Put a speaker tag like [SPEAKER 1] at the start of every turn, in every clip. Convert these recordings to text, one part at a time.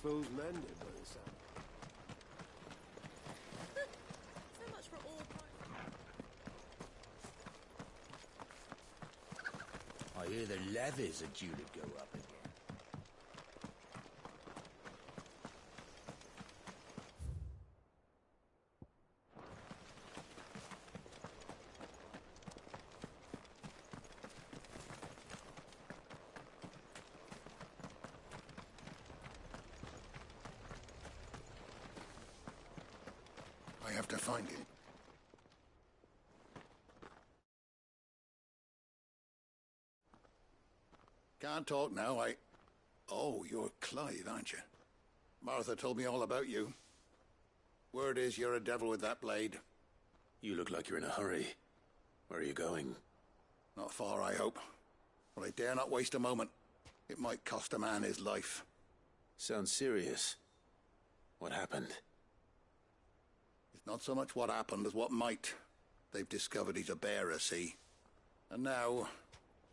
[SPEAKER 1] Fool's mended by the sound.
[SPEAKER 2] So much for all prices.
[SPEAKER 3] I hear the levies are due to go up again.
[SPEAKER 4] I have to find him. Can't talk now, Oh, you're Clive, aren't you? Martha told me all about you. Word is you're a devil with that blade.
[SPEAKER 5] You look like you're in a hurry. Where are you going?
[SPEAKER 4] Not far, I hope. But I dare not waste a moment. It might cost a man his life.
[SPEAKER 5] Sounds serious. What happened?
[SPEAKER 4] It's not so much what happened as what might. They've discovered he's a bearer, see? And now,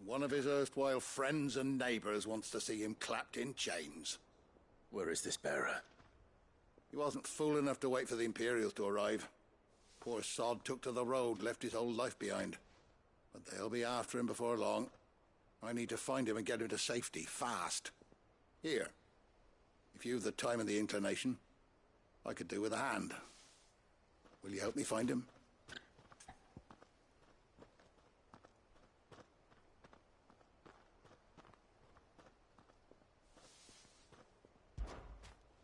[SPEAKER 4] one of his erstwhile friends and neighbors wants to see him clapped in chains.
[SPEAKER 5] Where is this bearer?
[SPEAKER 4] He wasn't fool enough to wait for the Imperials to arrive. Poor sod took to the road, left his whole life behind. But they'll be after him before long. I need to find him and get him to safety, fast. Here. If you've the time and the inclination, I could do with a hand. Will you help me find him?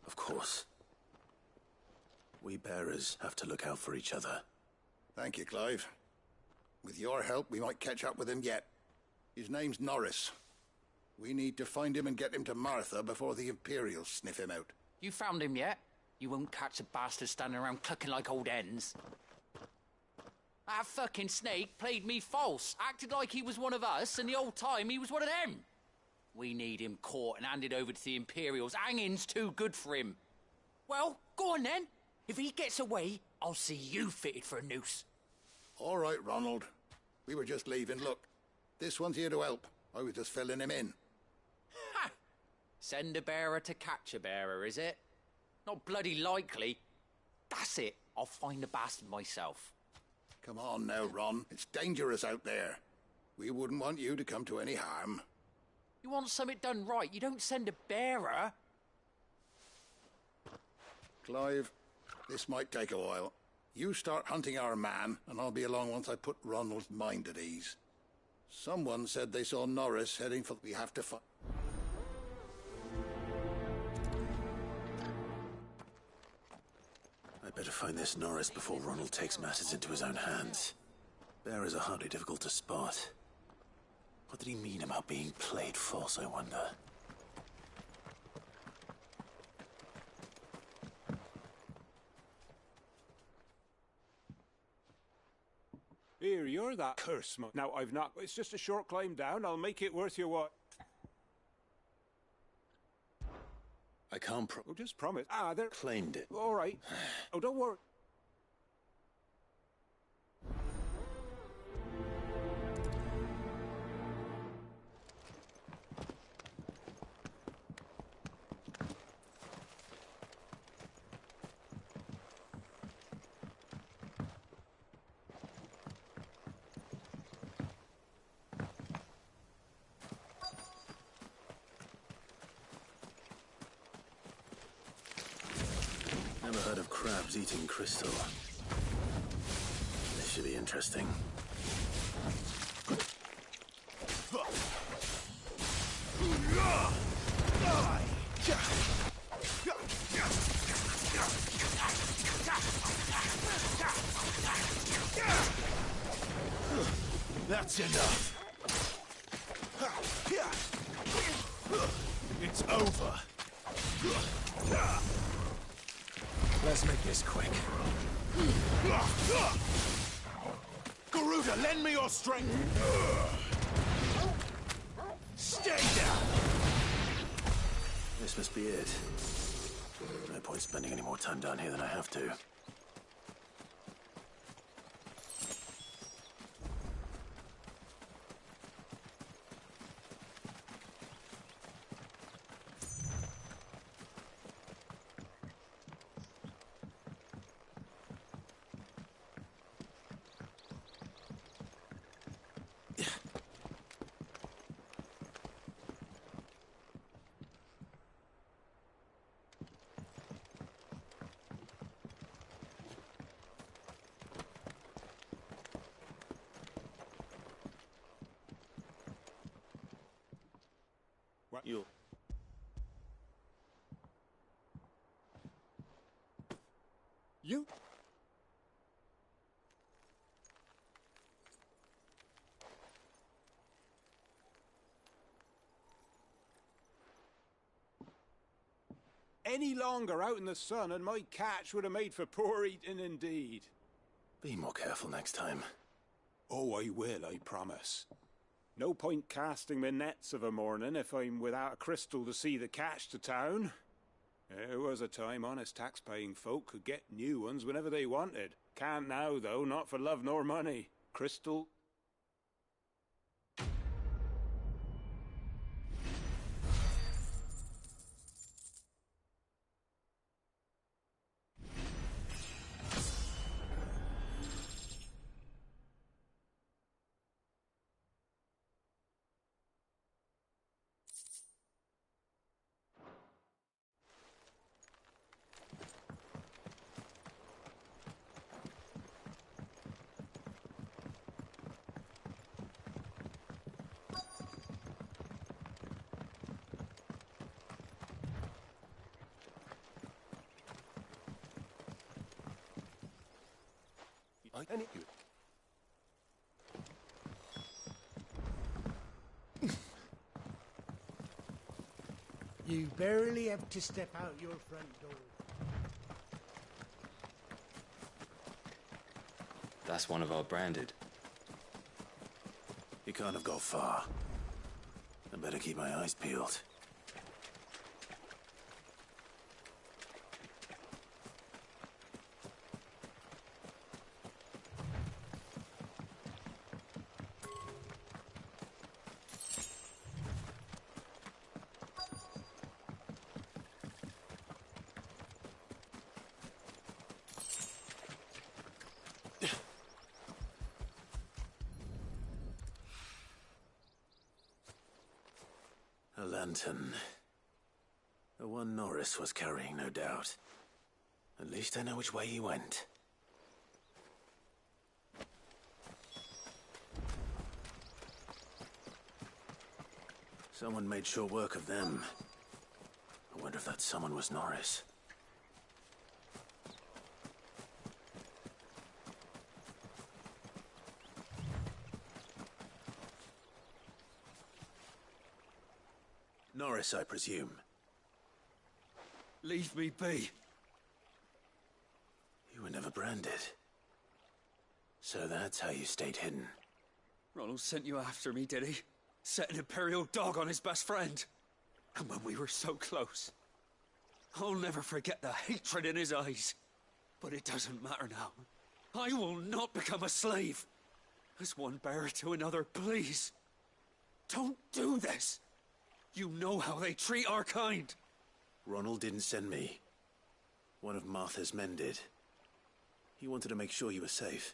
[SPEAKER 5] Of course. We bearers have to look out for each other.
[SPEAKER 4] Thank you, Clive. With your help, we might catch up with him yet. His name's Norris. We need to find him and get him to Martha before the Imperials sniff him out.
[SPEAKER 6] You found him yet? You won't catch a bastard standing around clucking like old hens. That fucking snake played me false, acted like he was one of us, and the whole time he was one of them. We need him caught and handed over to the Imperials. Hanging's too good for him. Well, go on then. If he gets away, I'll see you fitted for a noose.
[SPEAKER 4] All right, Ronald. We were just leaving. Look, this one's here to help. I was just filling him in.
[SPEAKER 6] Ha! Send a bearer to catch a bearer, is it? Not bloody likely. That's it. I'll find the bastard myself.
[SPEAKER 4] Come on now, Ron. It's dangerous out there. We wouldn't want you to come to any harm.
[SPEAKER 6] You want something done right, you don't send a bearer.
[SPEAKER 4] Clive, this might take a while. You start hunting our man, and I'll be along once I put Ronald's mind at ease. Someone said they saw Norris heading for... We have to find...
[SPEAKER 5] I better find this Norris before Ronald takes matters into his own hands. Bearers are hardly difficult to spot. What did he mean about being played false, I wonder?
[SPEAKER 1] Here, you're that curse, man. Now, I've not... It's just a short climb down. I'll make it worth your what?
[SPEAKER 5] I can't
[SPEAKER 1] Oh, just promise. Ah, they're...
[SPEAKER 5] claimed it.
[SPEAKER 1] All right. Oh, don't worry.
[SPEAKER 5] Never heard of crabs eating crystal. This should be interesting.
[SPEAKER 3] That's enough. It's over. Let's make this quick. Garuda, lend me your strength. Stay down.
[SPEAKER 5] This must be it. No point spending any more time down here than I have to.
[SPEAKER 1] What?
[SPEAKER 5] You...
[SPEAKER 1] You? Any longer out in the sun and my catch would have made for poor eating indeed.
[SPEAKER 5] Be more careful next time.
[SPEAKER 1] Oh, I will, I promise. No point casting my nets of a morning if I'm without a crystal to see the catch to town. There was a time honest tax-paying folk could get new ones whenever they wanted. Can't now, though, not for love nor money. Crystal...
[SPEAKER 7] You barely have to step out your front door.
[SPEAKER 8] That's one of our branded.
[SPEAKER 5] You can't have got far. I better keep my eyes peeled. A lantern. The one Norris was carrying, no doubt. At least I know which way he went. Someone made short work of them. I wonder if that someone was Norris. Norris, I presume.
[SPEAKER 9] Leave me be.
[SPEAKER 5] You were never branded. So that's how you stayed hidden.
[SPEAKER 9] Ronald sent you after me, did he? Set an Imperial dog on his best friend. And when we were so close. I'll never forget the hatred in his eyes. But it doesn't matter now. I will not become a slave. As one bearer to another, please. Don't do this. You know how they treat our kind.
[SPEAKER 5] Ronald didn't send me. One of Martha's men did. He wanted to make sure you were safe.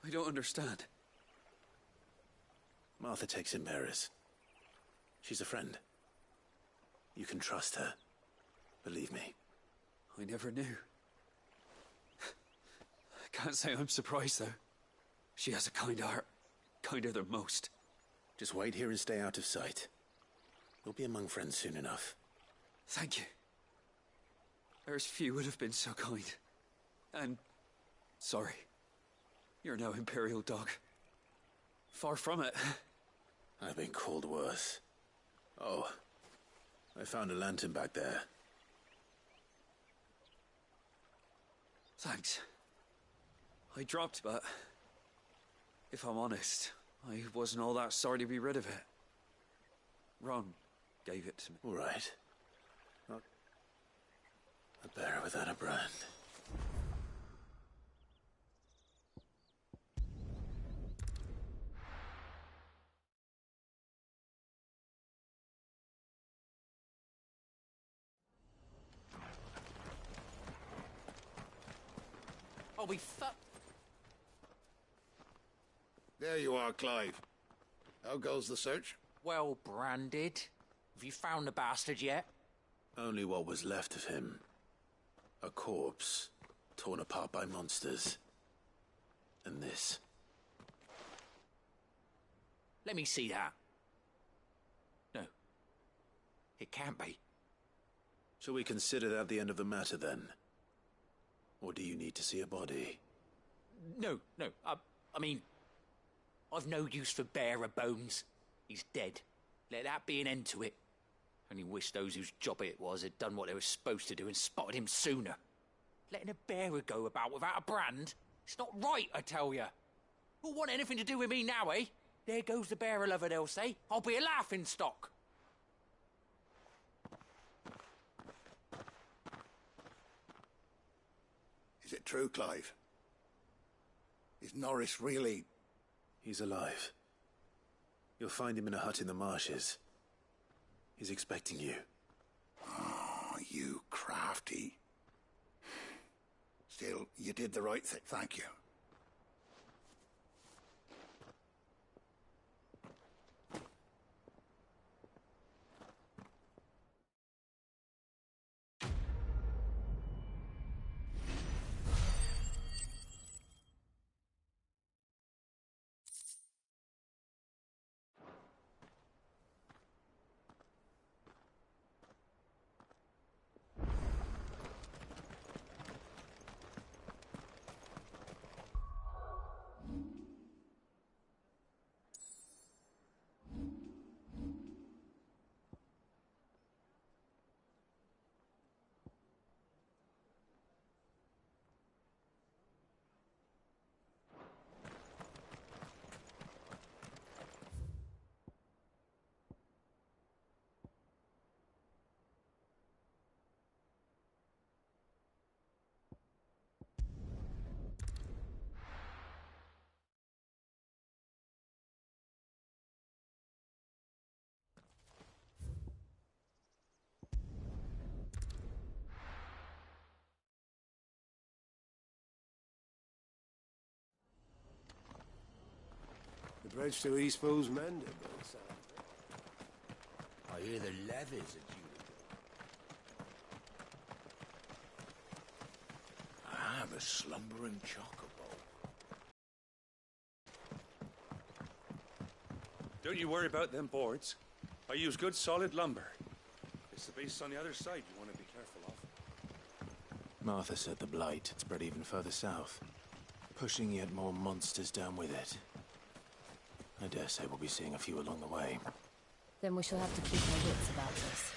[SPEAKER 9] I don't understand.
[SPEAKER 5] Martha takes in bearers. She's a friend. You can trust her. Believe me.
[SPEAKER 9] I never knew. I can't say I'm surprised, though. She has a kind heart. Kinder than most.
[SPEAKER 5] Just wait here and stay out of sight. We'll be among friends soon enough.
[SPEAKER 9] Thank you. There's few would have been so kind. And... sorry. You're no Imperial dog. Far from it.
[SPEAKER 5] I've been called worse. Oh, I found a lantern back there.
[SPEAKER 9] Thanks. I dropped, but... if I'm honest, I wasn't all that sorry to be rid of it. Ron gave it to me.
[SPEAKER 5] All right. A bear without a brand.
[SPEAKER 6] Oh, we fuck.
[SPEAKER 4] There you are, Clive. How goes the search?
[SPEAKER 6] Well branded. Have you found the bastard yet?
[SPEAKER 5] Only what was left of him. A corpse, torn apart by monsters. And this.
[SPEAKER 6] Let me see that. It can't be.
[SPEAKER 5] Shall we consider that the end of the matter, then? Or do you need to see a body?
[SPEAKER 6] No. I mean, I've no use for bearer bones. He's dead. Let that be an end to it. Only wish those whose job it was had done what they were supposed to do and spotted him sooner. Letting a bearer go about without a brand? It's not right, I tell you. Who'll want anything to do with me now, eh? There goes the bearer lover, they'll say. I'll be a laughing stock.
[SPEAKER 4] Is it true, Clive? Is Norris really...
[SPEAKER 5] He's alive. You'll find him in a hut in the marshes. He's expecting you.
[SPEAKER 4] Oh, you crafty. Still, you did the right thing. Thank you.
[SPEAKER 3] The bridge to East Fool's mended, but
[SPEAKER 7] I hear the levies are due to go. I have a slumbering chocobo.
[SPEAKER 10] Don't you worry about them boards. I use good solid lumber. It's the beasts on the other side you want to be careful of.
[SPEAKER 5] Martha said the blight had spread even further south, pushing yet more monsters down with it. I dare say we'll be seeing a few along the way.
[SPEAKER 11] Then we shall have to keep our wits about us.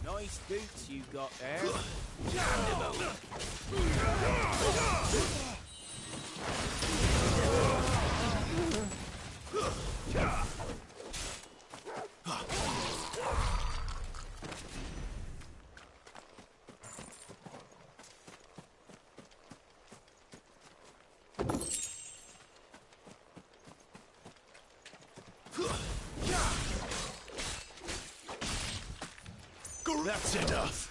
[SPEAKER 7] Nice boots you got there.
[SPEAKER 3] That's enough.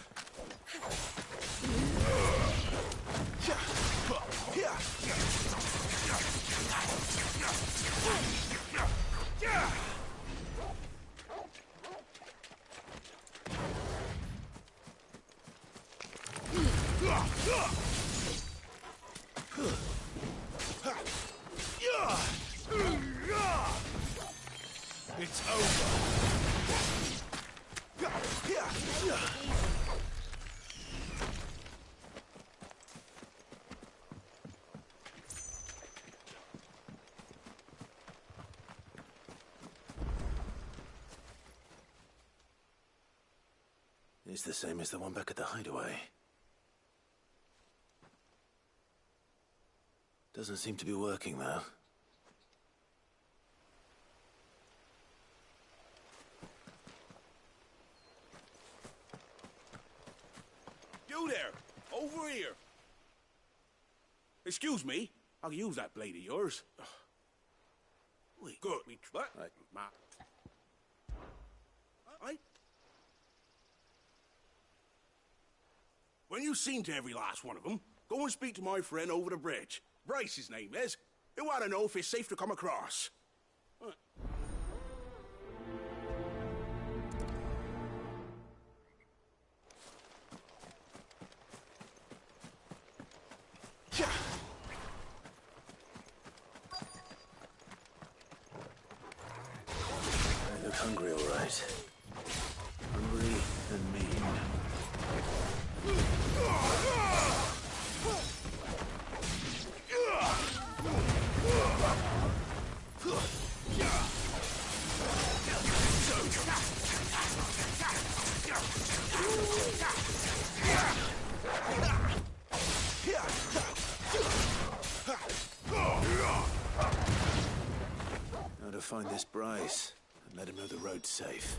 [SPEAKER 3] It's over.
[SPEAKER 5] It's the same as the one back at the hideaway. Doesn't seem to be working, though.
[SPEAKER 3] You there! Over here! Excuse me. I'll use that blade of yours. Wait, good. What? Right. Right? When you've seen to every last one of them, go and speak to my friend over the bridge. Bryce, his name is. He want to know if it's safe to come across.
[SPEAKER 5] They look hungry, all right. Hungry and mean. Now to find this Bryce and let him know the road's safe.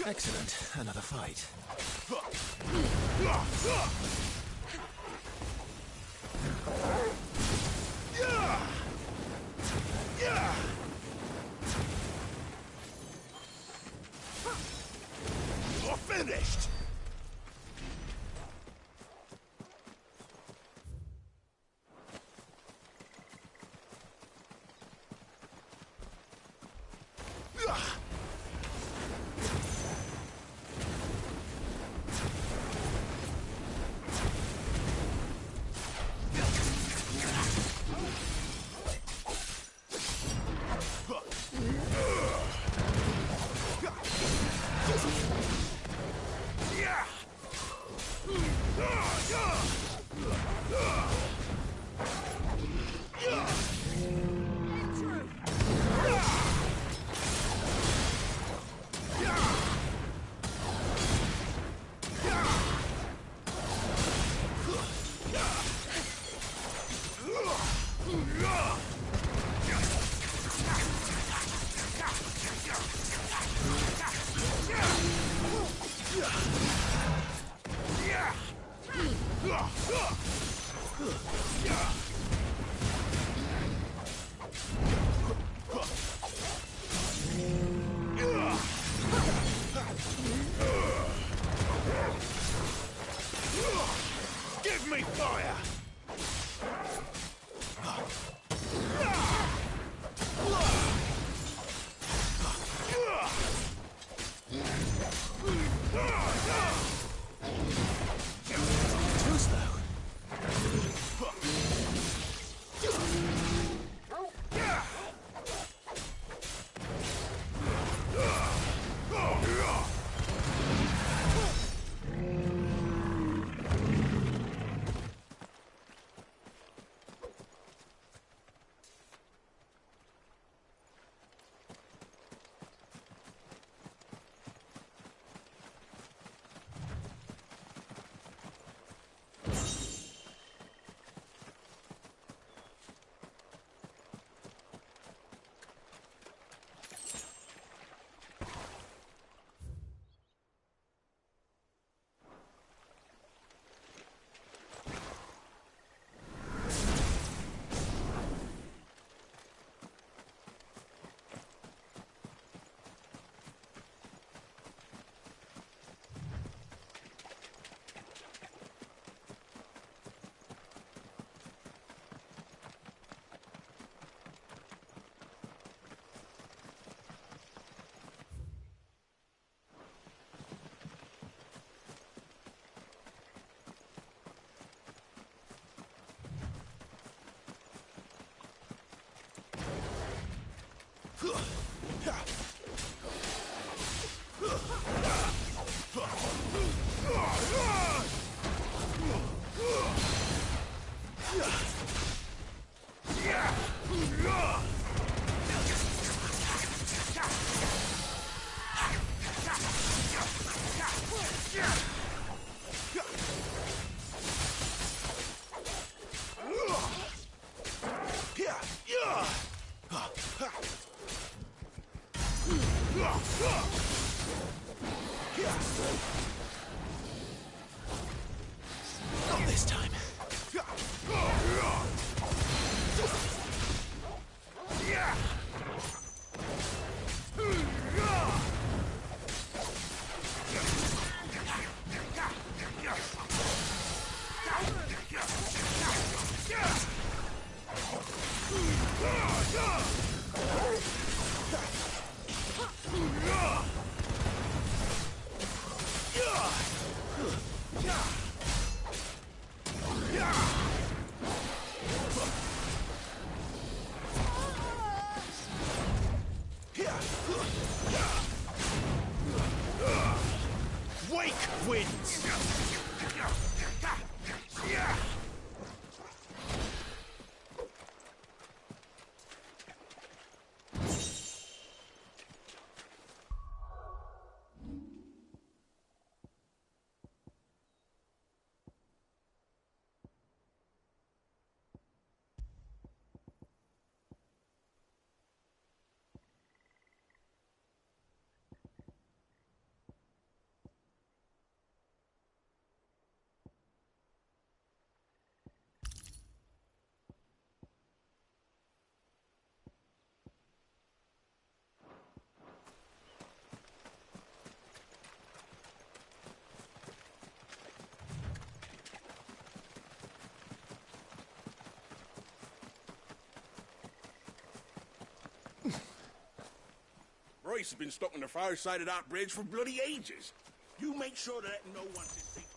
[SPEAKER 5] Excellent. Another fight.
[SPEAKER 3] You're finished!
[SPEAKER 5] Not this time.
[SPEAKER 3] Wake wins! Royce has been stuck on the far side of that bridge for bloody ages. You make sure that no one's in safety.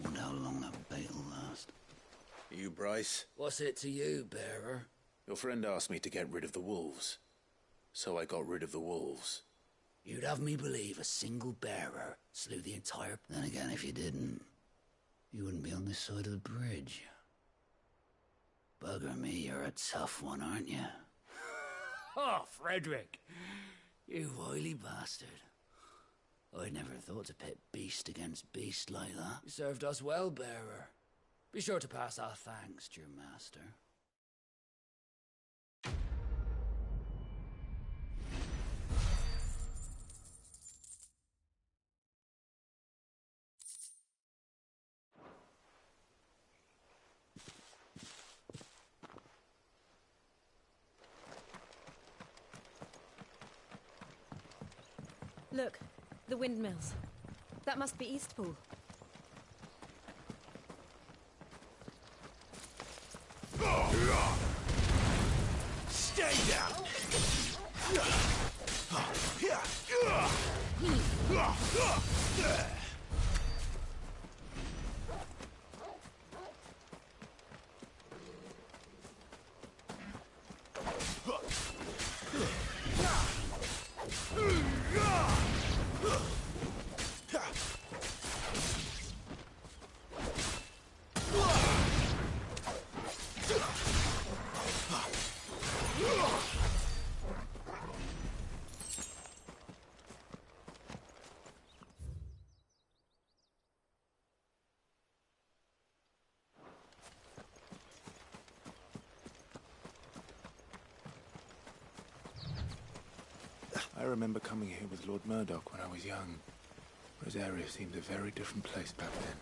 [SPEAKER 5] Wonder how long that bait'll last.
[SPEAKER 12] You, Bryce?
[SPEAKER 5] What's it to you, bearer?
[SPEAKER 12] Your friend asked me to get rid of the wolves. So I got rid of the wolves.
[SPEAKER 5] You'd have me believe a single bearer slew the entire... Then again, if you didn't, you wouldn't be on this side of the bridge. Bugger me, you're a tough one, aren't you?
[SPEAKER 7] Oh, Frederick!
[SPEAKER 5] You wily bastard. I'd never thought to pit beast against beast like that. You served us well, bearer. Be sure to pass our thanks to your master.
[SPEAKER 2] Look, the windmills. That must be Eastpool.
[SPEAKER 3] Stay down!
[SPEAKER 10] remember coming here with Lord Murdoch when I was young. Rosaria seemed a very different place back then.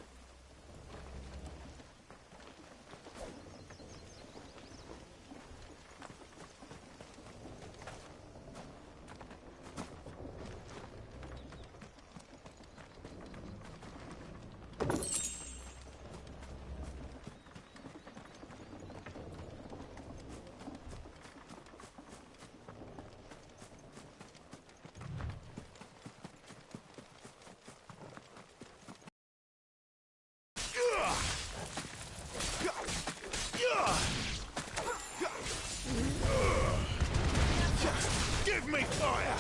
[SPEAKER 3] Give me fire!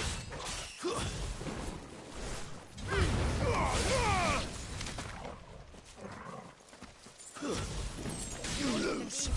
[SPEAKER 3] You lose.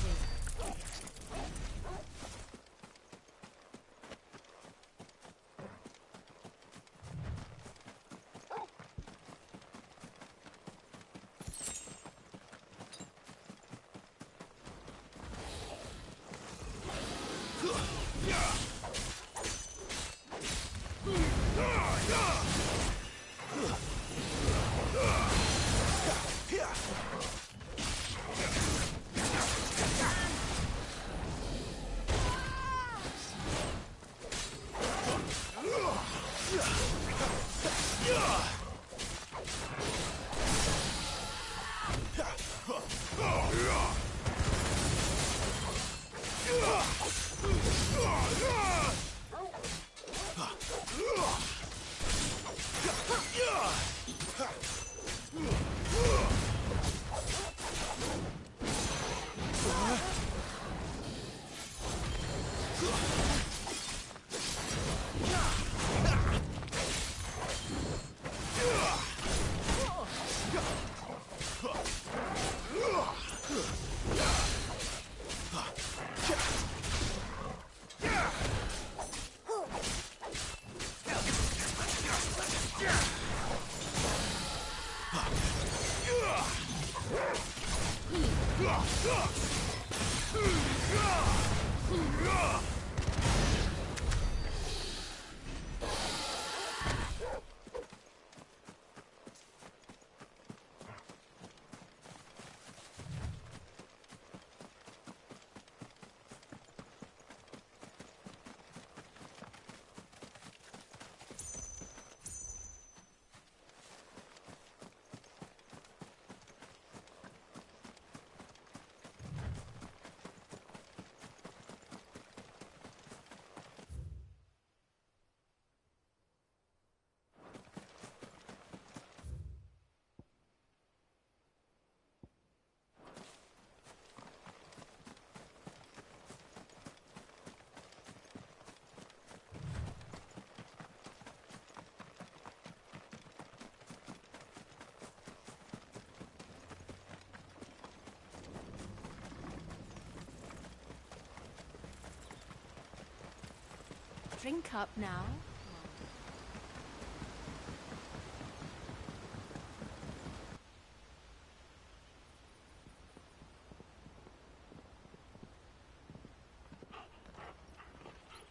[SPEAKER 2] Drink up now.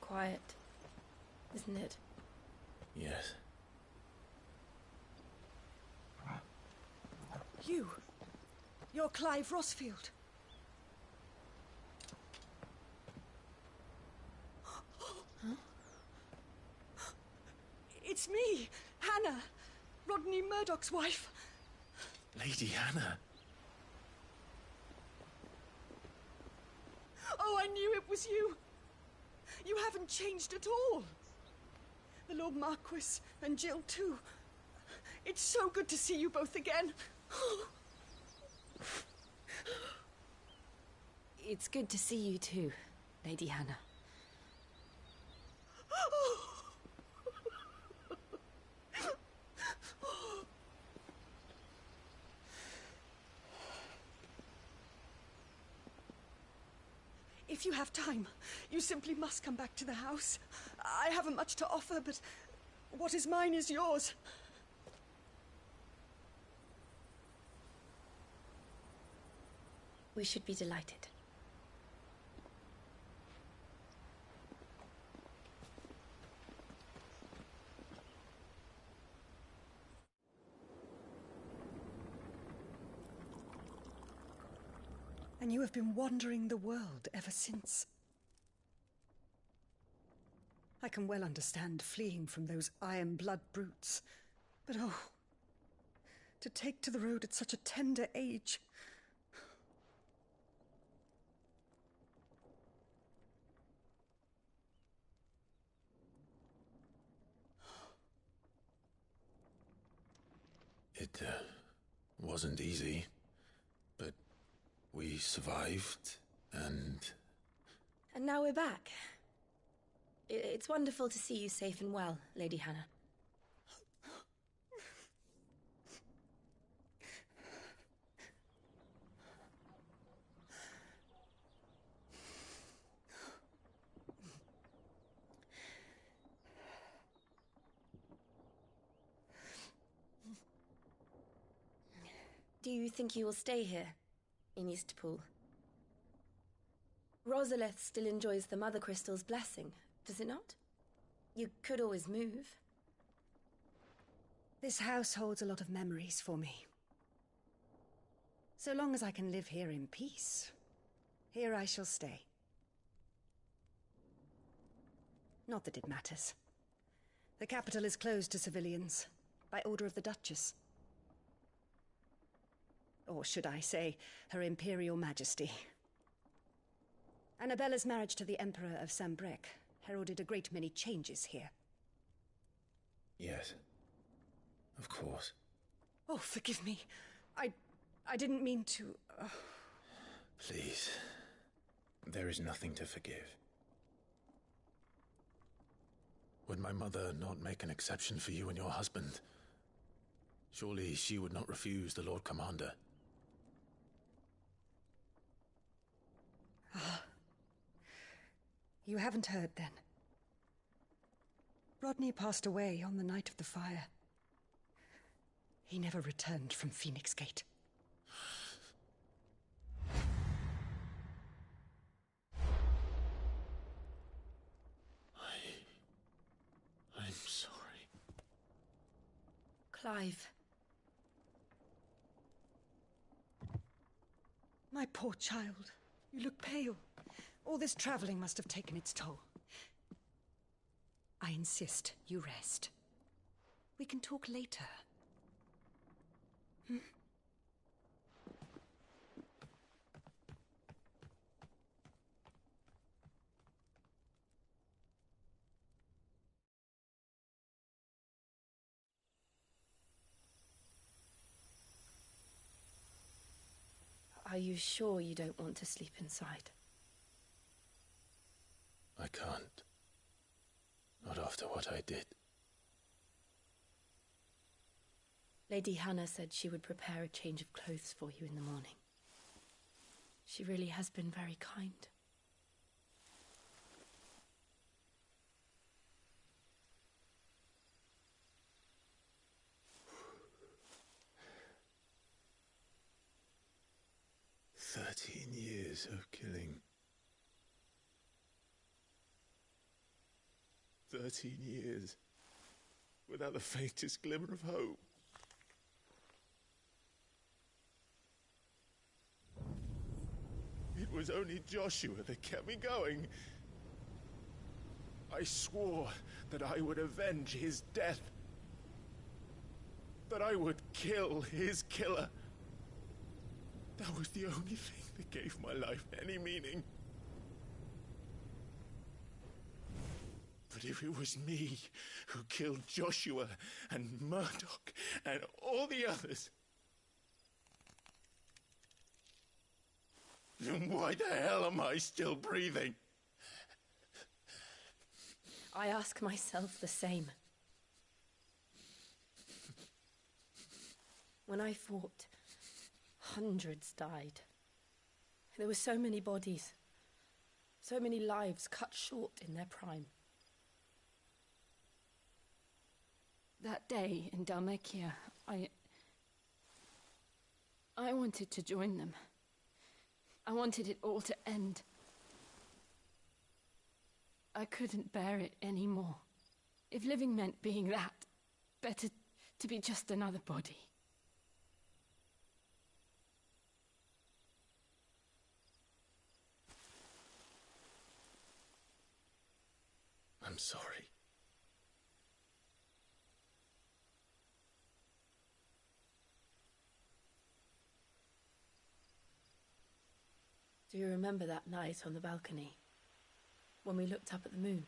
[SPEAKER 11] Quiet, isn't it?
[SPEAKER 12] Yes.
[SPEAKER 13] You're Clive Rosfield. It's me, Hannah, Rodney Murdoch's wife.
[SPEAKER 12] Lady Hannah.
[SPEAKER 13] Oh, I knew it was you. You haven't changed at all. The Lord Marquis and Jill too. It's so good to see you both again.
[SPEAKER 11] It's good to see you too, Lady Hannah.
[SPEAKER 13] If you have time, you simply must come back to the house. I haven't much to offer, but what is mine is yours.
[SPEAKER 11] We should be delighted.
[SPEAKER 13] And you have been wandering the world ever since. I can well understand fleeing from those iron blood brutes. But oh, to take to the road at such a tender age.
[SPEAKER 12] It wasn't easy, but we survived, and...
[SPEAKER 11] And now we're back. It's wonderful to see you safe and well, Lady Hannah. Do you think you will stay here, in Eastpool? Rosalith still enjoys the Mother Crystal's blessing, does it not? You could always move.
[SPEAKER 13] This house holds a lot of memories for me. So long as I can live here in peace, here I shall stay. Not that it matters. The capital is closed to civilians, by order of the Duchess. Or should I say, Her Imperial Majesty. Annabella's marriage to the Emperor of Sambrec heralded a great many changes here.
[SPEAKER 12] Yes. Of course.
[SPEAKER 13] Oh, forgive me. I didn't mean to...
[SPEAKER 12] Please. There is nothing to forgive. Would my mother not make an exception for you and your husband? Surely she would not refuse the Lord Commander.
[SPEAKER 13] You haven't heard, then. Rodney passed away on the night of the fire. He never returned from Phoenix Gate.
[SPEAKER 12] I'm sorry.
[SPEAKER 11] Clive.
[SPEAKER 13] My poor child. You look pale. All this traveling must have taken its toll. I insist you rest. We can talk later. Hmm?
[SPEAKER 11] Are you sure you don't want to sleep inside?
[SPEAKER 12] I can't. Not after what I did.
[SPEAKER 11] Lady Hannah said she would prepare a change of clothes for you in the morning. She really has been very kind.
[SPEAKER 12] Years of killing. 13 years without the faintest glimmer of hope. It was only Joshua that kept me going. I swore that I would avenge his death. That I would kill his killer. That was the only thing that gave my life any meaning. But if it was me who killed Joshua and Murdoch and all the others, then why the hell am I still breathing?
[SPEAKER 11] I ask myself the same. When I fought, hundreds died. There were so many bodies, so many lives cut short in their prime. That day in Dhalmekia, I wanted to join them. I wanted it all to end. I couldn't bear it anymore. If living meant being that, better to be just another body.
[SPEAKER 12] I'm sorry.
[SPEAKER 11] Do you remember that night on the balcony, when we looked up at the moon?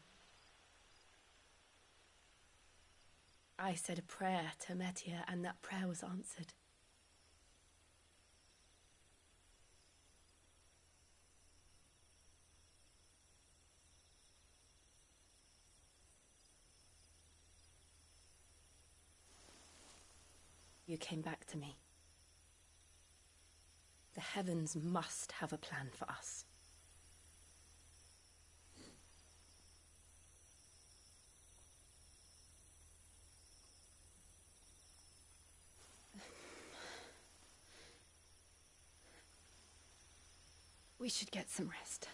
[SPEAKER 11] I said a prayer to Metia, and that prayer was answered. You came back to me. The heavens must have a plan for us. We should get some rest.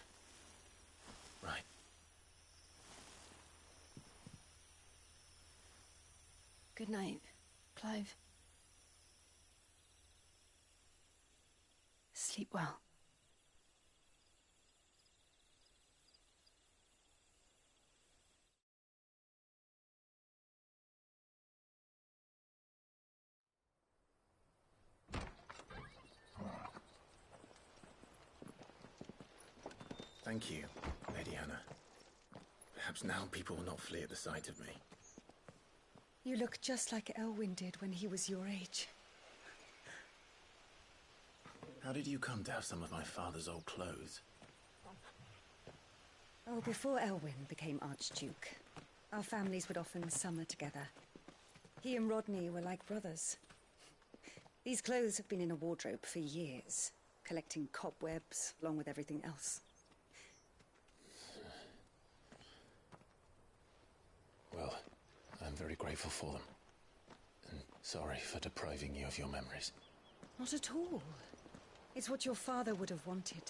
[SPEAKER 12] Right.
[SPEAKER 11] Good night, Clive. Sleep well.
[SPEAKER 12] Thank you, Lady Hannah. Perhaps now people will not flee at the sight of me.
[SPEAKER 13] You look just like Elwyn did when he was your age.
[SPEAKER 12] How did you come to have some of my father's old clothes?
[SPEAKER 14] Oh, before Elwyn became Archduke, our families would often summer together. He and Rodney were like brothers. These clothes have been in a wardrobe for years, collecting cobwebs along with everything else.
[SPEAKER 12] Well, I'm very grateful for them. And sorry for depriving you of your memories.
[SPEAKER 14] Not at all. It's what your father would have wanted.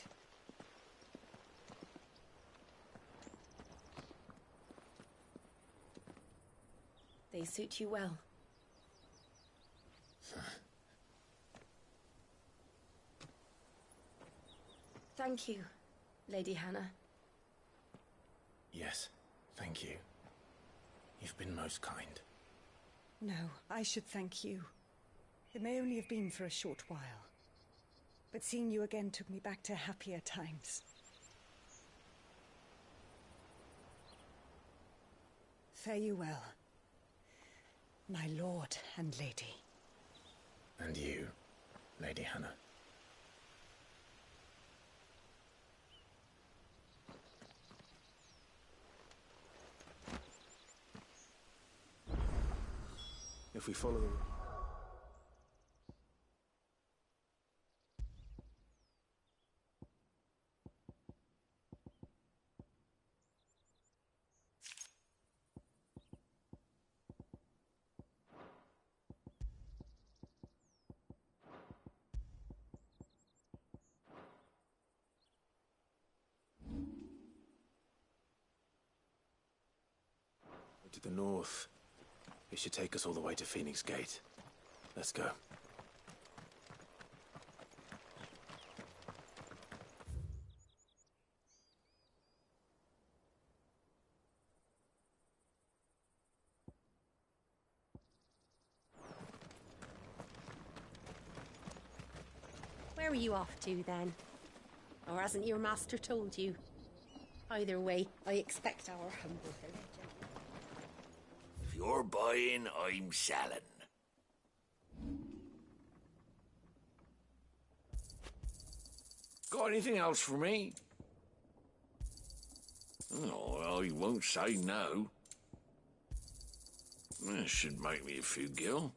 [SPEAKER 11] They suit you well. Thank you, Lady Hannah.
[SPEAKER 12] Yes, thank you. You've been most kind.
[SPEAKER 14] No, I should thank you. It may only have been for a short while, but seeing you again took me back to happier times. Fare you well, my lord and lady.
[SPEAKER 12] And you, Lady Hannah.
[SPEAKER 10] If we follow them.
[SPEAKER 12] To the north. It should take us all the way to Phoenix Gate. Let's go.
[SPEAKER 2] Where are you off to, then? Or hasn't your master told you? Either way, I expect our humble village.
[SPEAKER 15] If you're buying, I'm selling. Got anything else for me? Oh, well, you won't say no. That should make me a few gil.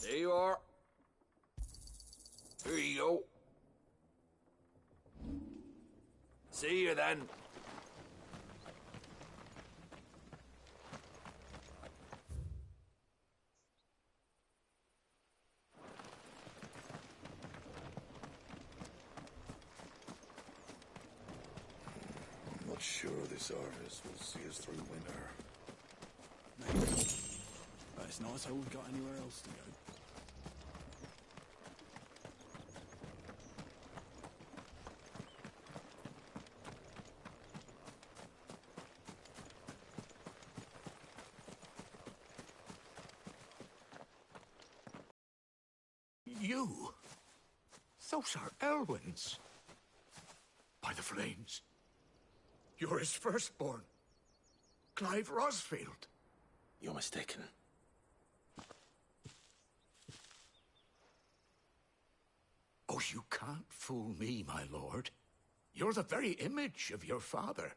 [SPEAKER 15] There you are. Here you go. See you then. I'm not sure this harvest will see us through winter.
[SPEAKER 3] Maybe. But it's not as though we've got anywhere else to go.
[SPEAKER 15] You? Those are Elwyn's. By the flames. You're his firstborn. Clive Rosfield.
[SPEAKER 12] You're mistaken.
[SPEAKER 15] Oh, you can't fool me, my lord. You're the very image of your father.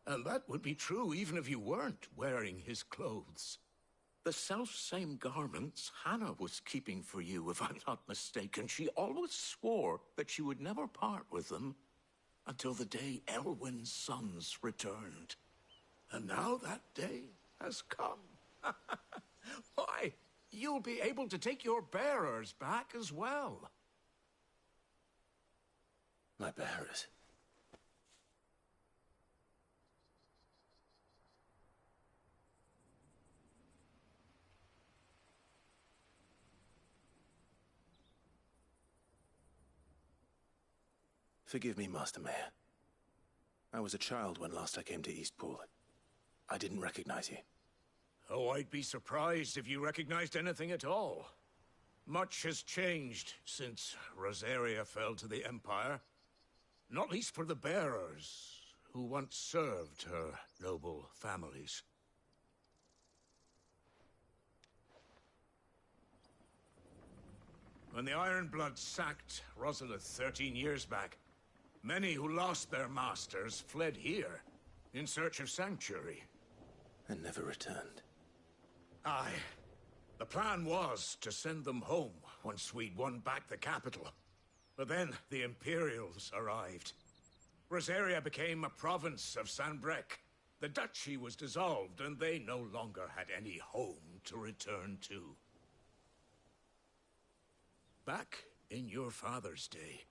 [SPEAKER 15] And that would be true even if you weren't wearing his clothes. The self-same garments Hannah was keeping for you, if I'm not mistaken. She always swore that she would never part with them until the day Elwyn's sons returned. And now that day has come. Why, you'll be able to take your bearers back as well.
[SPEAKER 12] My bearers? Forgive me, Master Mayor. I was a child when last I came to Eastpool. I didn't recognize you.
[SPEAKER 15] Oh, I'd be surprised if you recognized anything at all. Much has changed since Rosaria fell to the Empire. Not least for the bearers, who once served her noble families. When the Ironbloods sacked Rosalith 13 years back, many who lost their masters fled here in search of sanctuary.
[SPEAKER 12] And never returned.
[SPEAKER 15] Aye. The plan was to send them home once we'd won back the capital. But then the Imperials arrived. Rosaria became a province of Sanbreque. The duchy was dissolved, and they no longer had any home to return to. Back in your father's day,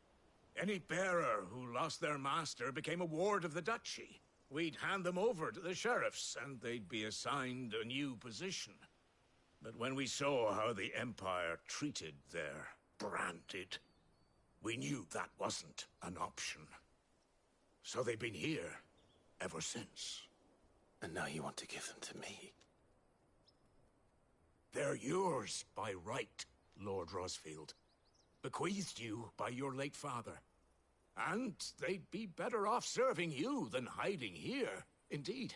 [SPEAKER 15] any bearer who lost their master became a ward of the duchy. We'd hand them over to the sheriffs, and they'd be assigned a new position. But when we saw how the Empire treated their branded, we knew that wasn't an option. So they've been here ever since.
[SPEAKER 12] And now you want to give them to me?
[SPEAKER 15] They're yours by right, Lord Rosfield. Bequeathed you by your late father. And they'd be better off serving you than hiding here. Indeed,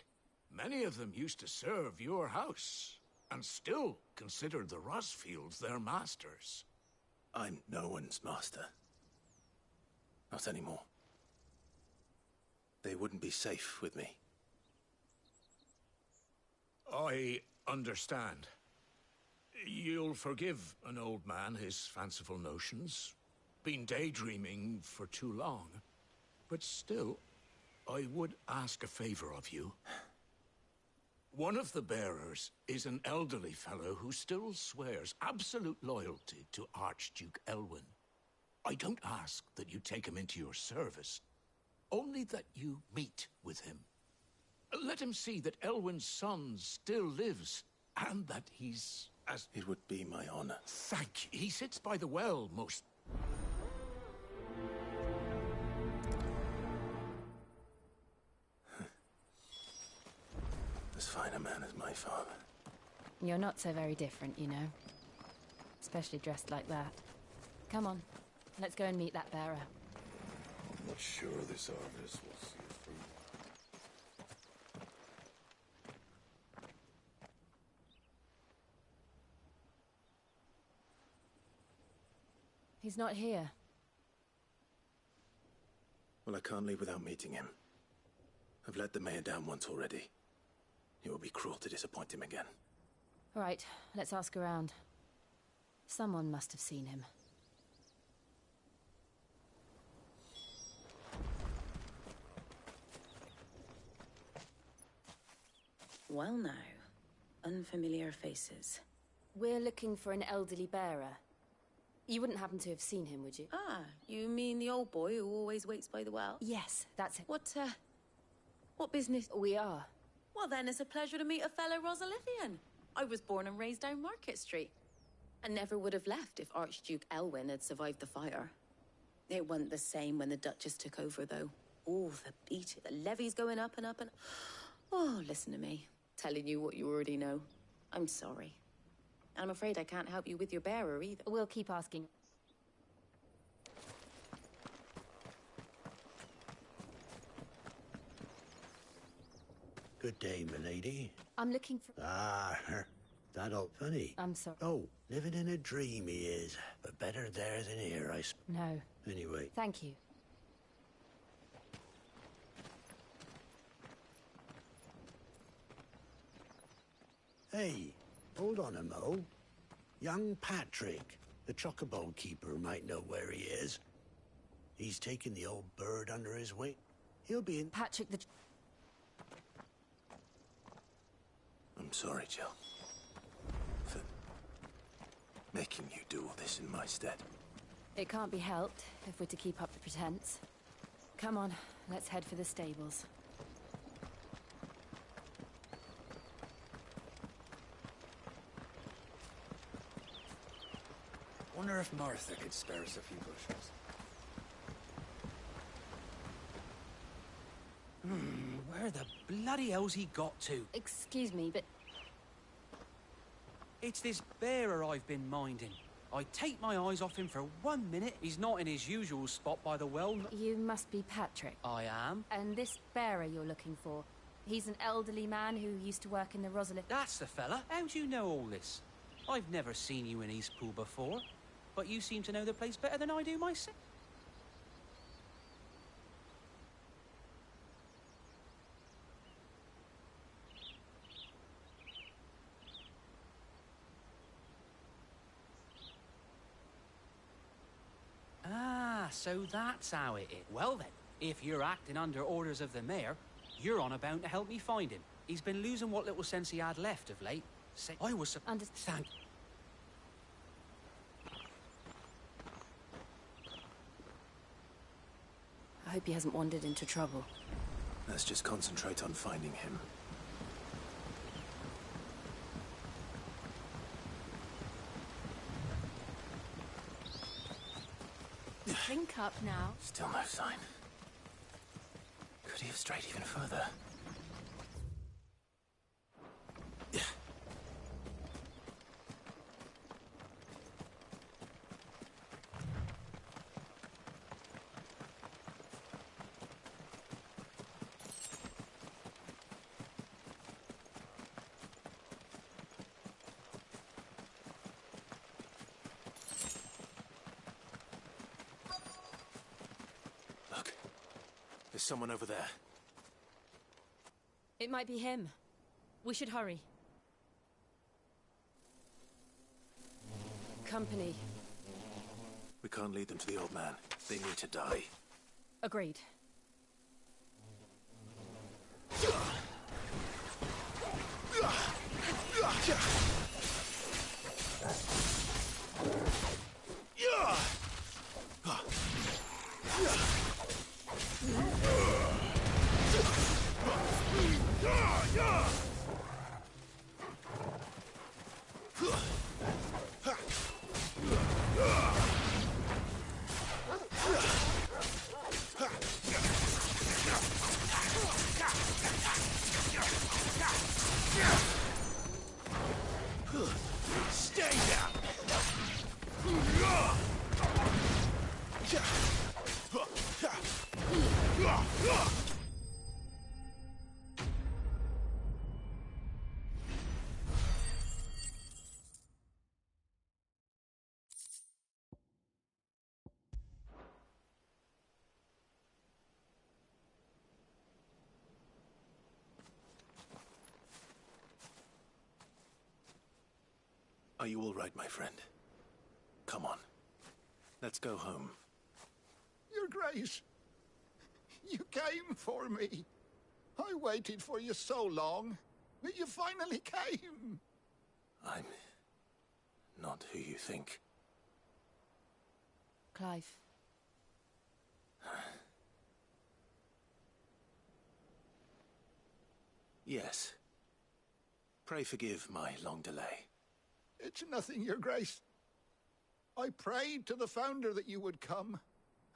[SPEAKER 15] many of them used to serve your house, and still consider the Rosfields their masters.
[SPEAKER 12] I'm no one's master. Not anymore. They wouldn't be safe with me.
[SPEAKER 15] I understand. You'll forgive an old man his fanciful notions. Been daydreaming for too long. But still, I would ask a favor of you. One of the bearers is an elderly fellow who still swears absolute loyalty to Archduke Elwyn. I don't ask that you take him into your service, only that you meet with him. Let him see that Elwyn's son still lives, and that he's as...
[SPEAKER 12] It would be my honor.
[SPEAKER 15] Thank you. He sits by the well most...
[SPEAKER 12] As fine a man as my father.
[SPEAKER 11] You're not so very different, you know. Especially dressed like that. Come on, let's go and meet that bearer.
[SPEAKER 15] I'm not sure this harvest will see us through.
[SPEAKER 11] He's not here.
[SPEAKER 12] Well, I can't leave without meeting him. I've let the mayor down once already. It would be cruel to disappoint him again.
[SPEAKER 11] All right, let's ask around. Someone must have seen him.
[SPEAKER 16] Well now, unfamiliar faces.
[SPEAKER 11] We're looking for an elderly bearer. You wouldn't happen to have seen him, would you?
[SPEAKER 16] Ah, you mean the old boy who always waits by the well?
[SPEAKER 11] Yes, that's it.
[SPEAKER 16] What business?
[SPEAKER 11] We are.
[SPEAKER 16] Well then, it's a pleasure to meet a fellow Rosalithian. I was born and raised down Market Street. And never would have left if Archduke Elwyn had survived the fire. It wasn't the same when the Duchess took over, though. Oh, the beat, the levy's going up and up and... Oh, listen to me. Telling you what you already know. I'm sorry. I'm afraid I can't help you with your bearer either.
[SPEAKER 11] We'll keep asking.
[SPEAKER 17] Good day, milady.
[SPEAKER 11] I'm looking for...
[SPEAKER 17] Ah, that old funny.
[SPEAKER 11] I'm sorry.
[SPEAKER 17] Oh, living in a dream he is. But better there than here, I suppose.
[SPEAKER 11] No.
[SPEAKER 17] Anyway.
[SPEAKER 11] Thank you.
[SPEAKER 17] Hey, hold on a mo. Young Patrick, the chocobo keeper, might know where he is. He's taken the old bird under his wing. He'll be in...
[SPEAKER 11] Patrick the...
[SPEAKER 18] I'm sorry, Jill. For making you do all this in my stead.
[SPEAKER 11] It can't be helped if we're to keep up the pretense. Come on, let's head for the stables.
[SPEAKER 19] Wonder if Martha could spare us a few bushels.
[SPEAKER 9] Where the bloody hell's he got to?
[SPEAKER 11] Excuse me, but...
[SPEAKER 9] It's this bearer I've been minding. I take my eyes off him for 1 minute. He's not in his usual spot by the well.
[SPEAKER 11] You must be Patrick.
[SPEAKER 9] I am.
[SPEAKER 11] And this bearer you're looking for, he's an elderly man who used to work in the Rosalit...
[SPEAKER 9] That's the fella. How do you know all this? I've never seen you in Eastpool before, but you seem to know the place better than I do myself. Ah, so that's how it is. Well then, if you're acting under orders of the mayor, you're on about to help me find him. He's been losing what little sense he had left of late. Say, I was... Thank...
[SPEAKER 11] I hope he hasn't wandered into trouble.
[SPEAKER 18] Let's just concentrate on finding him.
[SPEAKER 11] Drink up now.
[SPEAKER 18] Still no sign. Could he have strayed even further? There's someone over there.
[SPEAKER 11] It might be him. We should hurry. Company.
[SPEAKER 18] We can't lead them to the old man. They need to die.
[SPEAKER 11] Agreed.
[SPEAKER 3] Stay down!
[SPEAKER 18] Are you all right, my friend? come on. Let's go home.
[SPEAKER 4] Your Grace, you came for me. I waited for you so long, but you finally came.
[SPEAKER 18] I'm not who you think.
[SPEAKER 11] Clive.
[SPEAKER 18] Yes. Pray forgive my long delay.
[SPEAKER 4] It's nothing, Your Grace. I prayed to the Founder that you would come,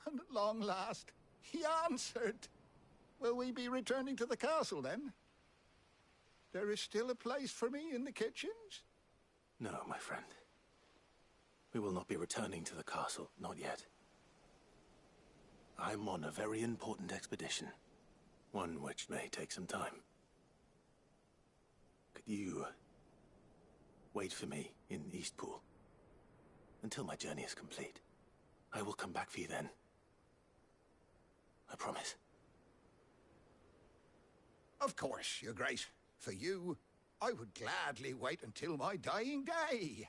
[SPEAKER 4] and at long last, he answered. Will we be returning to the castle, then? There is still a place for me in the kitchens?
[SPEAKER 18] No, my friend. We will not be returning to the castle, not yet. I'm on a very important expedition, one which may take some time. Could you wait for me in Eastpool until my journey is complete? I will come back for you then. I promise.
[SPEAKER 4] Of course, Your Grace. For you, I would gladly wait until my dying day.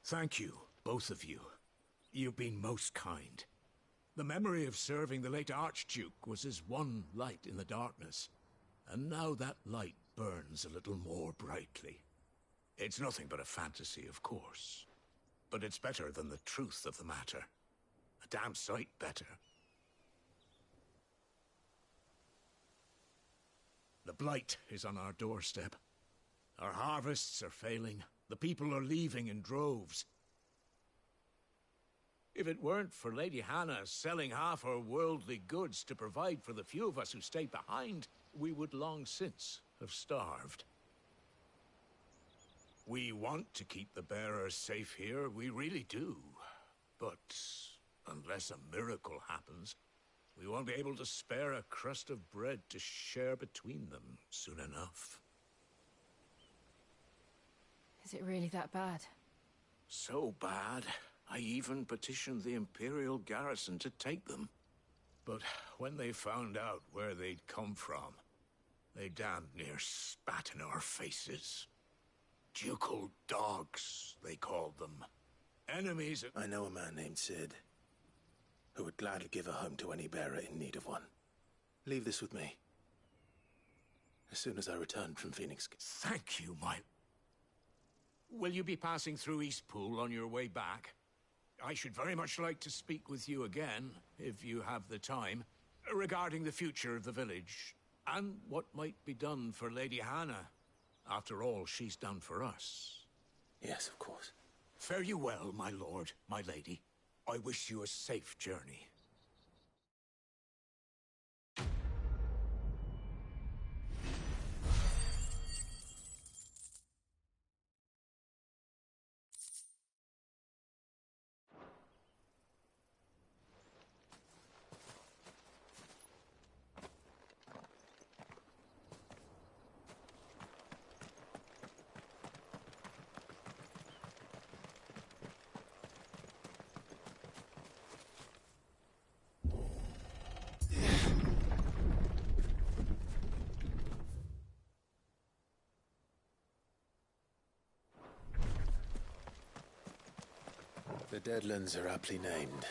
[SPEAKER 15] Thank you, both of you. You've been most kind. The memory of serving the late Archduke was as one light in the darkness, and now that light burns a little more brightly. It's nothing but a fantasy, of course, but it's better than the truth of the matter. A damn sight better. The blight is on our doorstep. Our harvests are failing. The people are leaving in droves. If it weren't for Lady Hannah selling half her worldly goods to provide for the few of us who stayed behind, we would long since have starved. We want to keep the bearers safe here, we really do. But unless a miracle happens, we won't be able to spare a crust of bread to share between them soon enough.
[SPEAKER 11] Is it really that bad?
[SPEAKER 15] So bad, I even petitioned the Imperial garrison to take them. But when they found out where they'd come from, they damn near spat in our faces. Ducal dogs, they called them. Enemies.
[SPEAKER 18] I know a man named Sid, who would gladly give a home to any bearer in need of one. Leave this with me. As soon as I return from Phoenix.
[SPEAKER 15] Thank you, my... Will you be passing through Eastpool on your way back? I should very much like to speak with you again, if you have the time, regarding the future of the village, and what might be done for Lady Hannah, after all she's done for us.
[SPEAKER 18] Yes, of course.
[SPEAKER 15] Fare you well, my lord, my lady. I wish you a safe journey.
[SPEAKER 18] The Deadlands are aptly named.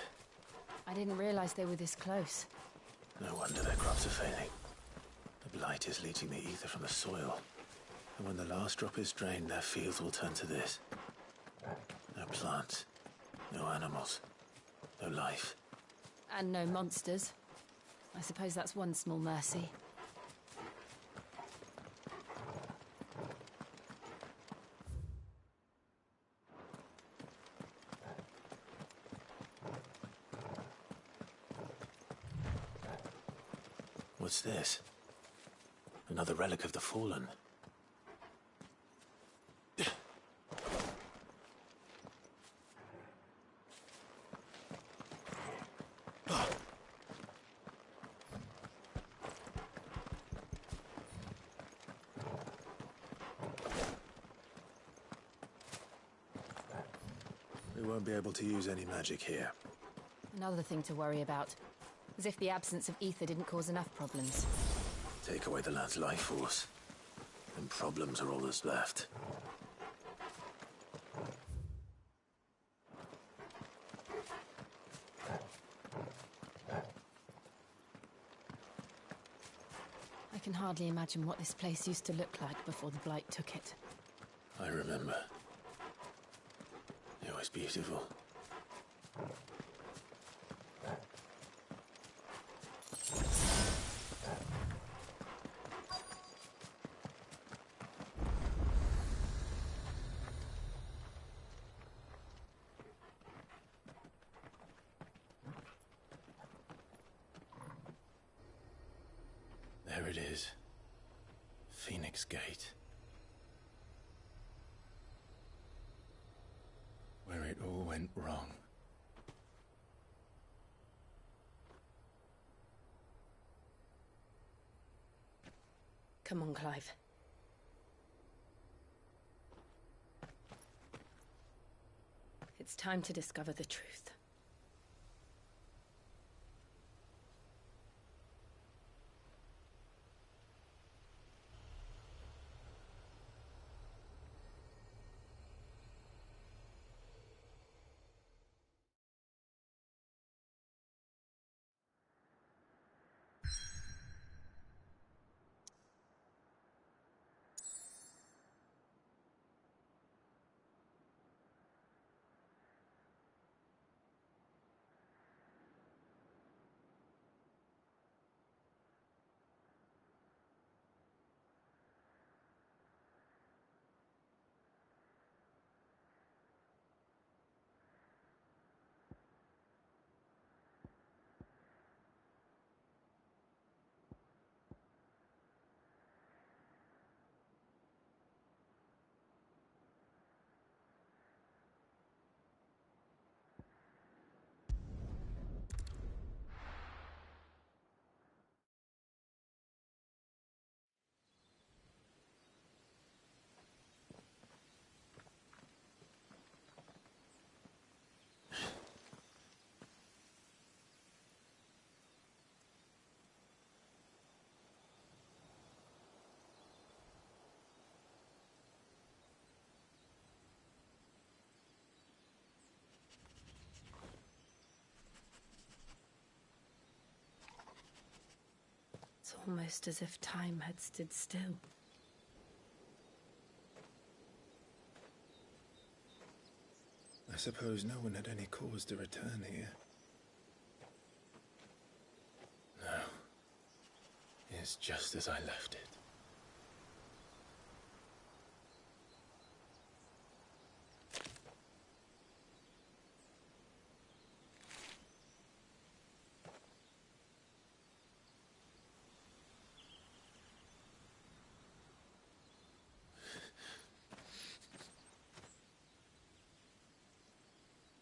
[SPEAKER 11] I didn't realize they were this close.
[SPEAKER 18] No wonder their crops are failing. The blight is leaching the ether from the soil. And when the last drop is drained, their fields will turn to this. No plants, no animals, no life.
[SPEAKER 11] And no monsters. I suppose that's one small mercy.
[SPEAKER 18] What's this? Another relic of the Fallen. We won't be able to use any magic here.
[SPEAKER 20] Another thing to worry about. As if the absence of ether didn't cause enough problems.
[SPEAKER 18] Take away the lad's life force, and problems are all that's left.
[SPEAKER 20] I can hardly imagine what this place used to look like before the Blight took it.
[SPEAKER 18] I remember. It was beautiful. There it is. Phoenix Gate. Where it all went wrong.
[SPEAKER 11] Come on, Clive. It's time to discover the truth. It's almost as if time had stood still.
[SPEAKER 18] I suppose no one had any cause to return here. No. It's just as I left it.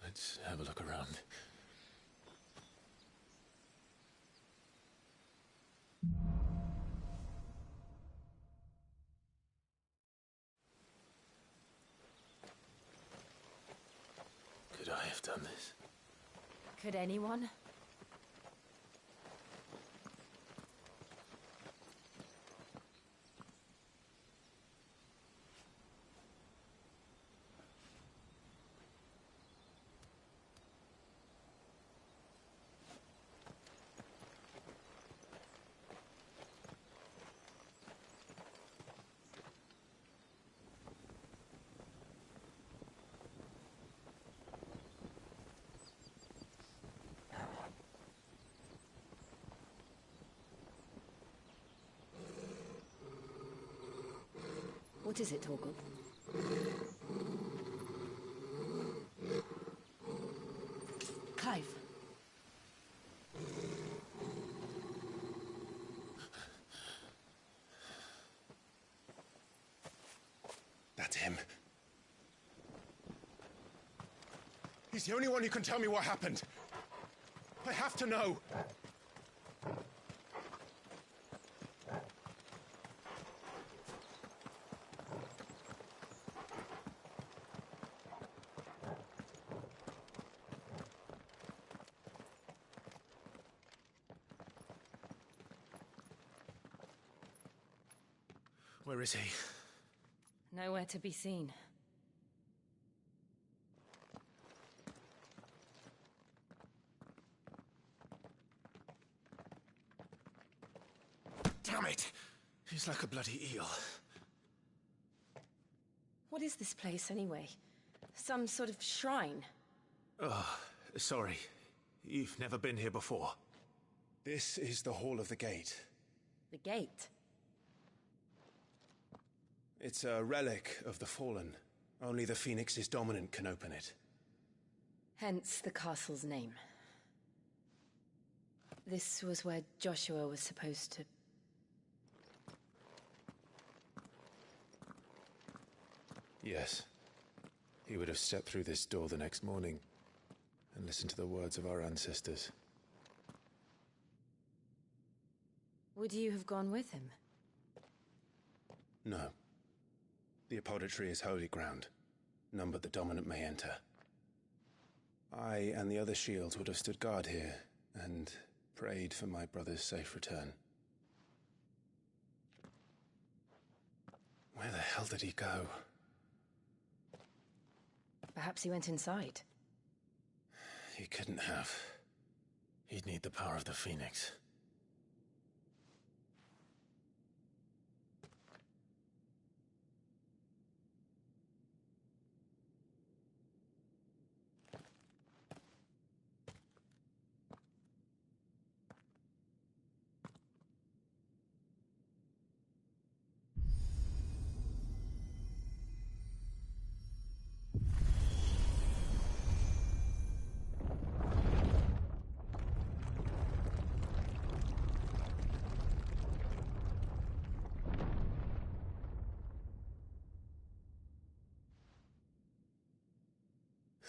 [SPEAKER 18] Let's have a look around. Could I have done this?
[SPEAKER 20] Could anyone? What is it, Torgal? Clive.
[SPEAKER 12] That's him. He's the only one who can tell me what happened. I have to know.
[SPEAKER 18] Where is he?
[SPEAKER 11] Nowhere to be seen.
[SPEAKER 18] Damn it! He's like a bloody eel.
[SPEAKER 11] What is this place, anyway? Some sort of shrine?
[SPEAKER 18] Oh, sorry. You've never been here before. This is the Hall of the Gate.
[SPEAKER 11] The gate?
[SPEAKER 18] It's a relic of the Fallen. Only the Phoenix's dominant can open it.
[SPEAKER 11] Hence the castle's name. This was where Joshua was supposed to...
[SPEAKER 18] Yes. He would have stepped through this door the next morning and listened to the words of our ancestors.
[SPEAKER 11] Would you have gone with him?
[SPEAKER 18] No. The Apodatory is holy ground. None but the dominant may enter. I and the other shields would have stood guard here and prayed for my brother's safe return. Where the hell did he go?
[SPEAKER 11] Perhaps he went inside.
[SPEAKER 18] He couldn't have. He'd need the power of the Phoenix.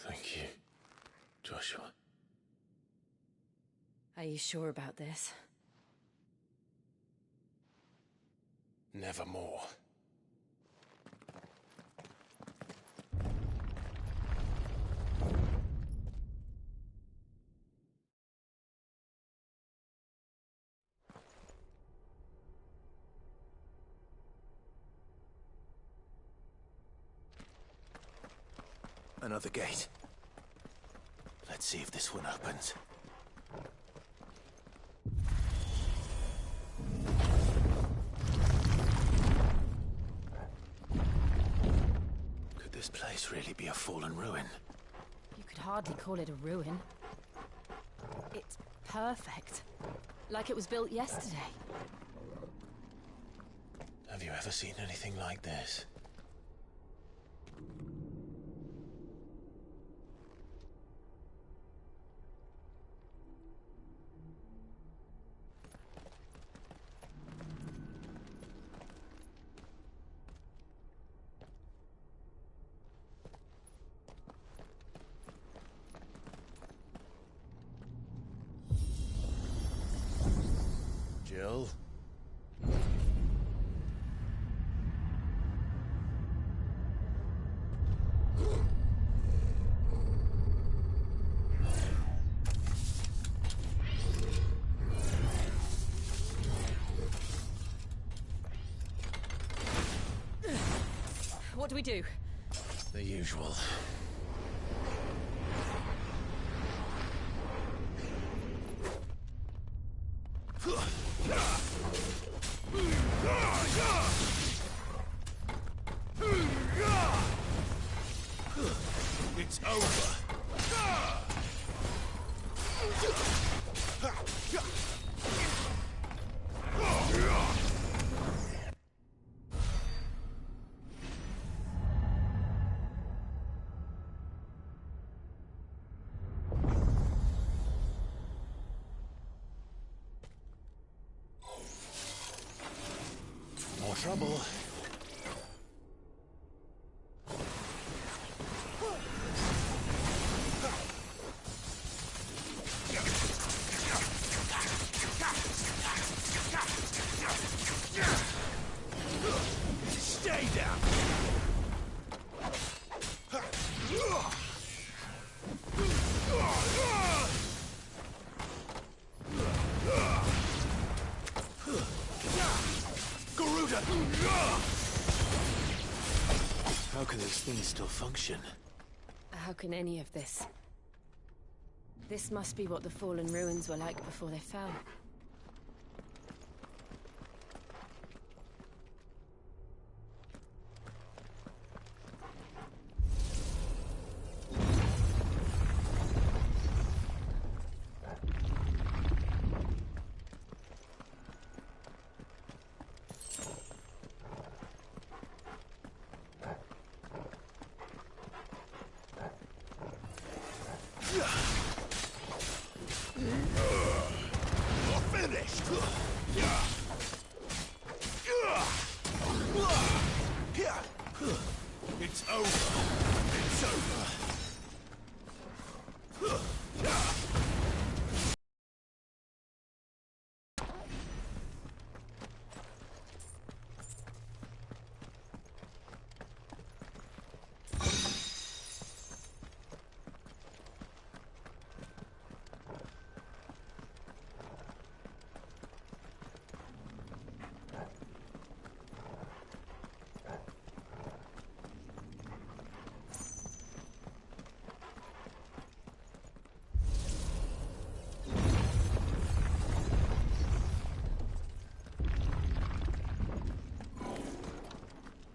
[SPEAKER 18] Thank you, Joshua.
[SPEAKER 11] Are you sure about this?
[SPEAKER 18] Nevermore. Another gate. Let's see if this one opens. Could this place really be a fallen ruin?
[SPEAKER 20] You could hardly call it a ruin. It's perfect. Like it was built yesterday.
[SPEAKER 18] Have you ever seen anything like this? Jill?
[SPEAKER 11] What do we do?
[SPEAKER 18] The usual.
[SPEAKER 3] It's over.
[SPEAKER 18] More trouble.
[SPEAKER 3] Stay down. Garuda!
[SPEAKER 18] How can these things still function?
[SPEAKER 20] How can any of this? This must be what the fallen ruins were like before they fell.
[SPEAKER 3] It's over. It's over.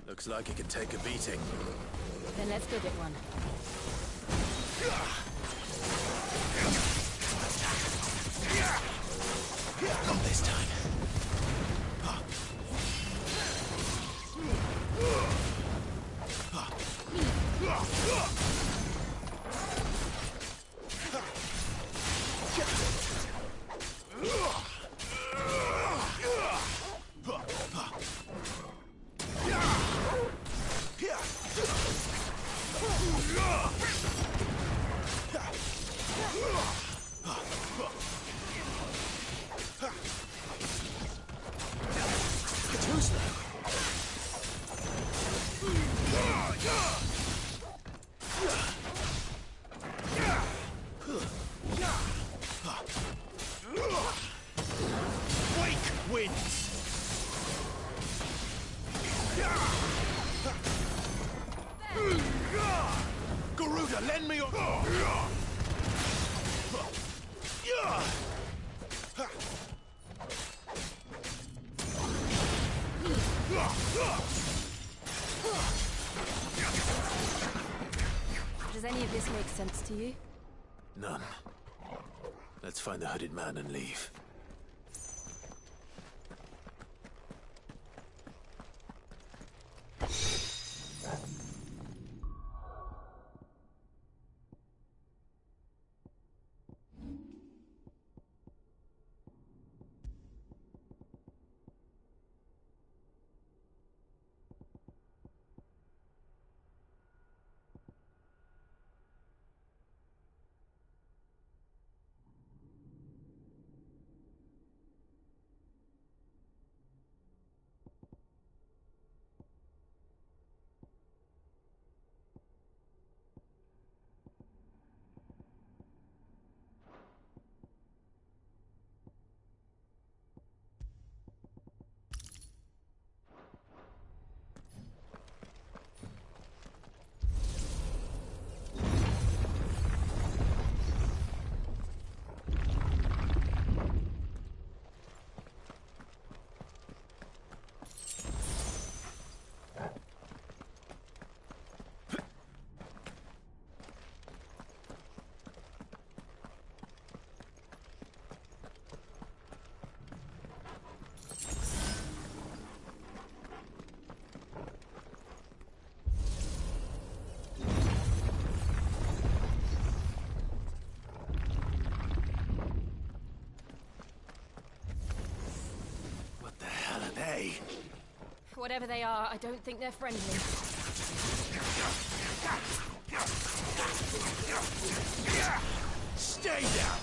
[SPEAKER 18] Looks like it could take a beating.
[SPEAKER 20] Then let's go get one.
[SPEAKER 18] Not this time.
[SPEAKER 3] Too slow. Wake wins. Garuda, lend me your...
[SPEAKER 20] Does any of this make sense to you?
[SPEAKER 18] None. Let's find the hooded man and leave.
[SPEAKER 20] Whatever they are, I don't think they're friendly.
[SPEAKER 3] Stay down!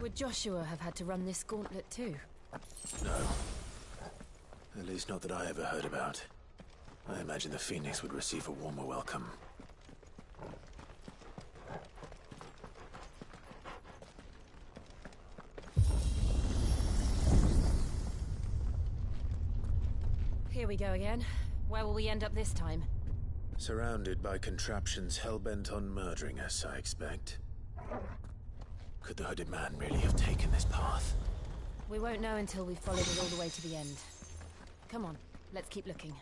[SPEAKER 20] Would Joshua have had to run this gauntlet too?
[SPEAKER 18] No. At least not that I ever heard about. I imagine the Phoenix would receive a warmer welcome.
[SPEAKER 20] Here we go again. Where will we end up this time?
[SPEAKER 18] Surrounded by contraptions hell-bent on murdering us, I expect. Could the hooded man really have taken this path?
[SPEAKER 20] We won't know until we've followed it all the way to the end. Come on, let's keep looking.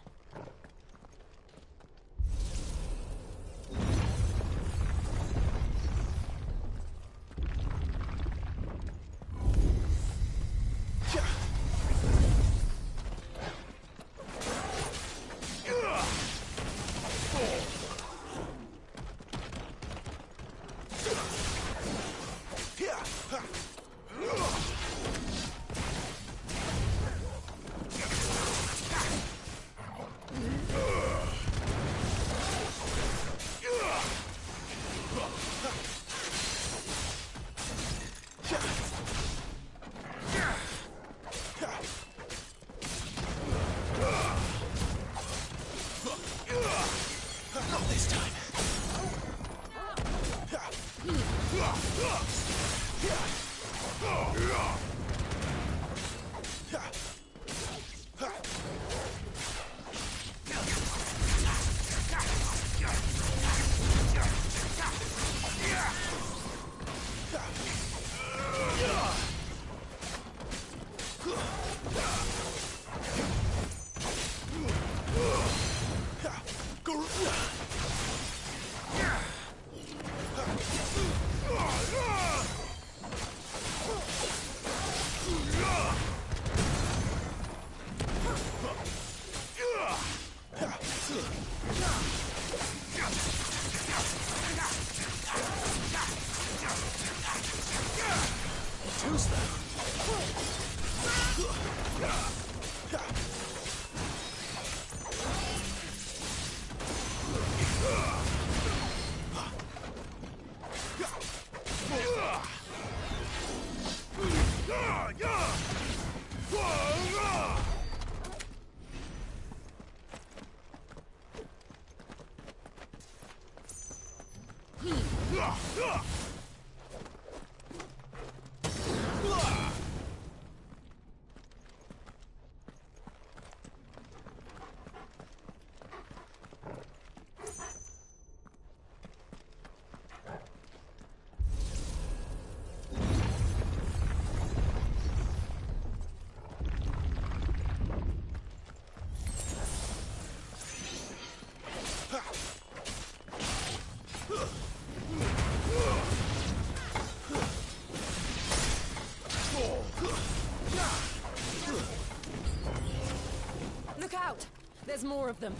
[SPEAKER 20] Look out! There's more of them.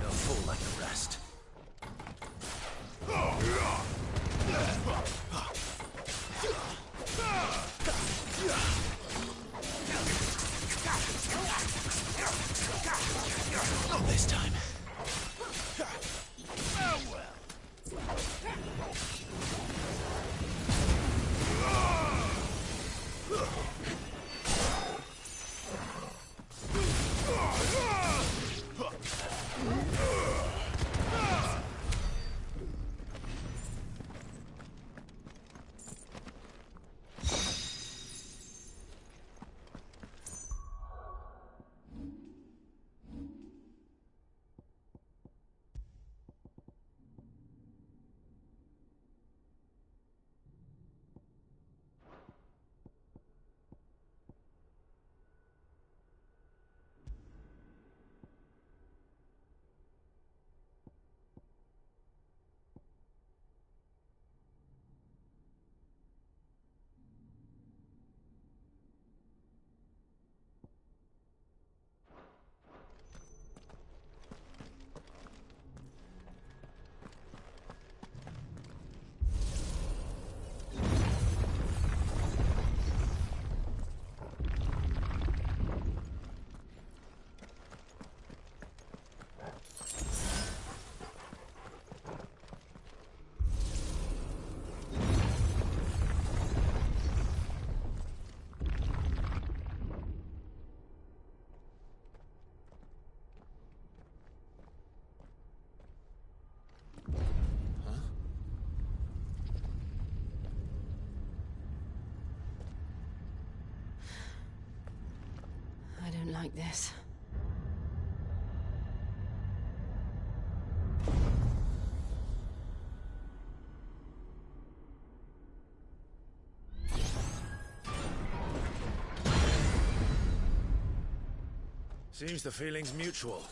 [SPEAKER 18] They'll fall like the rest. Not this time. Oh well.
[SPEAKER 20] don't like this.
[SPEAKER 12] Seems the feeling's mutual.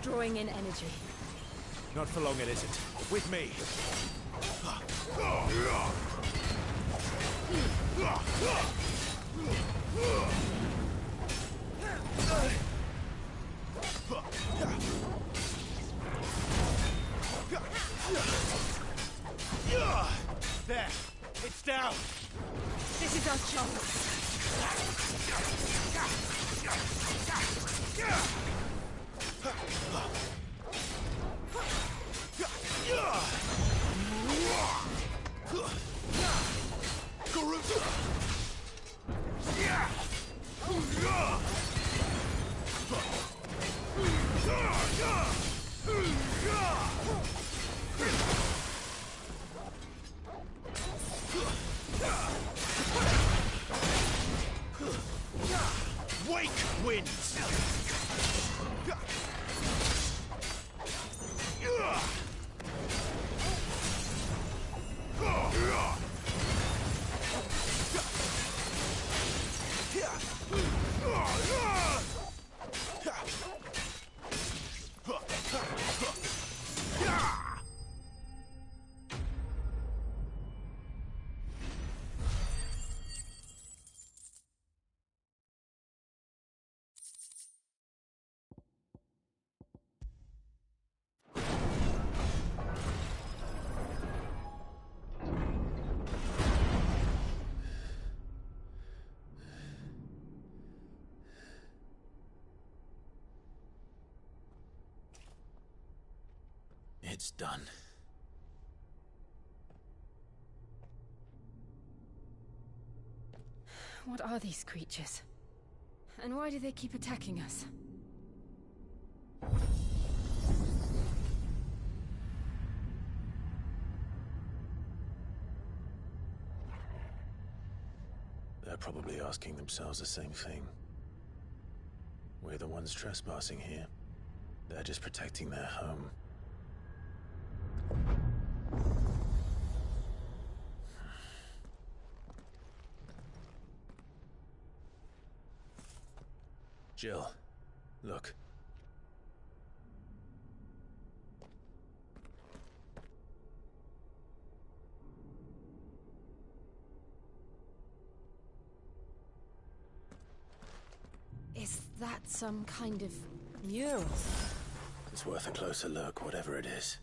[SPEAKER 20] Drawing in energy.
[SPEAKER 12] Not for long, it isn't. With me. There. It's down.
[SPEAKER 20] This is our chance.
[SPEAKER 12] Wake wins. It's done.
[SPEAKER 20] What are these creatures? And why do they keep attacking us?
[SPEAKER 18] They're probably asking themselves the same thing. We're the ones trespassing here. They're just protecting their home. Jill, look.
[SPEAKER 20] Is that some kind of mural?
[SPEAKER 18] It's worth a closer look, whatever it is.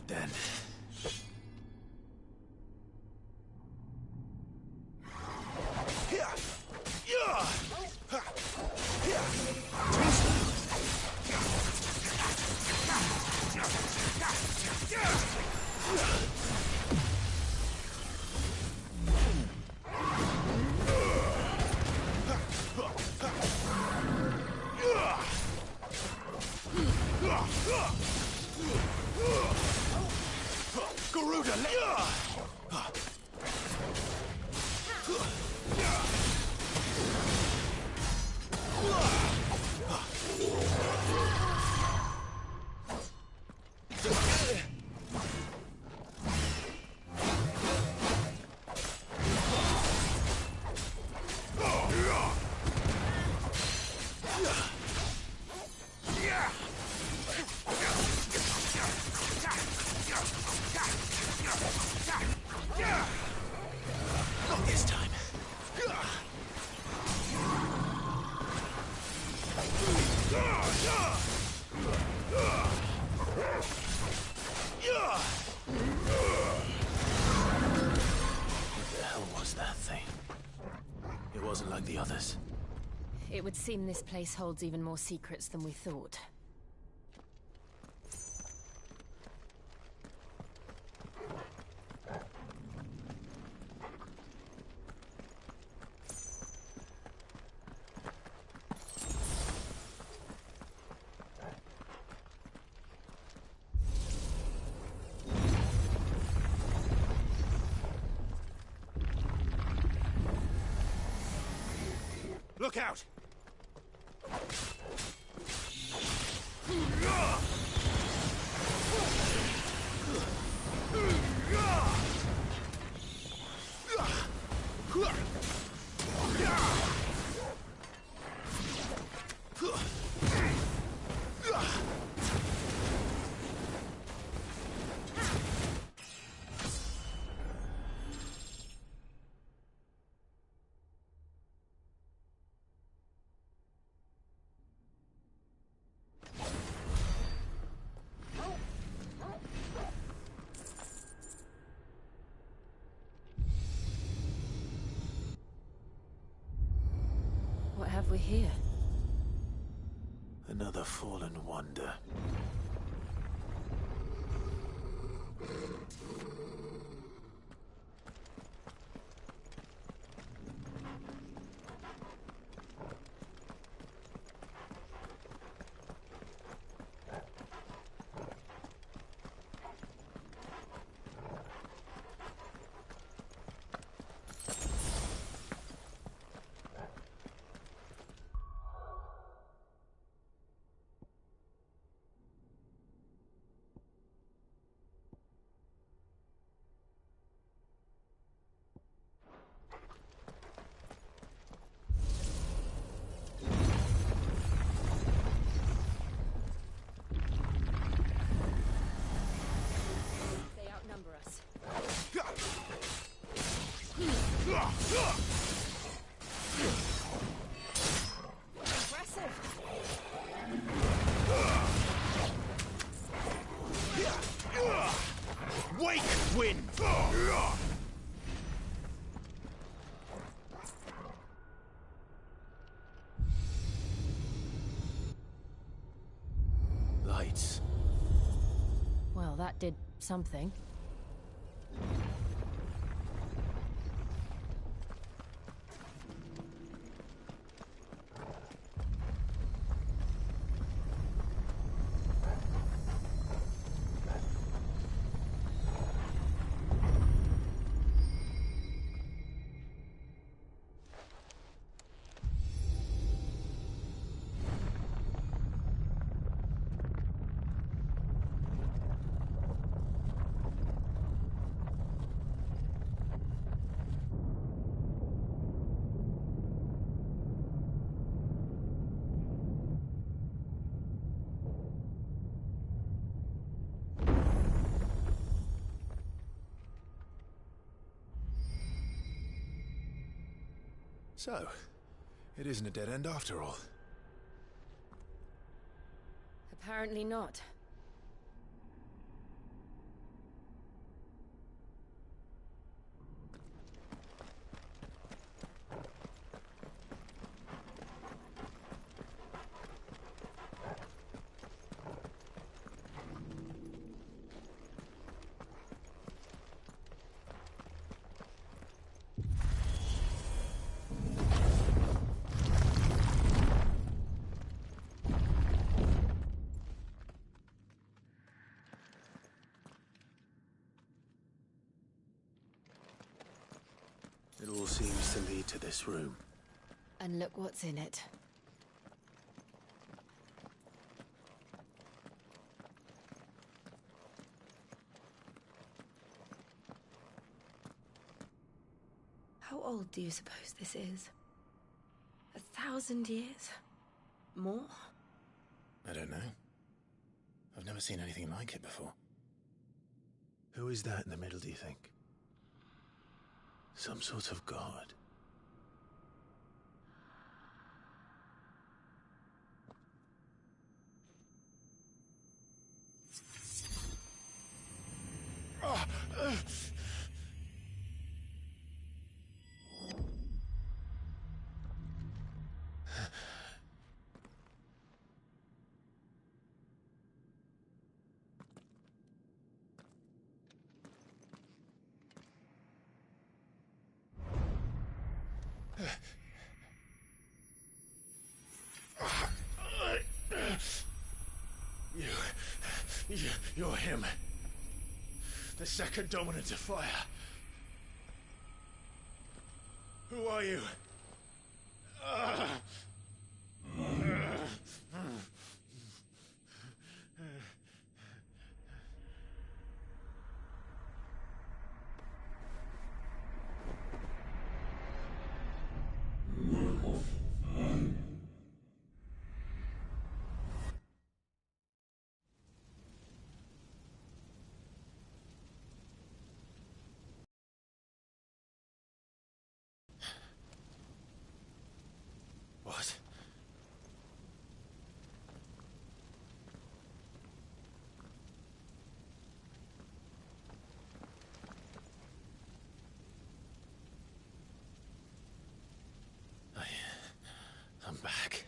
[SPEAKER 18] then.
[SPEAKER 3] Garuda,
[SPEAKER 18] Not this time. What the hell was that thing? It wasn't like the others.
[SPEAKER 20] It would seem this place holds even more secrets than we thought.
[SPEAKER 3] Look out!
[SPEAKER 20] What have we here?
[SPEAKER 18] Another fallen wonder.
[SPEAKER 20] They outnumber us.
[SPEAKER 3] Wake wind!
[SPEAKER 18] Lights.
[SPEAKER 20] Well, that did something.
[SPEAKER 12] So, it isn't a dead end after all.
[SPEAKER 20] Apparently not.
[SPEAKER 18] seems to lead to this room.
[SPEAKER 20] And look what's in it.
[SPEAKER 11] How old do you suppose this is? 1,000 years? More?
[SPEAKER 12] I don't know. I've never seen anything like it before.
[SPEAKER 18] Who is that in the middle, do you think? Some sort of god? You're him. The second dominant of fire. Who are you?
[SPEAKER 12] What? I'm back.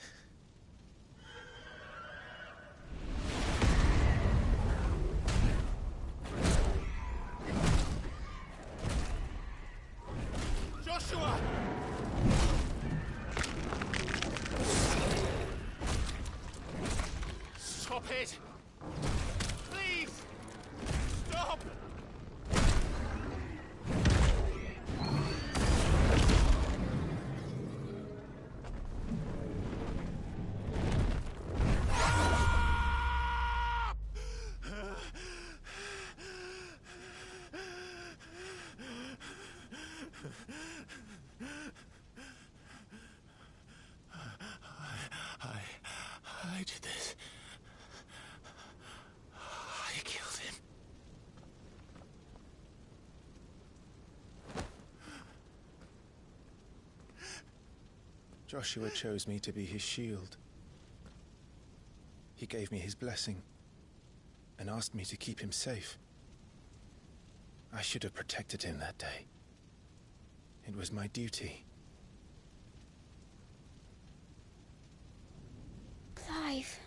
[SPEAKER 18] Joshua! Stop it! Please! Stop! I did this. I killed him.
[SPEAKER 12] Joshua chose me to be his shield. He gave me his blessing and asked me to keep him safe. I should have protected him that day. It was my duty.
[SPEAKER 21] Clive.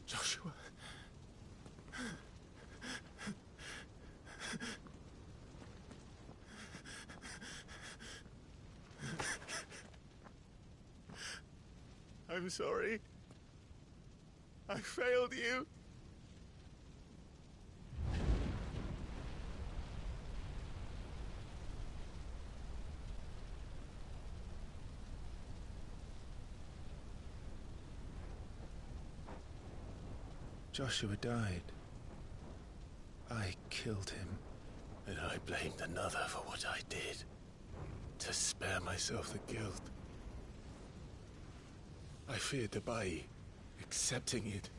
[SPEAKER 18] Joshua. I'm sorry. I failed you.
[SPEAKER 12] Joshua died. I killed him.
[SPEAKER 18] And I blamed another for what I did. To spare myself the guilt. I feared that by accepting it,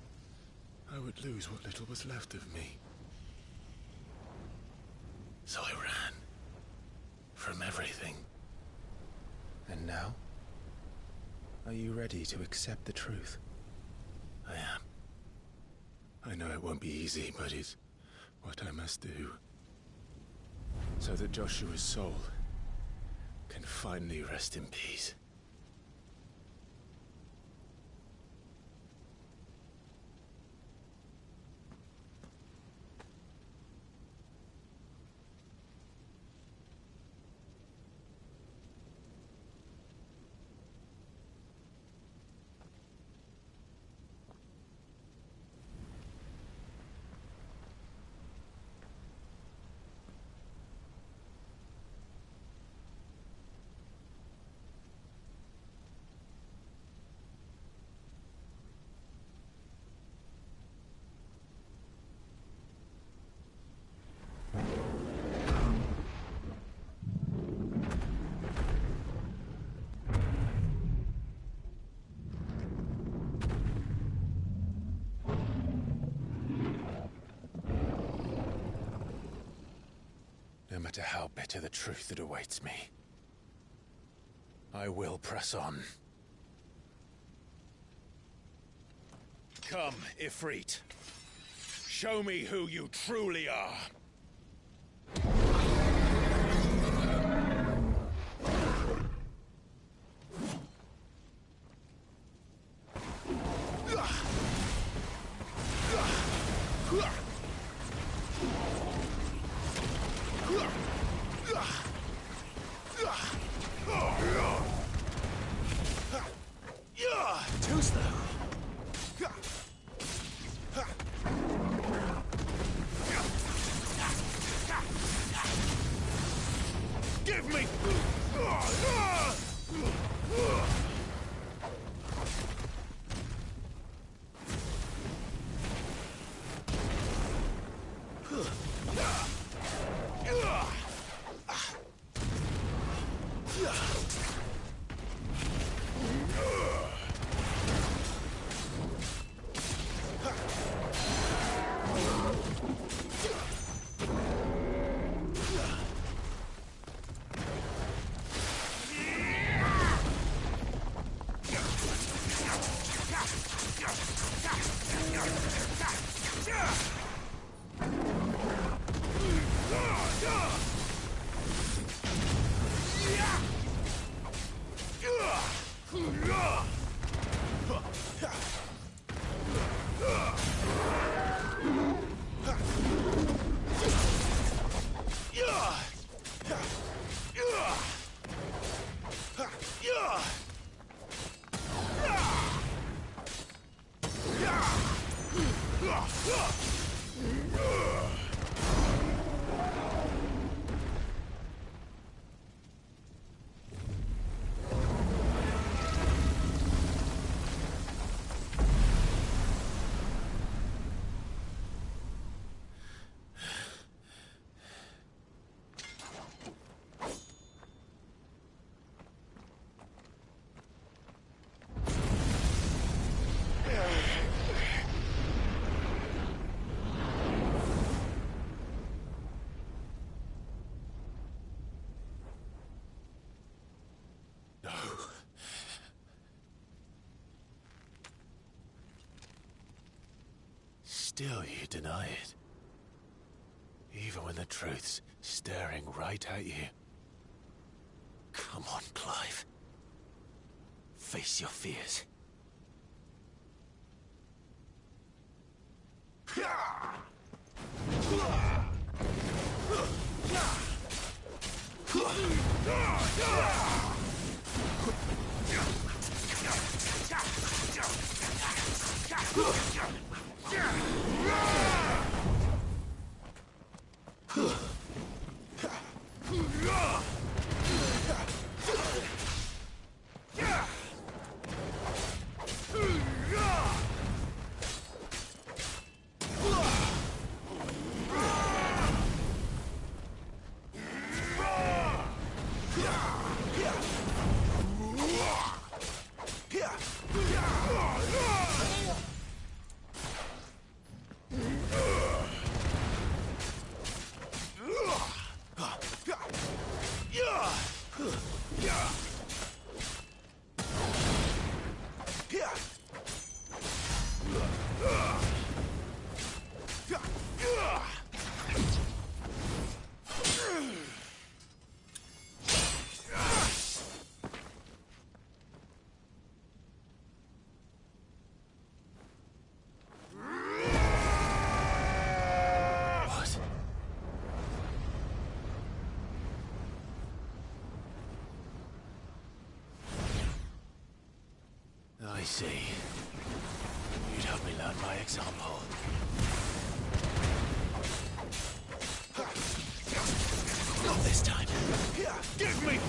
[SPEAKER 18] I would lose what little was left of me. So I ran. From everything.
[SPEAKER 12] And now? Are you ready to accept the truth?
[SPEAKER 18] I am. I know it won't be easy, but it's what I must do. So that Joshua's soul can finally rest in peace.
[SPEAKER 12] No matter how bitter the truth that awaits me, I will press on. Come, Ifrit. Show me who you truly are.
[SPEAKER 3] Too slow. Give me!
[SPEAKER 18] Still you deny it. Even when the truth's staring right at you. Come on, Clive. Face your fears. I see. You'd help me learn by example. Not this time. Give me!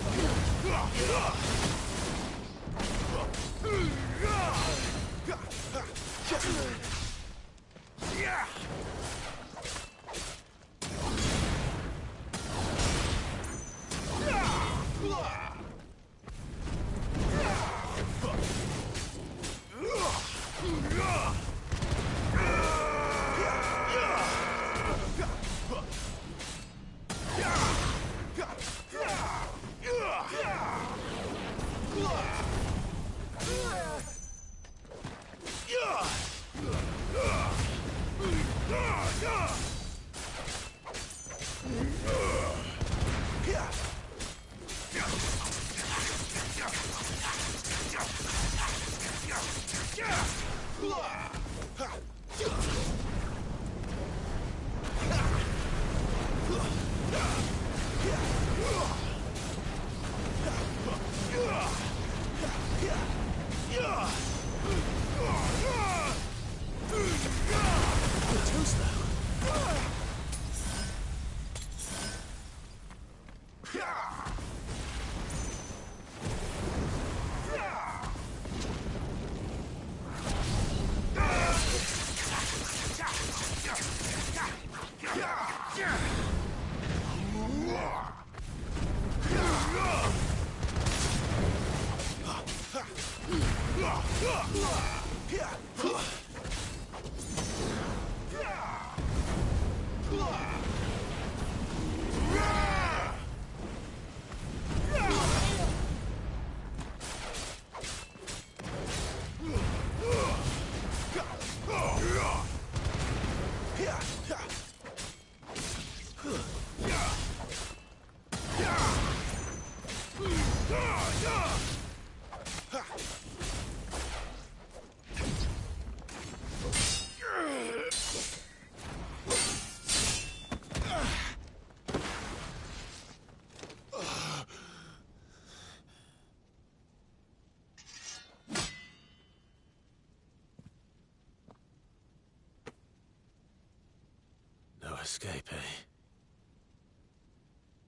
[SPEAKER 18] Escape, eh?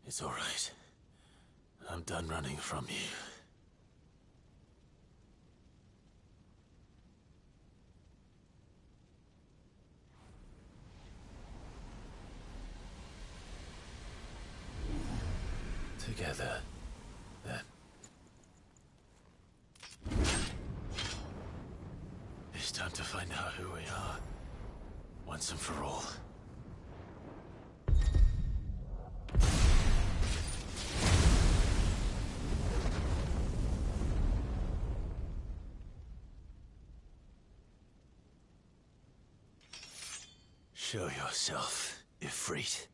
[SPEAKER 18] It's all right. I'm done running from you. Together, then. It's time to find out who we are, once and for all. Show yourself, Ifrit.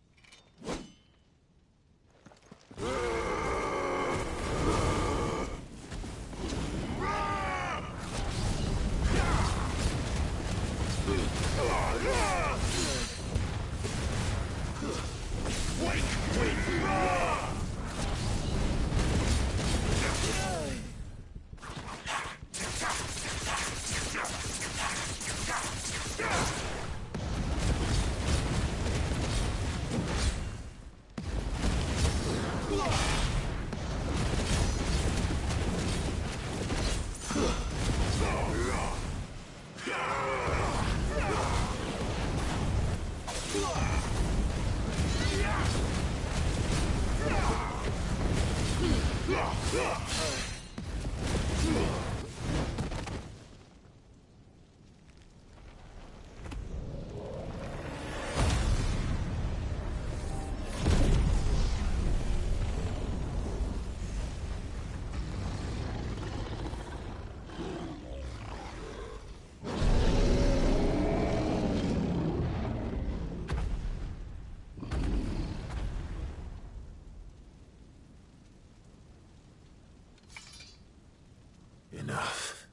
[SPEAKER 18] Enough.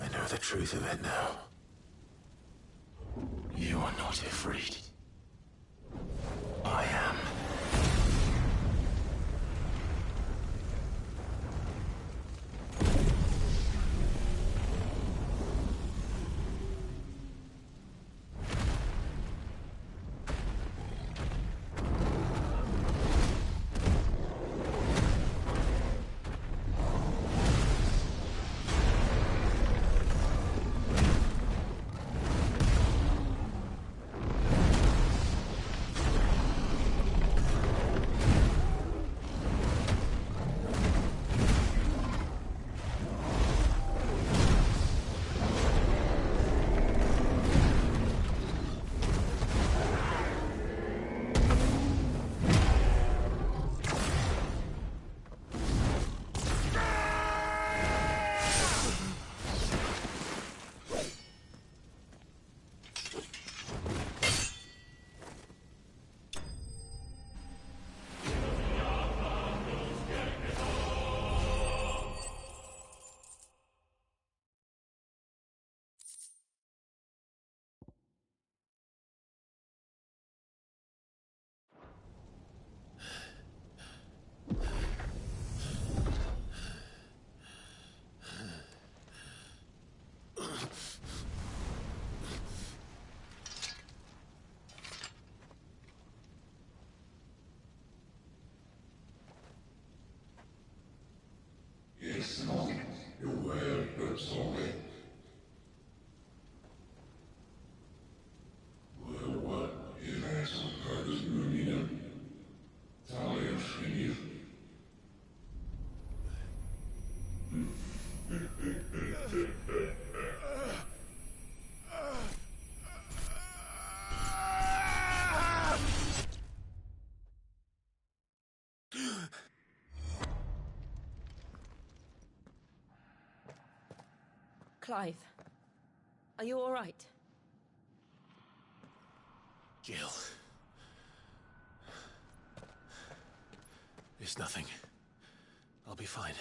[SPEAKER 18] I know the truth of it now. You are not Ifrit. I am.
[SPEAKER 11] Clive, are you all right?
[SPEAKER 18] Jill. It's nothing. I'll be fine.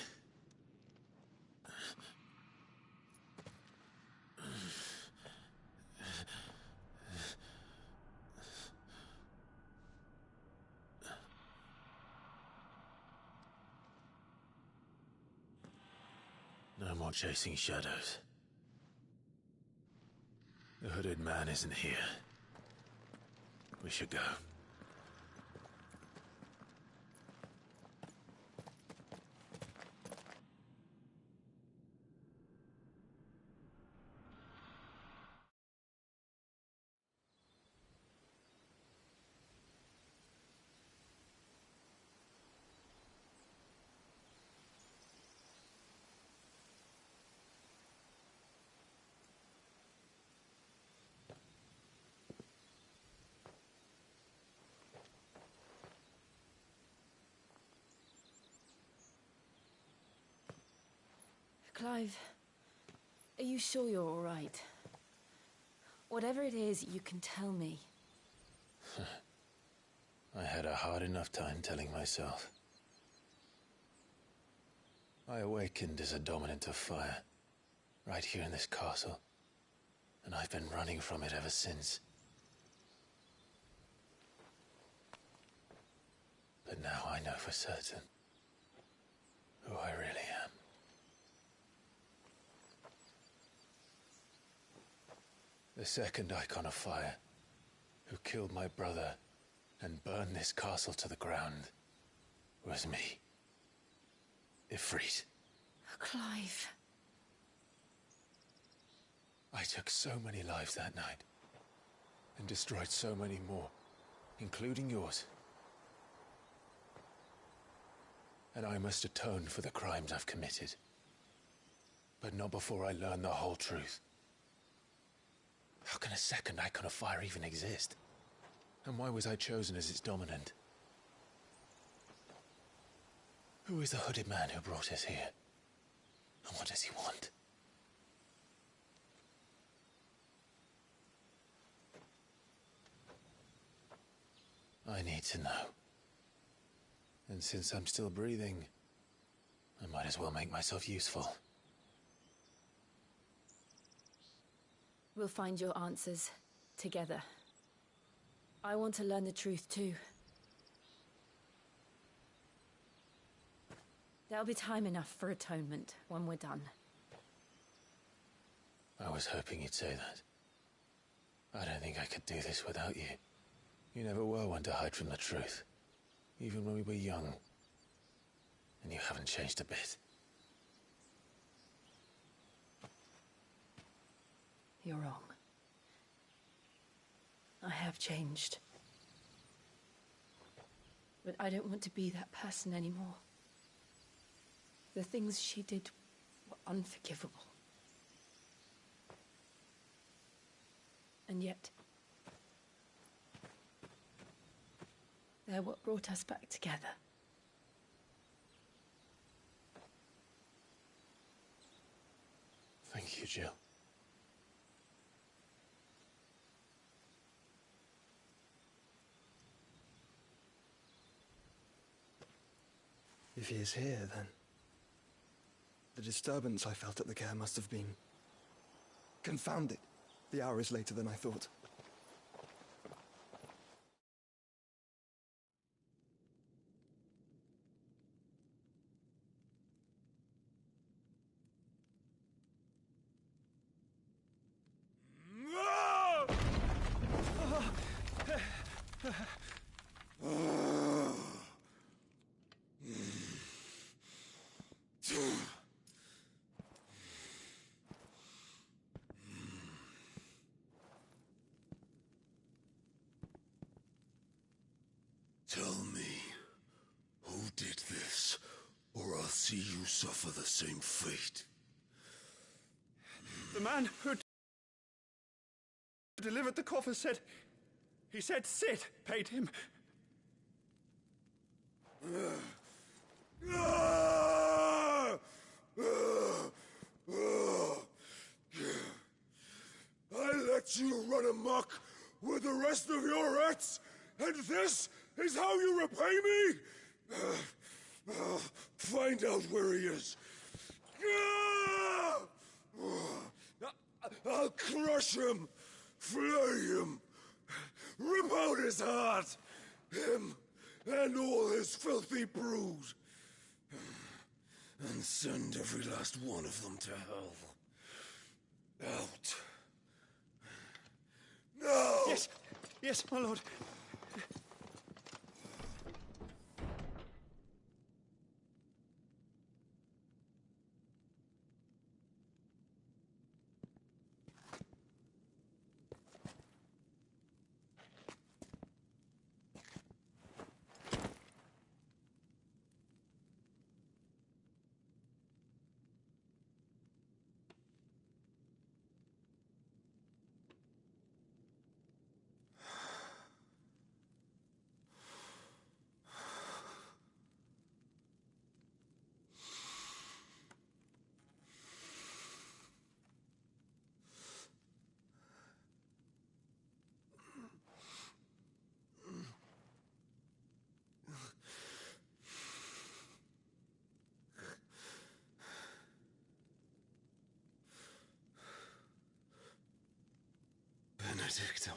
[SPEAKER 18] No more chasing shadows. The hooded man isn't here. We should go.
[SPEAKER 11] Clive, are you sure you're all right? Whatever it is, you can tell me.
[SPEAKER 18] I had a hard enough time telling myself. I awakened as a dominant of fire, right here in this castle, and I've been running from it ever since. But now I know for certain who I really am. The second Icon of Fire, who killed my brother and burned this castle to the ground, was me. Ifrit.
[SPEAKER 11] Clive.
[SPEAKER 18] I took so many lives that night, and destroyed so many more, including yours. And I must atone for the crimes I've committed. But not before I learn the whole truth. How can a second Icon of Fire even exist? And why was I chosen as its dominant? Who is the hooded man who brought us here? And what does he want? I need to know. And since I'm still breathing, I might as well make myself useful.
[SPEAKER 11] We'll find your answers together. I want to learn the truth too. There'll be time enough for atonement when we're done.
[SPEAKER 18] I was hoping you'd say that. I don't think I could do this without you. You never were one to hide from the truth, even when we were young. And you haven't changed a bit.
[SPEAKER 11] You're wrong. I have changed. But I don't want to be that person anymore. The things she did were unforgivable. And yet, they're what brought us back together.
[SPEAKER 18] Thank you, Jill.
[SPEAKER 21] If he is here, then the disturbance I felt at the care must have been confounded. The hour is later than I thought.
[SPEAKER 3] Tell me, who did this, or I'll see you suffer the same fate.
[SPEAKER 21] The man who delivered the coffer said... He said Sid paid him.
[SPEAKER 1] let you run amok with the rest of your rats, and this is how you repay me? Find out where he is. I'll crush him, flay him, rip out his heart, him and all his filthy brood, and send every last one of them to hell. Out. No!
[SPEAKER 21] Yes, yes, my lord.
[SPEAKER 1] Benedicta.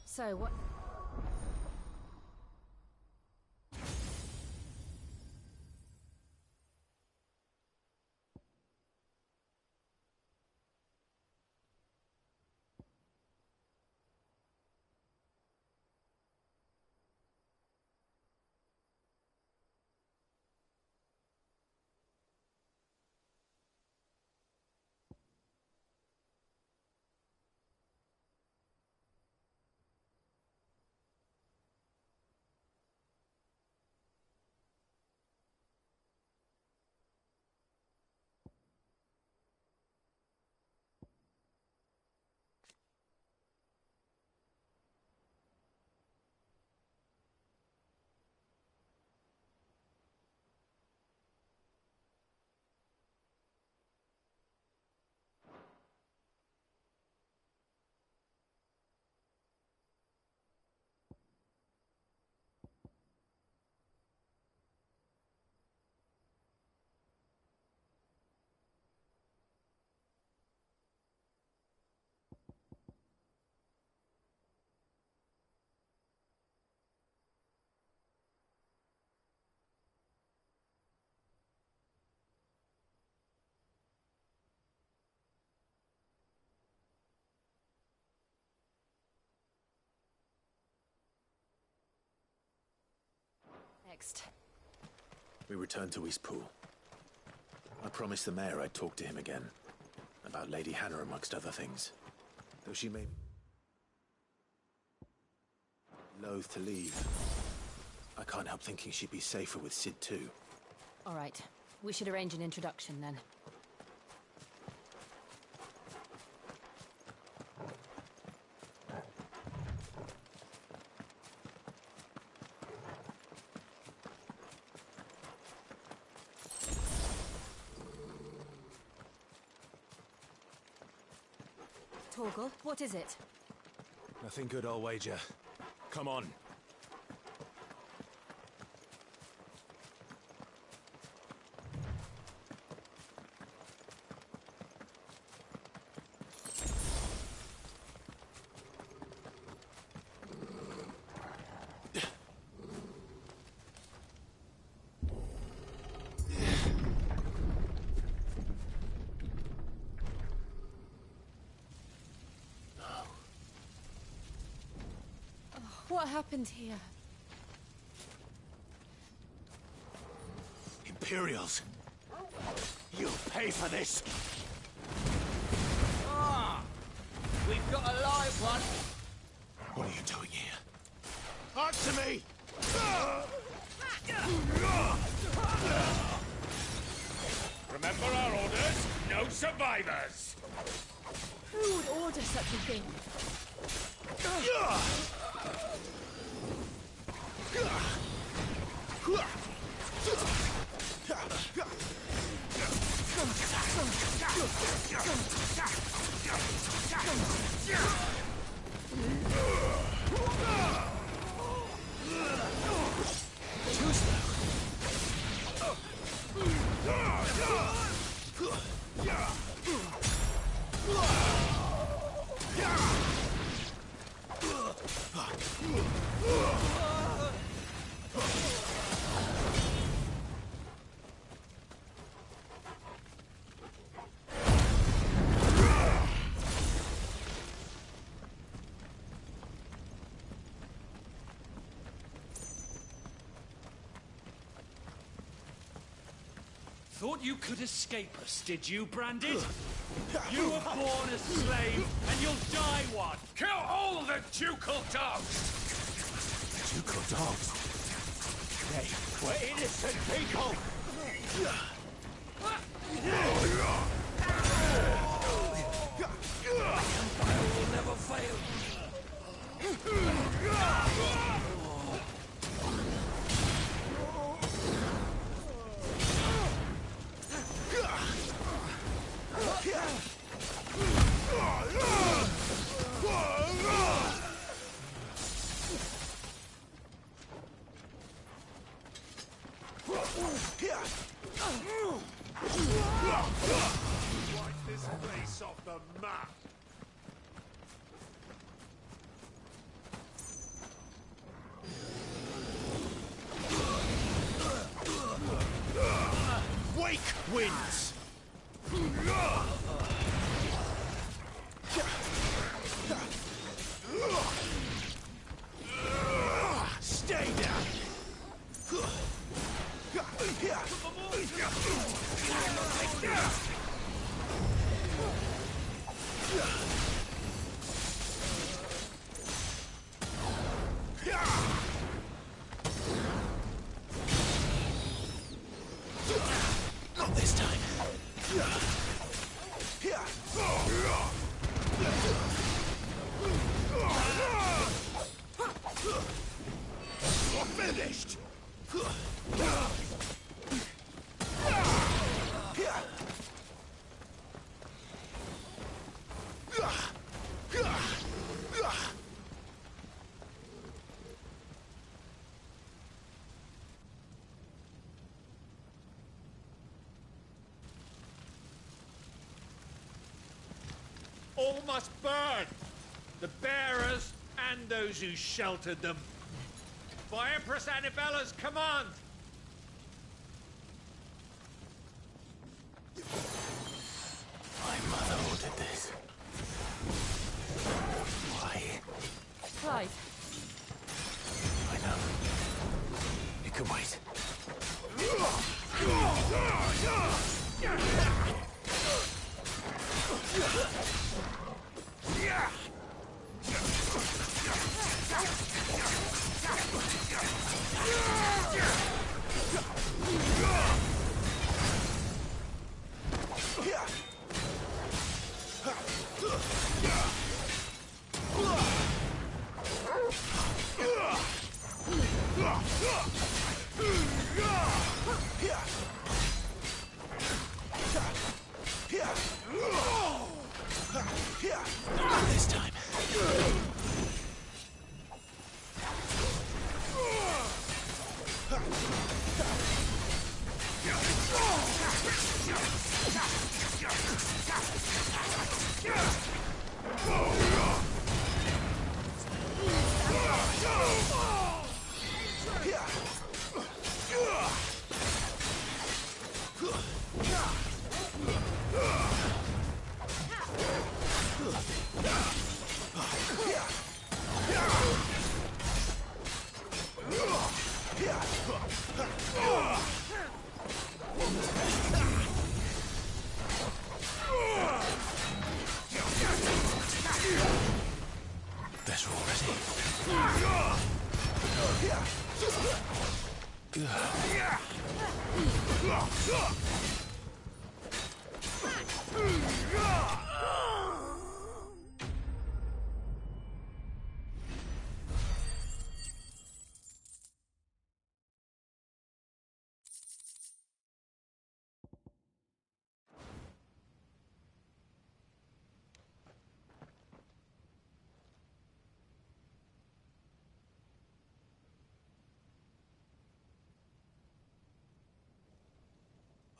[SPEAKER 20] So, what... next?
[SPEAKER 18] We returned to Eastpool. I promised the mayor I'd talk to him again. About Lady Hannah, amongst other things. Though she may... loath to leave. I can't help thinking she'd be safer with Cid too.
[SPEAKER 20] All right. We should arrange an introduction then. Torgal, what is it?
[SPEAKER 12] Nothing good, I'll wager. Come on.
[SPEAKER 20] What happened here?
[SPEAKER 15] Imperials.
[SPEAKER 3] You'll pay for this.
[SPEAKER 6] Ah! We've got a live one.
[SPEAKER 3] What are you doing here? Answer me!
[SPEAKER 1] Remember our orders? No survivors!
[SPEAKER 20] Who would order such a thing?
[SPEAKER 6] Too slow.
[SPEAKER 8] Thought you could escape us, did you, Branded? You were born a slave, and you'll die one!
[SPEAKER 1] Kill all the ducal dogs!
[SPEAKER 3] Ducal dogs? They were innocent people! The Empire will never fail!
[SPEAKER 1] Wipe this place off the map!
[SPEAKER 3] Wake wins! Stay down! Not this time. You're finished!
[SPEAKER 8] All must burn! The bearers and those who sheltered them. By Empress Annibella's command!
[SPEAKER 18] My mother ordered this. Why?
[SPEAKER 20] Clive.
[SPEAKER 18] I know. It can wait.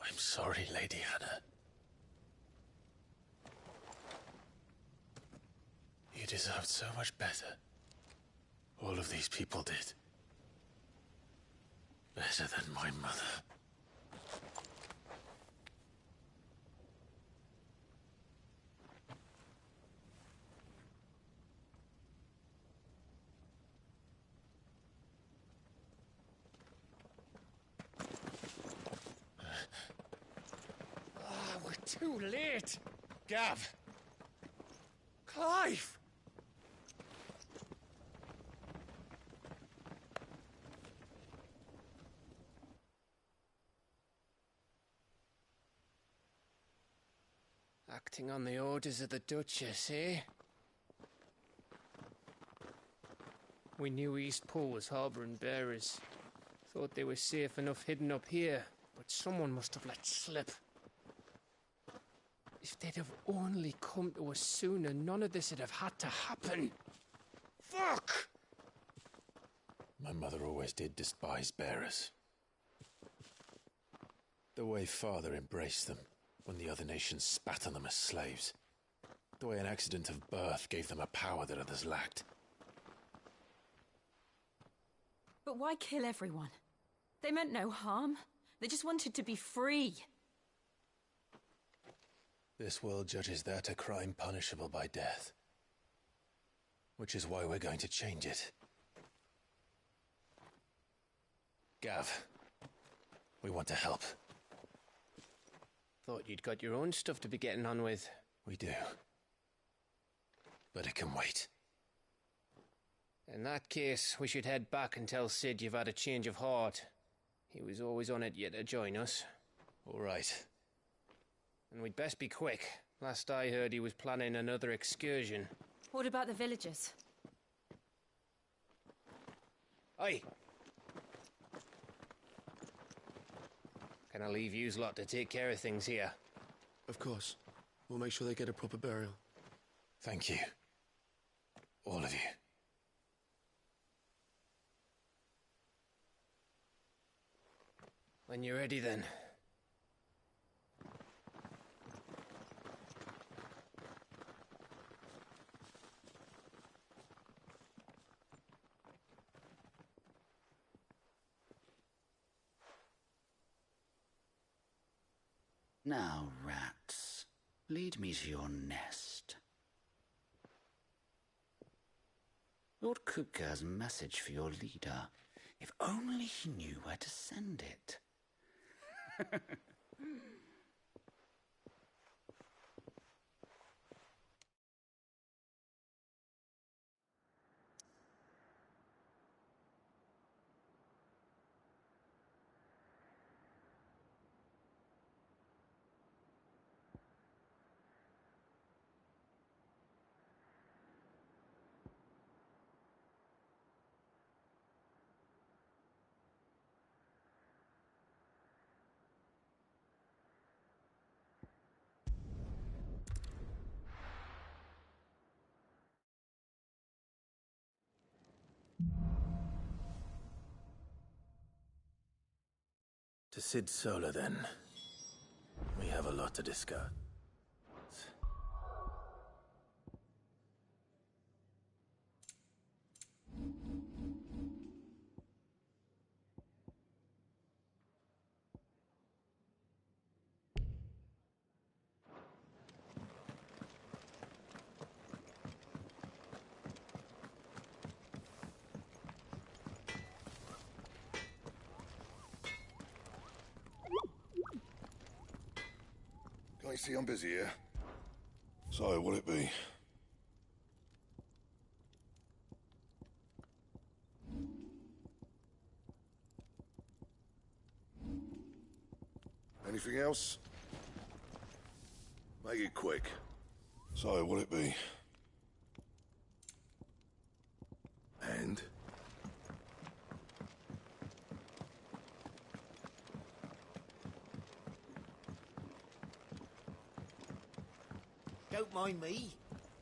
[SPEAKER 18] I'm sorry, Lady Hannah. You deserved so much better. All of these people did. Better than my mother.
[SPEAKER 7] We're too late. Gav. Clive. Acting on the orders of the Duchess, eh? We knew Eastpool was harbouring bearers. Thought they were safe enough hidden up here, but someone must have let slip. If they'd have only come to us sooner, none of this would have had to happen. Fuck!
[SPEAKER 18] My mother always did despise bearers. The way Father embraced them when the other nations spat on them as slaves. The way an accident of birth gave them a power that others lacked.
[SPEAKER 20] But why kill everyone? They meant no harm. They just wanted to be free.
[SPEAKER 18] This world judges that a crime punishable by death. Which is why we're going to change it. Gav, we want to help.
[SPEAKER 7] Thought you'd got your own stuff to be getting on with.
[SPEAKER 18] We do. But it can wait.
[SPEAKER 7] In that case, we should head back and tell Sid you've had a change of heart. He was always on it yet to join us.
[SPEAKER 18] All right.
[SPEAKER 7] And we'd best be quick. Last I heard, he was planning another excursion.
[SPEAKER 20] What about the villagers?
[SPEAKER 7] Aye. Can I leave yous lot to take care of things here?
[SPEAKER 22] Of course. We'll make sure they get a proper burial.
[SPEAKER 18] Thank you. All of you.
[SPEAKER 7] When you're ready, then.
[SPEAKER 5] Now, rats, lead me to your nest. Lord Kupka has a message for your leader. If only he knew where to send it.
[SPEAKER 18] To Sid Solar, then. We have a lot to discuss.
[SPEAKER 1] I see I'm busy here. So, what'll it be? Anything else? Make it quick.
[SPEAKER 13] So, what'll it be?
[SPEAKER 1] And?
[SPEAKER 14] Don't mind me.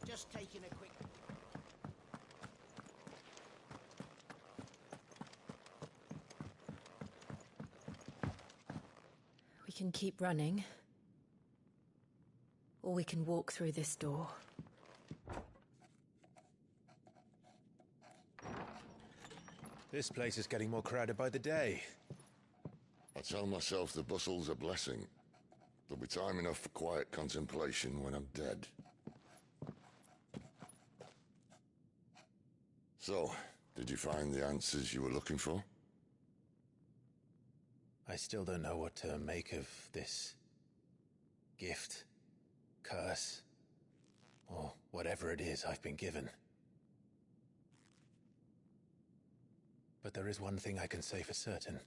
[SPEAKER 14] Just taking a quick...
[SPEAKER 11] We can keep running. Or we can walk through this door.
[SPEAKER 12] This place is getting more crowded by the day.
[SPEAKER 23] I tell myself the bustle's a blessing. There'll be time enough for quiet contemplation when I'm dead. So, did you find the answers you were looking for?
[SPEAKER 12] I still don't know what to make of this gift, curse, or whatever it is I've been given. But there is one thing I can say for certain.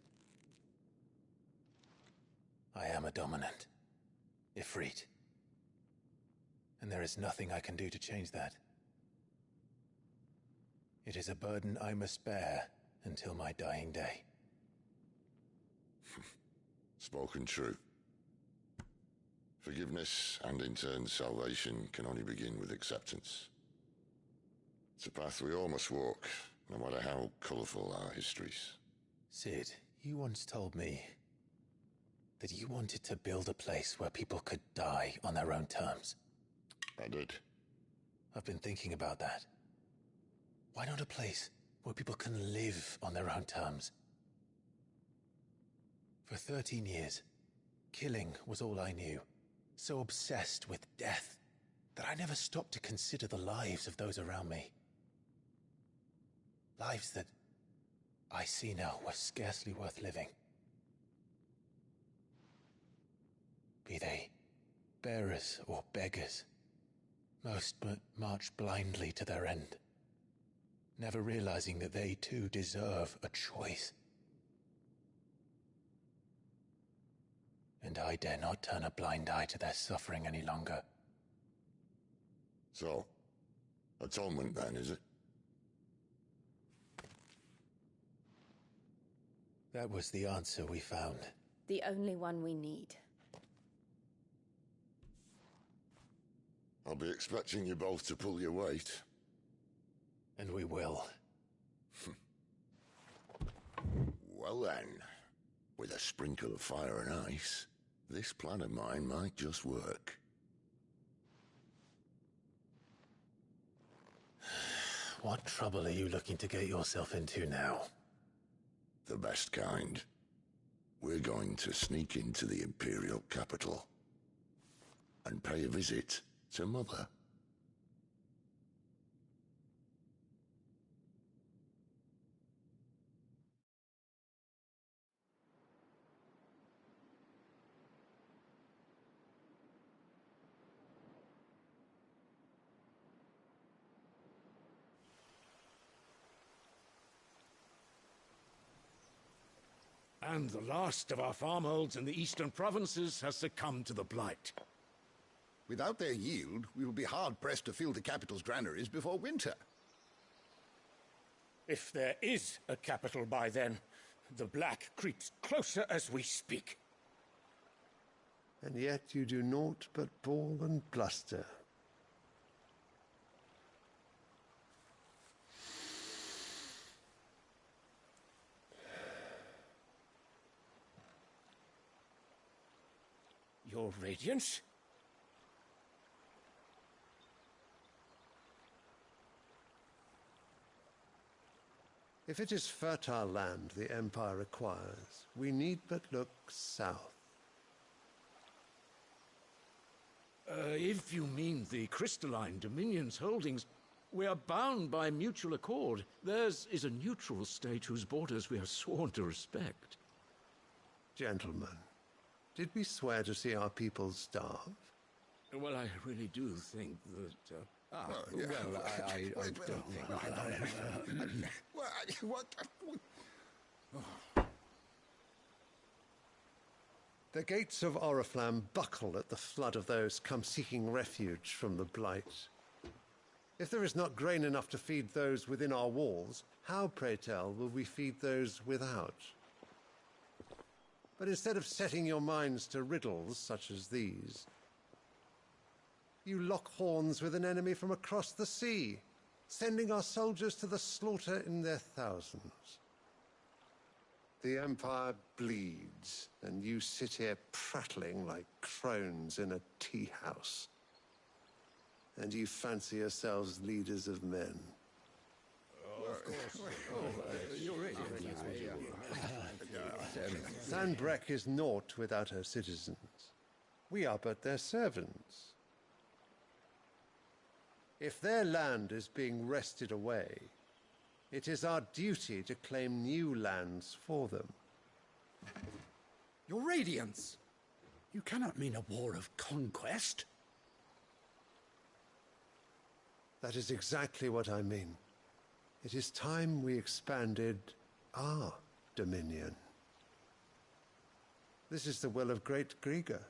[SPEAKER 12] I am a dominant, Ifrit. And there is nothing I can do to change that. It is a burden I must bear until my dying day.
[SPEAKER 23] Spoken true. Forgiveness, and in turn salvation, can only begin with acceptance. It's a path we all must walk, no matter how colourful our histories.
[SPEAKER 12] Cid, you once told me that you wanted to build a place where people could die on their own terms.
[SPEAKER 23] I did.
[SPEAKER 12] I've been thinking about that. Why not a place where people can live on their own terms? For 13 years, killing was all I knew. So obsessed with death that I never stopped to consider the lives of those around me. Lives that I see now were scarcely worth living. Be they bearers or beggars, most march blindly to their end, never realizing that they too deserve a choice. And I dare not turn a blind eye to their suffering any longer.
[SPEAKER 23] So, atonement then, is it?
[SPEAKER 12] That was the answer we found.
[SPEAKER 11] The only one we need.
[SPEAKER 23] I'll be expecting you both to pull your weight.
[SPEAKER 12] And we will.
[SPEAKER 23] Well then, with a sprinkle of fire and ice, this plan of mine might just work.
[SPEAKER 12] What trouble are you looking to get yourself into now?
[SPEAKER 23] The best kind. We're going to sneak into the Imperial capital and pay a visit to Mother.
[SPEAKER 15] And the last of our farmholds in the eastern provinces has succumbed to the blight.
[SPEAKER 4] Without their yield, we will be hard-pressed to fill the capital's granaries before winter.
[SPEAKER 15] If there is a capital by then, the black creeps closer as we speak.
[SPEAKER 24] And yet you do naught but bawl and bluster.
[SPEAKER 15] Your Radiance?
[SPEAKER 24] If it is fertile land the Empire requires, we need but look south.
[SPEAKER 15] If you mean the crystalline Dominion's holdings, we are bound by mutual accord. Theirs is a neutral state whose borders we are sworn to respect.
[SPEAKER 24] Gentlemen, did we swear to see our people starve?
[SPEAKER 15] Well, I really do think that...
[SPEAKER 4] Well, I don't think...
[SPEAKER 24] The gates of Oriflamme buckle at the flood of those come seeking refuge from the Blight. If there is not grain enough to feed those within our walls, how, pray tell, will we feed those without? But instead of setting your minds to riddles such as these, you lock horns with an enemy from across the sea, sending our soldiers to the slaughter in their thousands. The Empire bleeds, and you sit here prattling like crones in a tea house. And you fancy yourselves leaders of men. Sanbreque is naught without her citizens. We are but their servants. If their land is being wrested away, it is our duty to claim new lands for them.
[SPEAKER 2] Your Radiance! You cannot mean a war of conquest.
[SPEAKER 24] That is exactly what I mean. It is time we expanded our dominion. This is the will of great Grieger.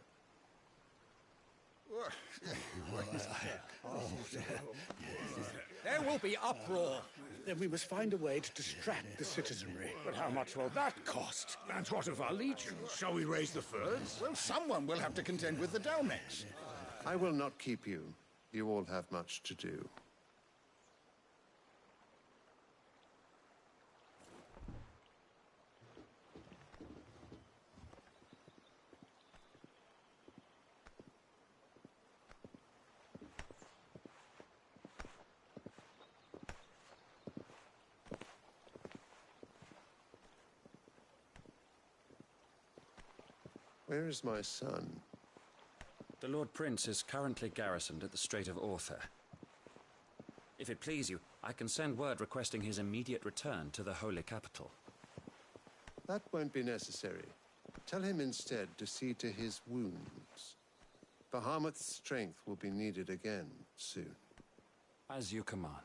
[SPEAKER 2] There will be uproar. Then we must find a way to distract the citizenry.
[SPEAKER 1] But how much will that cost? And what of our legions? Shall we raise the furs?
[SPEAKER 2] Well, someone will have to contend with the Dalmex.
[SPEAKER 24] I will not keep you. You all have much to do. Where is my son?
[SPEAKER 10] The Lord Prince is currently garrisoned at the Strait of Orther. If it please you, I can send word requesting his immediate return to the Holy Capital.
[SPEAKER 24] That won't be necessary. Tell him instead to see to his wounds. Bahamut's strength will be needed again soon.
[SPEAKER 10] As you command.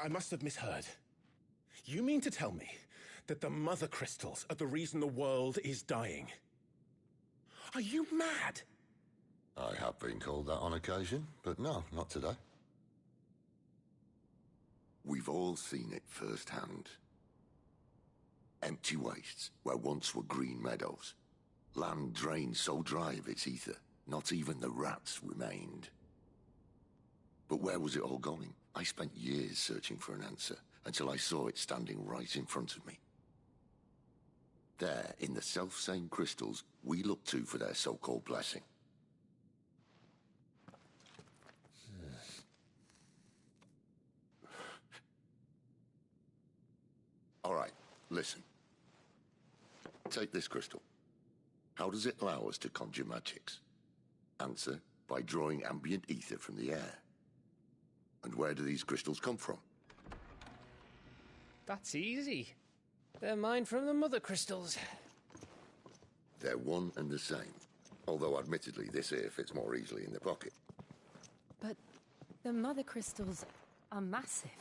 [SPEAKER 16] I must have misheard. You mean to tell me that the Mother Crystals are the reason the world is dying? Are you mad?
[SPEAKER 23] I have been called that on occasion, but no, not today. We've all seen it firsthand. Empty wastes where once were green meadows. Land drained so dry of its ether, not even the rats remained. But where was it all going? I spent years searching for an answer, until I saw it standing right in front of me. There, in the self-same crystals we look to for their so-called blessing. All right, listen. Take this crystal. How does it allow us to conjure magics? Answer, by drawing ambient ether from the air. And where do these crystals come from?
[SPEAKER 7] That's easy. They're mine from the Mother Crystals.
[SPEAKER 23] They're one and the same. Although admittedly this here fits more easily in the pocket.
[SPEAKER 20] But the Mother Crystals are massive.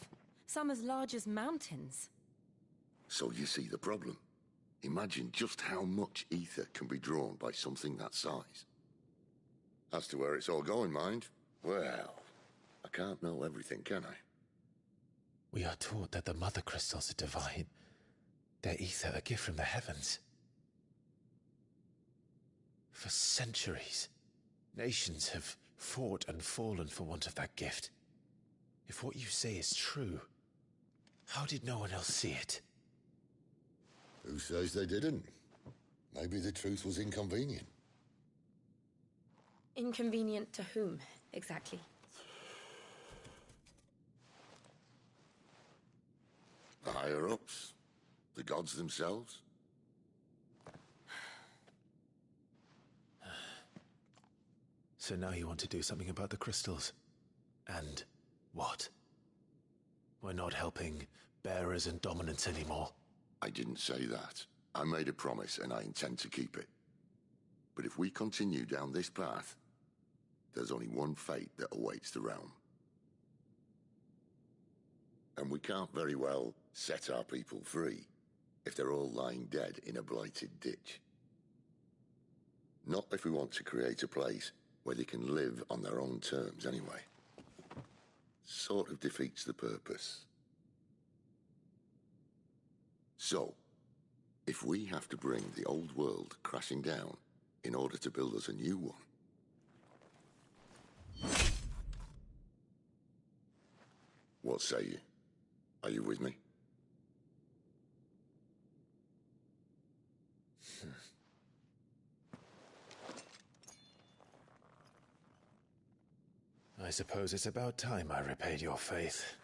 [SPEAKER 20] Some as large as mountains.
[SPEAKER 23] So you see the problem. Imagine just how much ether can be drawn by something that size. As to where it's all going, mind, well, I can't know everything, can I?
[SPEAKER 12] We are taught that the Mother Crystals are divine. Their ether a gift from the heavens. For centuries, nations have fought and fallen for want of that gift. If what you say is true, how did no one else see it?
[SPEAKER 23] Who says they didn't? Maybe the truth was inconvenient.
[SPEAKER 11] Inconvenient to whom, exactly?
[SPEAKER 23] The higher-ups? The gods themselves?
[SPEAKER 12] So now you want to do something about the crystals? And what? We're not helping bearers and dominants anymore.
[SPEAKER 23] I didn't say that. I made a promise and I intend to keep it. But if we continue down this path, there's only one fate that awaits the realm. And we can't very well set our people free if they're all lying dead in a blighted ditch. Not if we want to create a place where they can live on their own terms anyway. Sort of defeats the purpose. So, if we have to bring the old world crashing down in order to build us a new one, what say you? Are you with me?
[SPEAKER 18] I suppose it's about time I repaid your faith.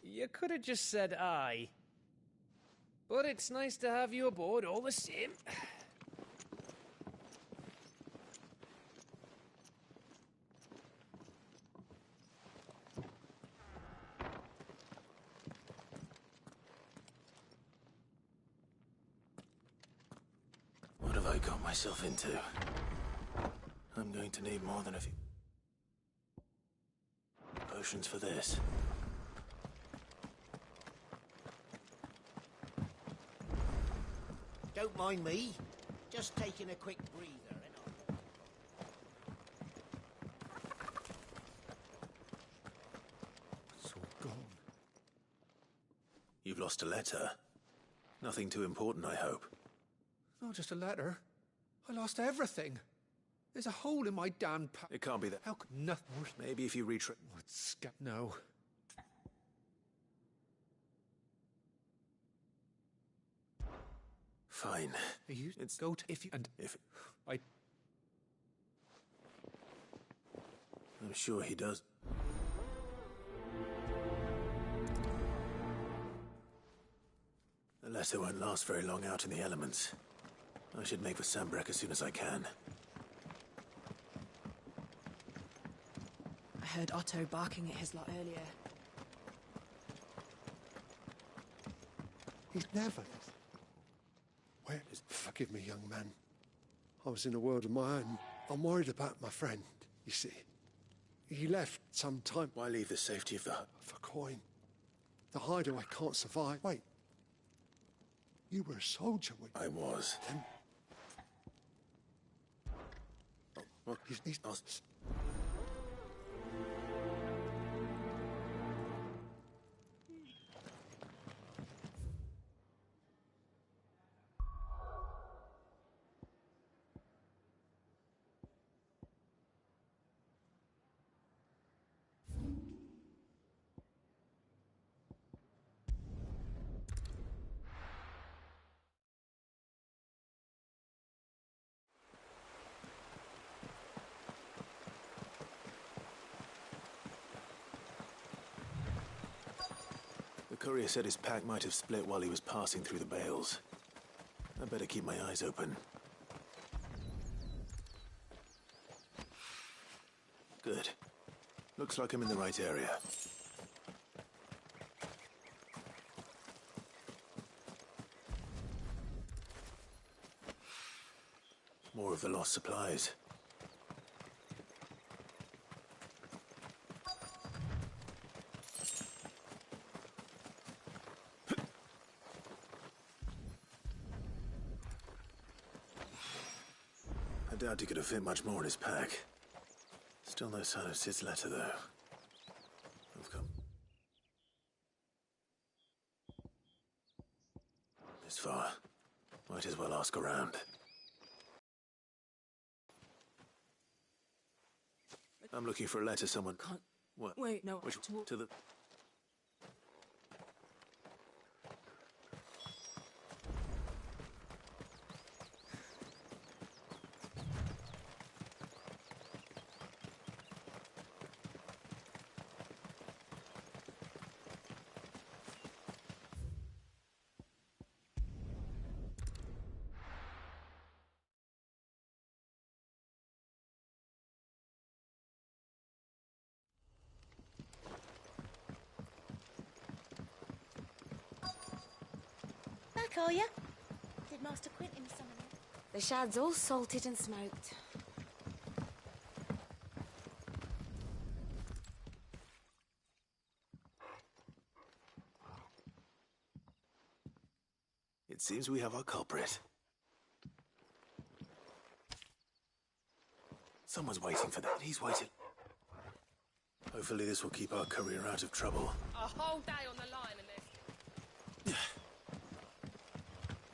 [SPEAKER 7] You could have just said aye. But it's nice to have you aboard all the same.
[SPEAKER 18] What have I got myself into? I'm going to need more than a few potions for this.
[SPEAKER 14] Don't mind me. Just taking a quick breather,
[SPEAKER 16] It's all gone.
[SPEAKER 18] You've lost a letter. Nothing too important, I hope.
[SPEAKER 16] Not just a letter. I lost everything. There's a hole in my damn
[SPEAKER 18] It can't be that.
[SPEAKER 16] How could nothing?
[SPEAKER 18] Maybe if you retrace.
[SPEAKER 16] No.
[SPEAKER 18] Fine.
[SPEAKER 16] It's go to if you and
[SPEAKER 18] if
[SPEAKER 16] I.
[SPEAKER 18] I'm sure he does. The letter won't last very long out in the elements. I should make for Sanbreque as soon as I can.
[SPEAKER 9] I heard Otto barking at his lot earlier.
[SPEAKER 24] He's never. Where is... Forgive me, young man. I was in a world of my own. I'm worried about my friend, you see. He left some time...
[SPEAKER 18] Why leave the safety of the hut?
[SPEAKER 24] For coin. The hideaway can't survive. Wait. You were a soldier when...
[SPEAKER 18] I was.
[SPEAKER 24] Then...
[SPEAKER 18] Well,
[SPEAKER 24] he's not...
[SPEAKER 18] The courier said his pack might have split while he was passing through the bales. I better keep my eyes open. Good. Looks like I'm in the right area. More of the lost supplies. I doubt he could have fit much more in his pack. Still no sign of Sid's letter, though. I've come this far. Might as well ask around. I'm looking for a letter someone...
[SPEAKER 9] Can't...
[SPEAKER 18] What?
[SPEAKER 9] Wait, no.
[SPEAKER 18] Which... To the...
[SPEAKER 17] Back, are you? Didn't
[SPEAKER 6] Master Quentin summoned.
[SPEAKER 17] The shad's all salted and smoked.
[SPEAKER 18] It seems we have our culprit. Someone's waiting for that. He's waiting. Hopefully this will keep our career out of trouble.
[SPEAKER 11] A whole day on the line and this.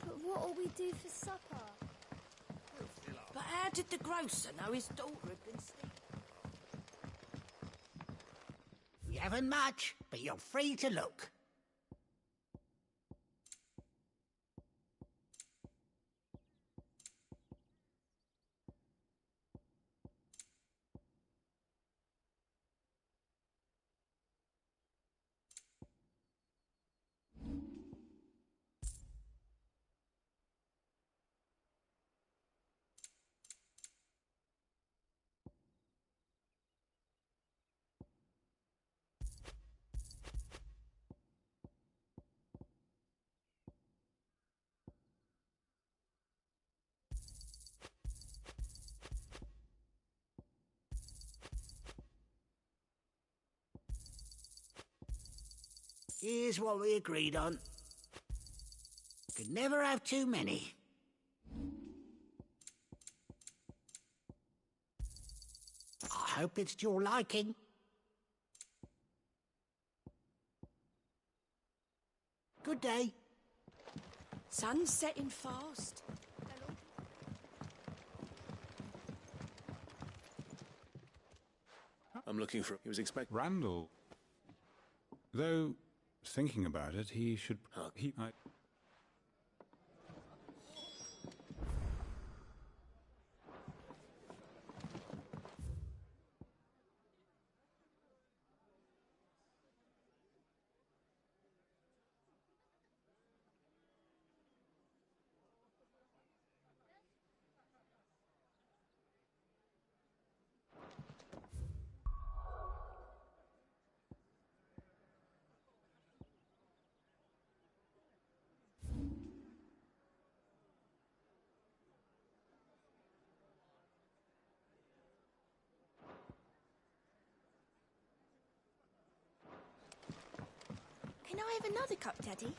[SPEAKER 6] But what'll we do for supper?
[SPEAKER 14] But how did the grocer know his daughter had been sleeping? We haven't much, but you're free to look. Here's what we agreed on. Could never have too many. I hope it's to your liking. Good day.
[SPEAKER 9] Sun's setting fast.
[SPEAKER 18] I'm looking for... He was expecting...
[SPEAKER 19] Randall. Though, thinking about it, he should...
[SPEAKER 6] Can I have another cup, Daddy?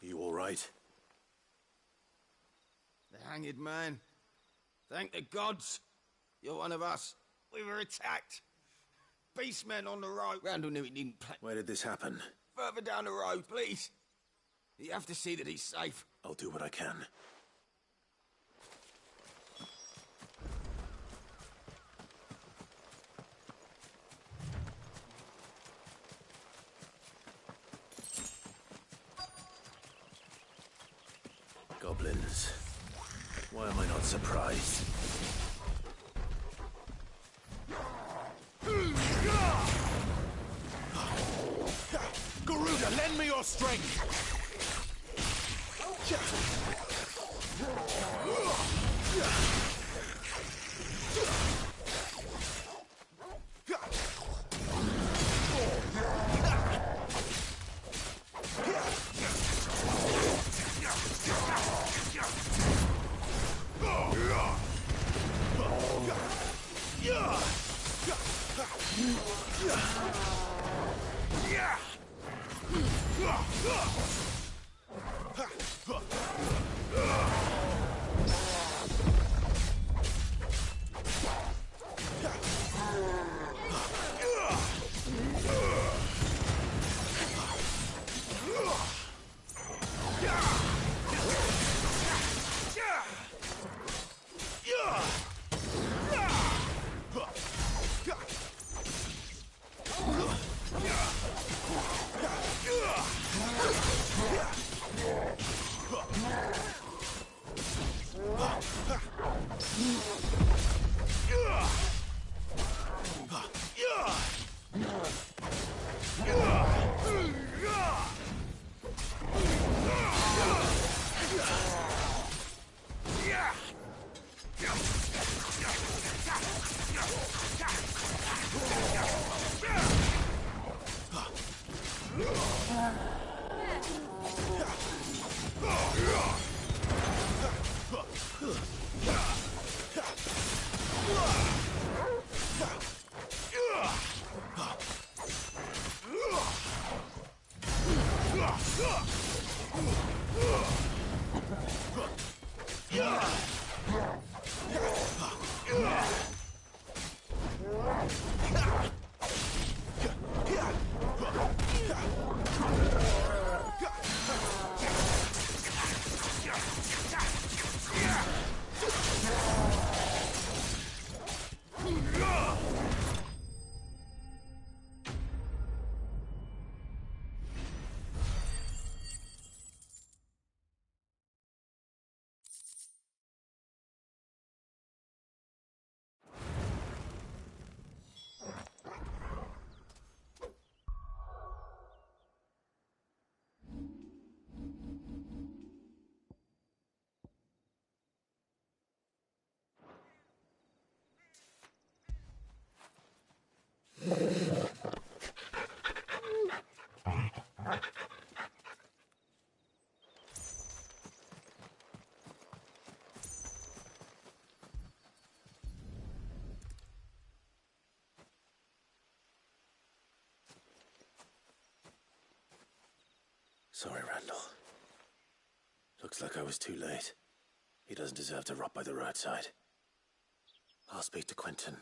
[SPEAKER 18] You all right?
[SPEAKER 21] The hanged man. Thank the gods. You're one of us. We were attacked. Beastmen on the road. Randall knew he didn't play.
[SPEAKER 18] Where did this happen?
[SPEAKER 21] Further down the road, please. You have to see that he's safe.
[SPEAKER 18] I'll do what I can. Goblins. Why am I not surprised?
[SPEAKER 1] Garuda, lend me your strength! Yeah!
[SPEAKER 18] Sorry, Randall. Looks like I was too late. He doesn't deserve to rot by the roadside. I'll speak to Quentin.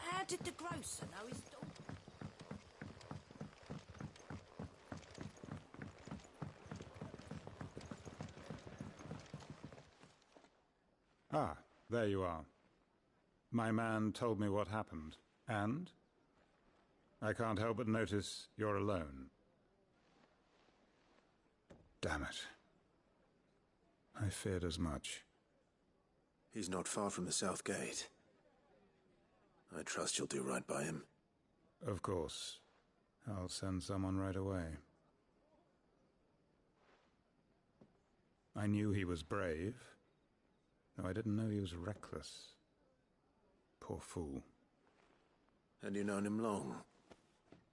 [SPEAKER 14] How did the grocer know his daughter?
[SPEAKER 19] Ah, there you are. My man told me what happened, and I can't help but notice you're alone. Damn it. I feared as much.
[SPEAKER 18] He's not far from the South Gate. I trust you'll do right by him.
[SPEAKER 19] Of course. I'll send someone right away. I knew he was brave, though I didn't know he was reckless. Poor fool.
[SPEAKER 18] And you known him long?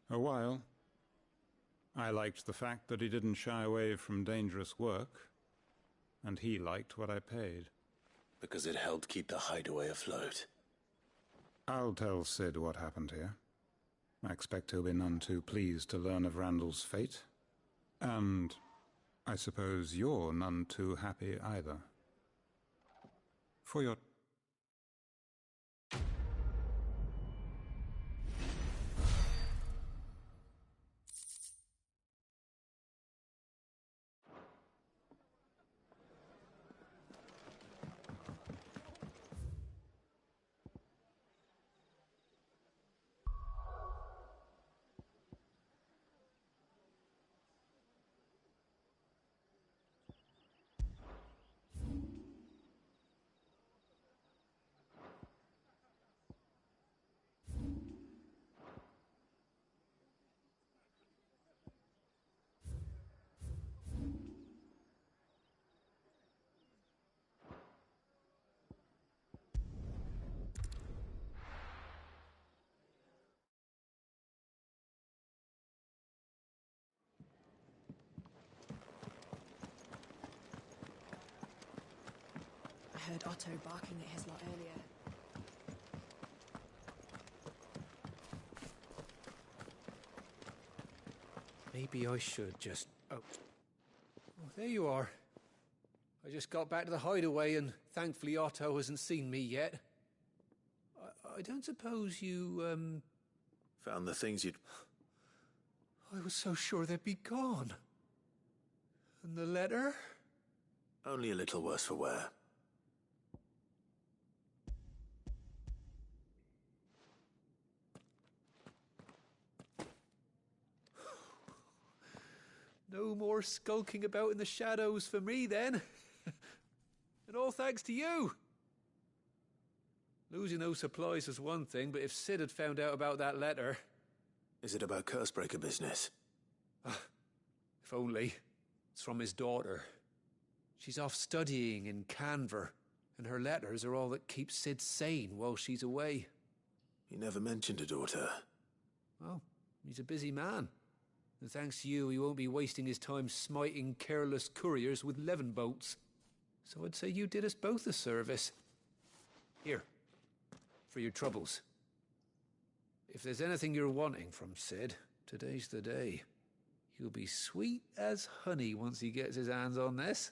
[SPEAKER 19] A while. I liked the fact that he didn't shy away from dangerous work, and he liked what I paid.
[SPEAKER 18] Because it helped keep the hideaway afloat.
[SPEAKER 19] I'll tell Sid what happened here. I expect he'll be none too pleased to learn of Randall's fate. And I suppose you're none too happy either. For your...
[SPEAKER 9] I heard Otto barking at his lot earlier.
[SPEAKER 2] Maybe I should just... Oh, there you are. I just got back to the hideaway and thankfully Otto hasn't seen me yet. I don't suppose you,
[SPEAKER 18] Found the things you'd...
[SPEAKER 2] I was so sure they'd be gone. And the letter?
[SPEAKER 18] Only a little worse for wear.
[SPEAKER 2] No more skulking about in the shadows for me, then. And all thanks to you. Losing those supplies was one thing, but if Sid had found out about that letter...
[SPEAKER 18] Is it about Cursebreaker business?
[SPEAKER 2] If only. It's from his daughter. She's off studying in Canver, and her letters are all that keep Sid sane while she's away.
[SPEAKER 18] He never mentioned a daughter.
[SPEAKER 2] Well, he's a busy man. And thanks to you, he won't be wasting his time smiting careless couriers with levin bolts. So I'd say you did us both a service. Here, for your troubles. If there's anything you're wanting from Sid, today's the day. He'll be sweet as honey once he gets his hands on this.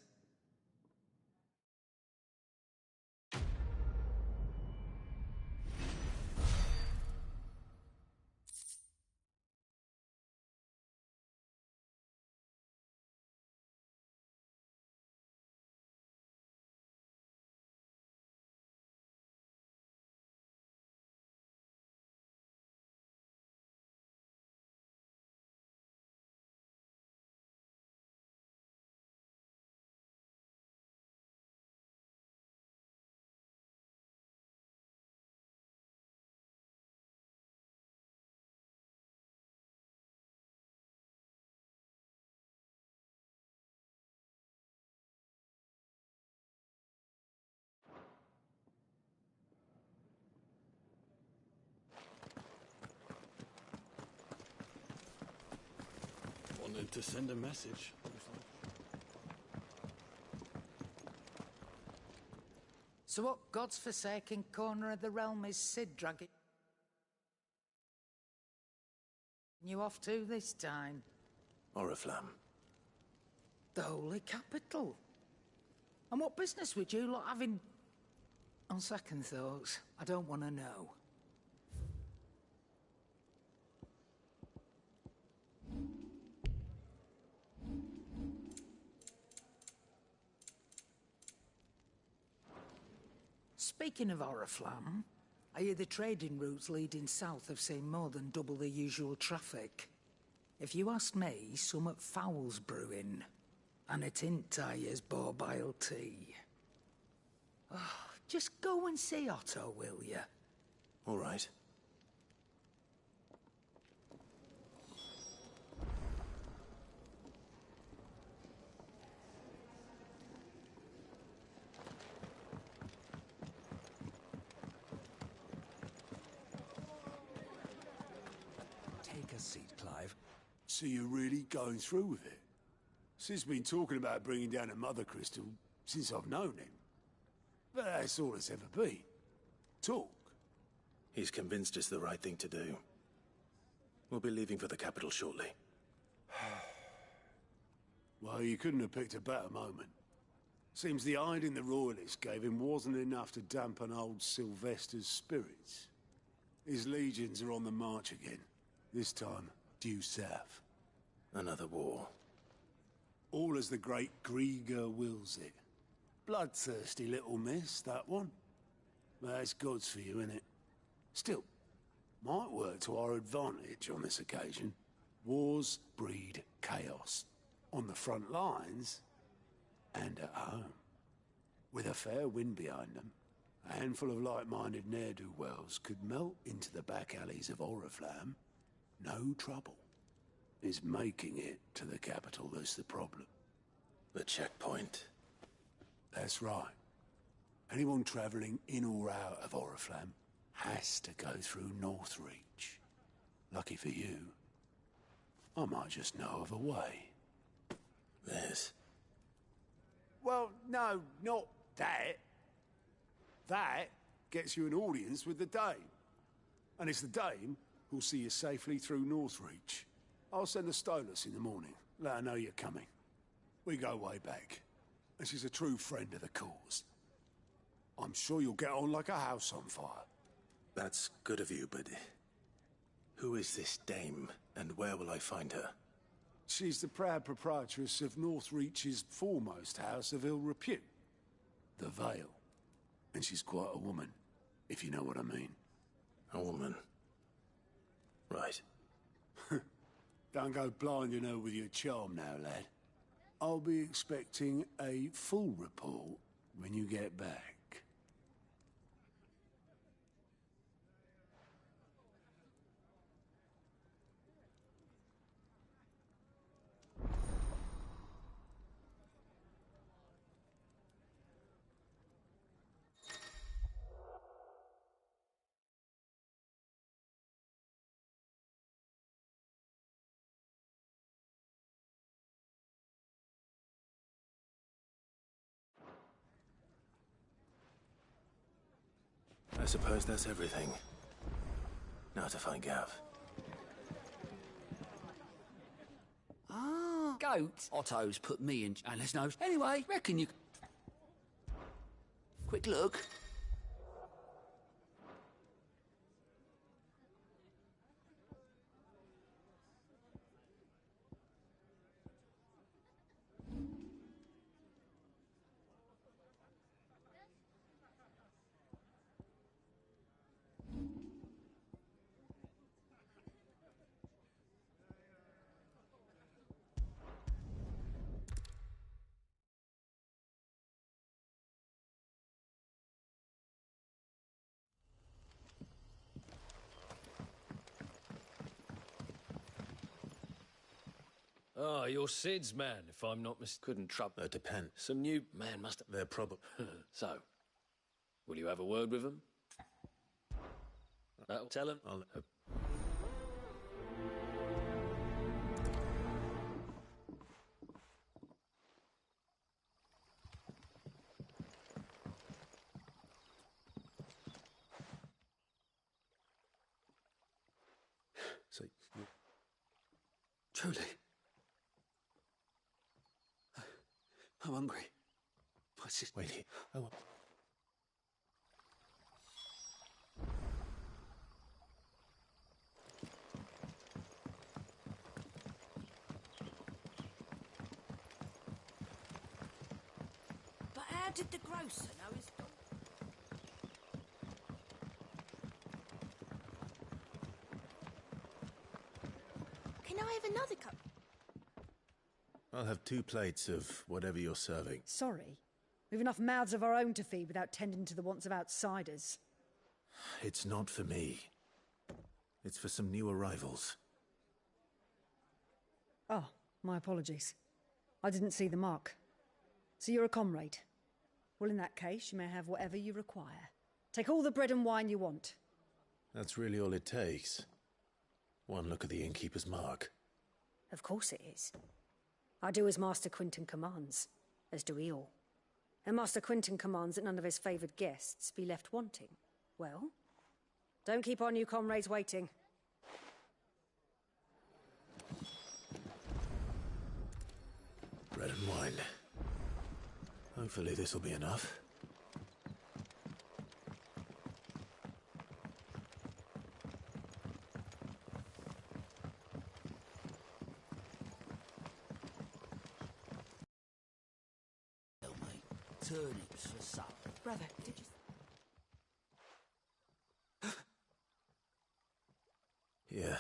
[SPEAKER 18] Wanted to send a message.
[SPEAKER 3] So what God's forsaken corner of the realm is Sid dragging you off to this time?
[SPEAKER 18] Oriflamme.
[SPEAKER 3] The Holy Capital. And what business would you lot have in... On second thoughts, I don't want to know. Speaking of Oriflamme, I hear the trading routes leading south have seen more than double the usual traffic. If you ask me, summat foul's brewing. And it ain't Tyre's borbile tea. Oh, just go and see Otto, will you?
[SPEAKER 18] All right.
[SPEAKER 1] Take a seat, Clive. So you're really going through with it? Sid's been talking about bringing down a Mother Crystal since I've known him. But that's all it's ever been. Talk.
[SPEAKER 18] He's convinced it's the right thing to do. We'll be leaving for the capital shortly.
[SPEAKER 1] Well, you couldn't have picked a better moment. Seems the hiding the Royalists gave him wasn't enough to dampen old Sylvester's spirits. His legions are on the march again. This time, due south.
[SPEAKER 18] Another war.
[SPEAKER 1] All as the great Grieger wills it. Bloodthirsty little miss, that one. That's God's for you, innit? Still, might work to our advantage on this occasion. Wars breed chaos. On the front lines, and at home. With a fair wind behind them, a handful of like-minded ne'er-do-wells could melt into the back alleys of Oriflamme. No trouble. It's making it to the capital that's the problem.
[SPEAKER 18] The checkpoint.
[SPEAKER 1] That's right. Anyone travelling in or out of Oriflamme has to go through Northreach. Lucky for you, I might just know of a way.
[SPEAKER 18] There's...
[SPEAKER 1] Well, no, not that. That gets you an audience with the Dame. And it's the Dame who'll see you safely through Northreach. I'll send a Stolas in the morning. Let her know you're coming. We go way back. And she's a true friend of the cause. I'm sure you'll get on like a house on fire.
[SPEAKER 18] That's good of you, but... Who is this Dame, and where will I find her?
[SPEAKER 1] She's the proud proprietress of Northreach's foremost house of ill repute, the Vale. And she's quite a woman, if you know what I mean.
[SPEAKER 18] A woman? Right.
[SPEAKER 1] Don't go blinding her with your charm now, lad. I'll be expecting a full report when you get back.
[SPEAKER 18] I suppose that's everything. Now to find Gav.
[SPEAKER 5] Ah, goat. Otto's put me in Alice knows. Anyway, reckon you... Quick look.
[SPEAKER 8] Ah, you're Sid's man, if I'm not couldn't trouble.
[SPEAKER 18] Depend.
[SPEAKER 8] Some new man must have...
[SPEAKER 18] They're probably...
[SPEAKER 8] So, will you have a word with him? That'll tell him.
[SPEAKER 18] So,
[SPEAKER 5] Truly. I'm hungry. My sister...
[SPEAKER 18] Wait here. Oh.
[SPEAKER 14] But how did the grocer know his...
[SPEAKER 6] Can I have another cup?
[SPEAKER 18] I'll have 2 plates of whatever you're serving.
[SPEAKER 13] Sorry. We've enough mouths of our own to feed without tending to the wants of outsiders.
[SPEAKER 18] It's not for me. It's for some new arrivals.
[SPEAKER 13] Oh, my apologies. I didn't see the mark. So you're a comrade. Well, in that case, you may have whatever you require. Take all the bread and wine you want.
[SPEAKER 18] That's really all it takes. One look at the innkeeper's mark.
[SPEAKER 13] Of course it is. I do as Master Quinton commands, as do we all. And Master Quinton commands that none of his favoured guests be left wanting. Well, don't keep our new comrades waiting.
[SPEAKER 18] Bread and wine. Hopefully this'll be enough.
[SPEAKER 5] Turnips for supper.
[SPEAKER 9] Brother, did you...
[SPEAKER 18] Yeah.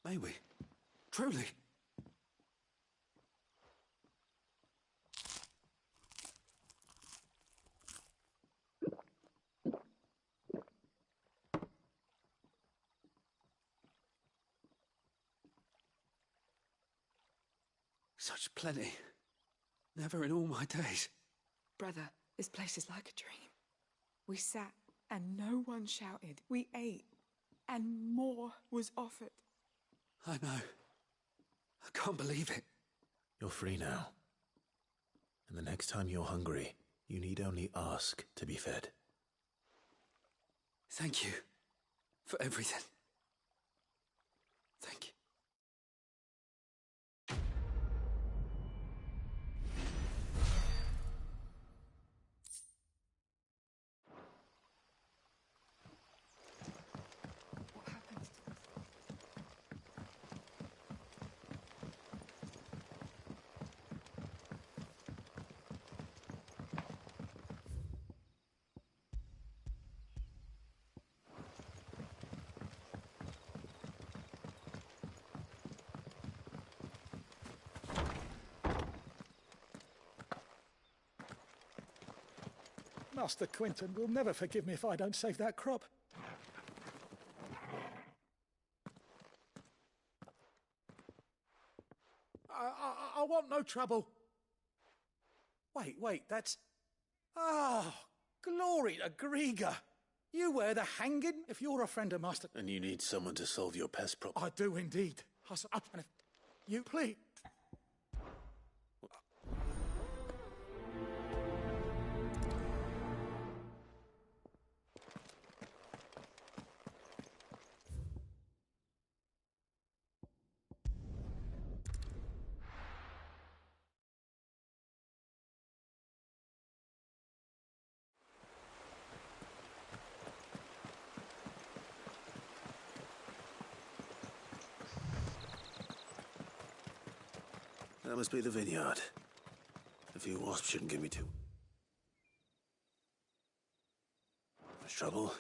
[SPEAKER 5] May we? Truly? Such plenty. Never in all my days.
[SPEAKER 9] Brother, this place is like a dream. We sat and no one shouted. We ate and more was offered.
[SPEAKER 5] I know. I can't believe it.
[SPEAKER 18] You're free now. And the next time you're hungry, you need only ask to be fed.
[SPEAKER 5] Thank you for everything. Thank you.
[SPEAKER 4] Master Quinton will never forgive me if I don't save that crop. I want no trouble. Wait, that's... Ah, glory to Grieger. You wear the hanging if you're a friend of Master...
[SPEAKER 18] And you need someone to solve your pest problem.
[SPEAKER 4] I do indeed. You please...
[SPEAKER 18] That must be the vineyard. A few wasps shouldn't give me too much trouble.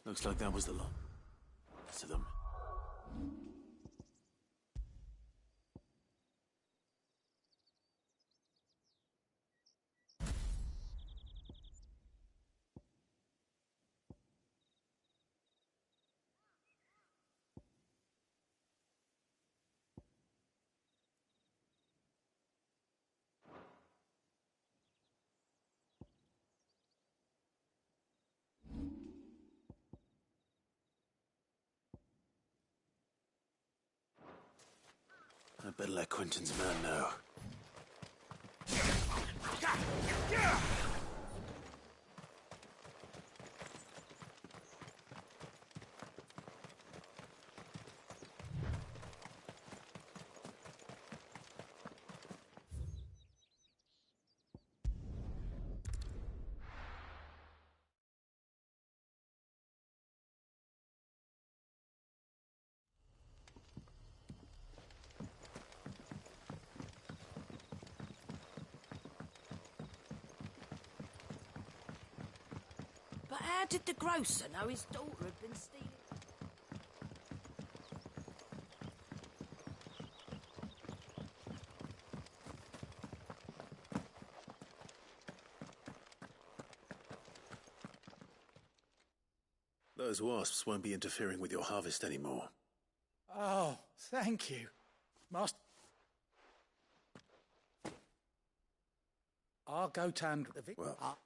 [SPEAKER 18] Looks like that was the lot. To them. I better let Quinton's man know.
[SPEAKER 14] But how did the grocer know his daughter had been stealing?
[SPEAKER 18] Those wasps won't be interfering with your harvest anymore.
[SPEAKER 4] Oh, thank you, Master. I'll go tend the
[SPEAKER 18] Well,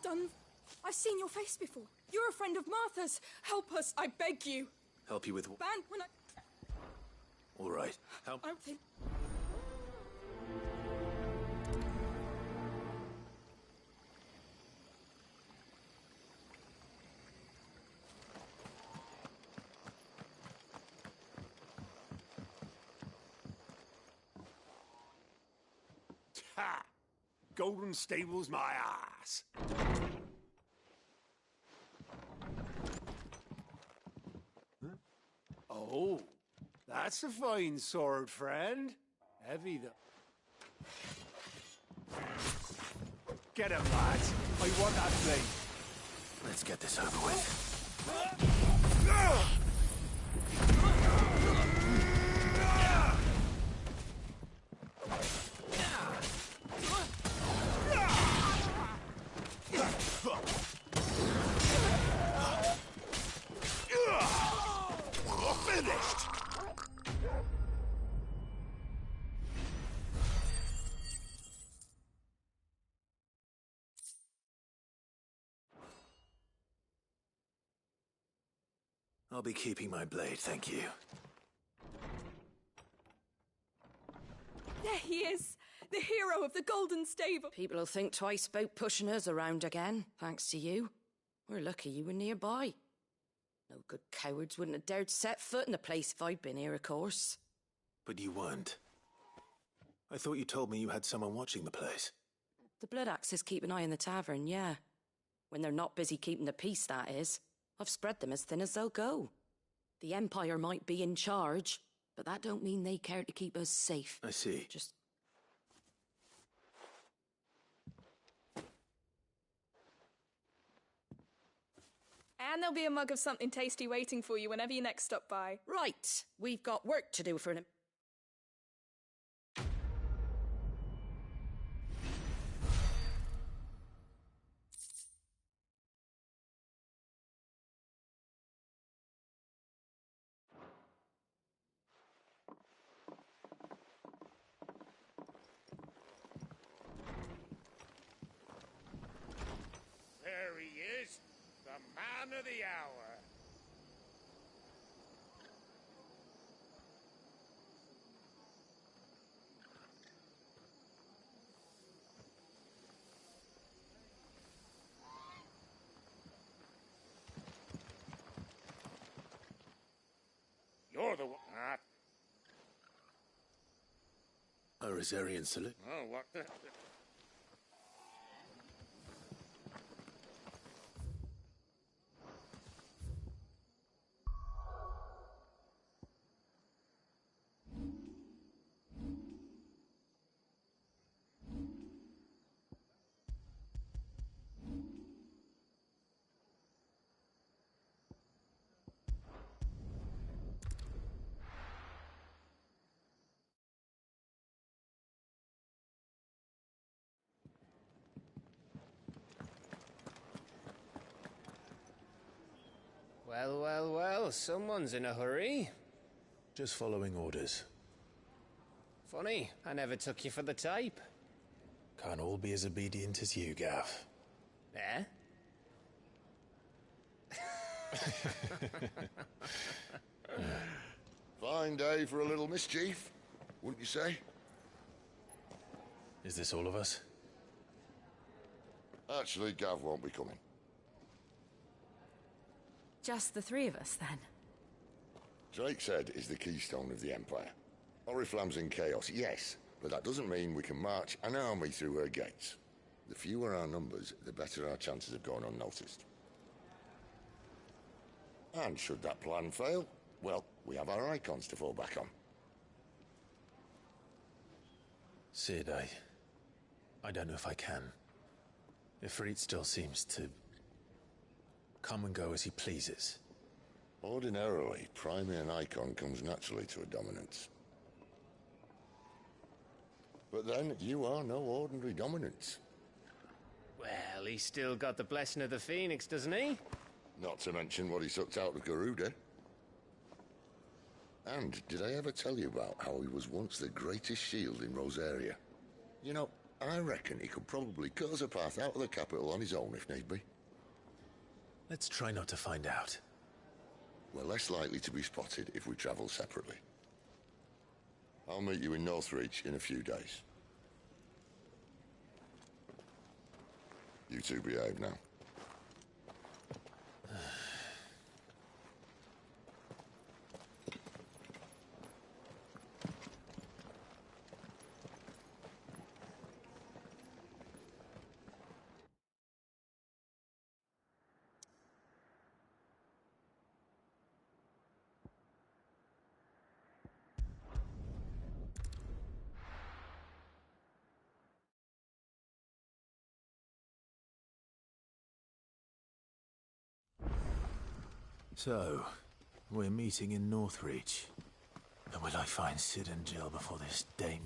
[SPEAKER 9] done? I've seen your face before. You're a friend of Martha's. Help us, I beg you.
[SPEAKER 18] Help you with what?
[SPEAKER 9] Ban, when I...
[SPEAKER 18] All right. Help.
[SPEAKER 9] I don't think...
[SPEAKER 1] Ha! Golden Stable's my ass. Huh? Oh, that's a fine sword, friend. Heavy though. Get him, lads. I want that blade.
[SPEAKER 18] Let's get this over with.
[SPEAKER 1] Finished.
[SPEAKER 18] I'll be keeping my blade, thank you.
[SPEAKER 9] There he is! The hero of the Golden Stable!
[SPEAKER 10] People will think twice about pushing us around again, thanks to you. We're lucky you were nearby. No good cowards wouldn't have dared set foot in the place if I'd been here, of course.
[SPEAKER 18] But you weren't. I thought you told me you had someone watching the place.
[SPEAKER 10] The Blood Axes keep an eye on the tavern, yeah. When they're not busy keeping the peace, that is. I've spread them as thin as they'll go. The Empire might be in charge, but that don't mean they care to keep us safe.
[SPEAKER 18] I see.
[SPEAKER 10] Just...
[SPEAKER 9] And there'll be a mug of something tasty waiting for you whenever you next stop by.
[SPEAKER 10] Right. We've got work to do for an...
[SPEAKER 1] There he is, the man of the hour. You're the one.
[SPEAKER 18] A Rosarian salute.
[SPEAKER 1] Oh, what the...
[SPEAKER 7] Well, well, well, someone's in a hurry.
[SPEAKER 18] Just following orders.
[SPEAKER 7] Funny, I never took you for the type.
[SPEAKER 18] Can't all be as obedient as you, Gav.
[SPEAKER 7] Eh?
[SPEAKER 23] Fine day for a little mischief, wouldn't you say?
[SPEAKER 18] Is this all of us?
[SPEAKER 23] Actually, Gav won't be coming.
[SPEAKER 9] Just the three of us, then?
[SPEAKER 23] Drake's Head is the keystone of the Empire. Oriflamme's in chaos, yes, but that doesn't mean we can march an army through her gates. The fewer our numbers, the better our chances of going unnoticed. And should that plan fail, well, we have our icons to fall back on.
[SPEAKER 18] Cid, I don't know if I can. Ifrit still seems to come and go as he pleases.
[SPEAKER 23] Ordinarily, priming an icon comes naturally to a dominance. But then, you are no ordinary dominance.
[SPEAKER 7] Well, he's still got the blessing of the Phoenix, doesn't he?
[SPEAKER 23] Not to mention what he sucked out of Garuda. And did I ever tell you about how he was once the greatest shield in Rosaria? You know, I reckon he could probably cut us a path out of the capital on his own if need be.
[SPEAKER 18] Let's try not to find out.
[SPEAKER 23] We're less likely to be spotted if we travel separately. I'll meet you in Northreach in a few days. You two behave now.
[SPEAKER 18] So, we're meeting in Northreach. And will I find Cid and Jill before this dame...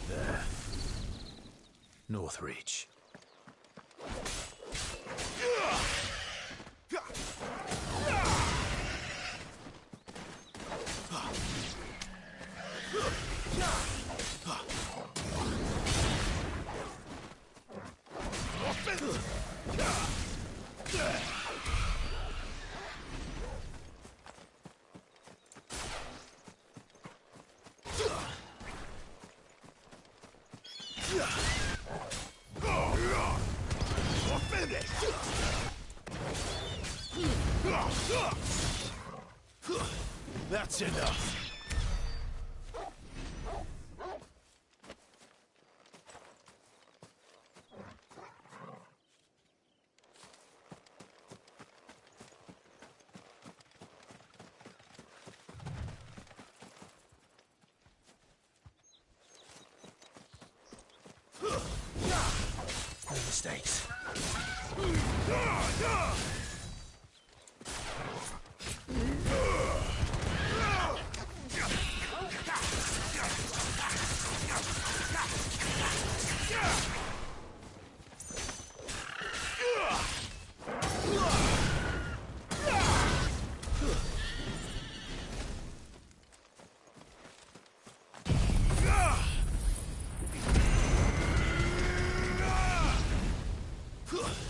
[SPEAKER 18] There. Northreach. That's enough. No mistakes.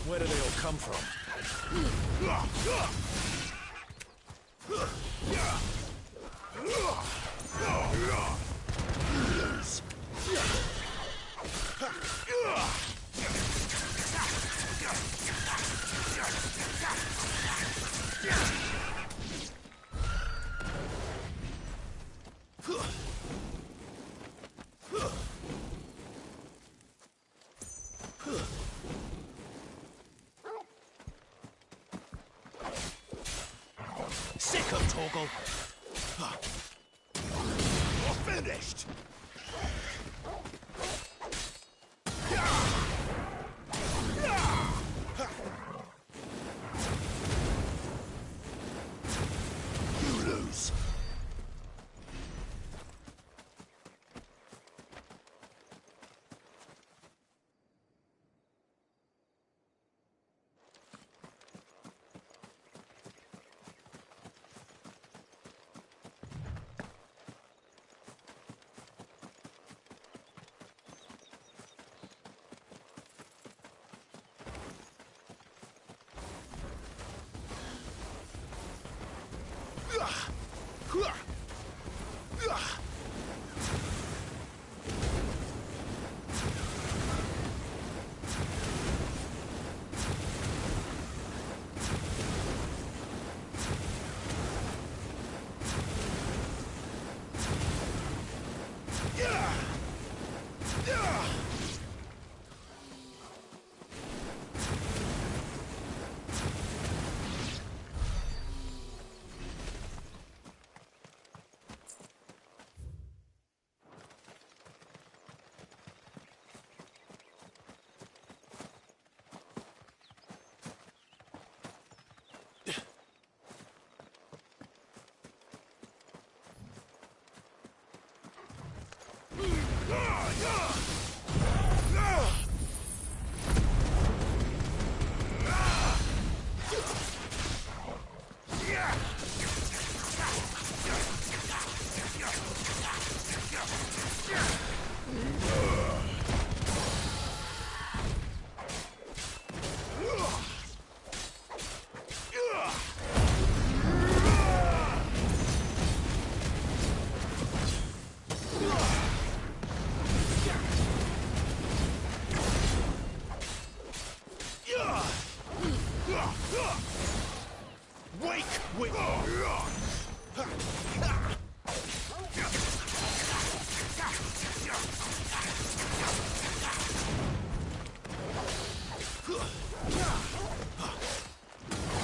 [SPEAKER 18] Where do they all come from?
[SPEAKER 21] Torgal. You're finished! You lose.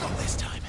[SPEAKER 21] Not this time.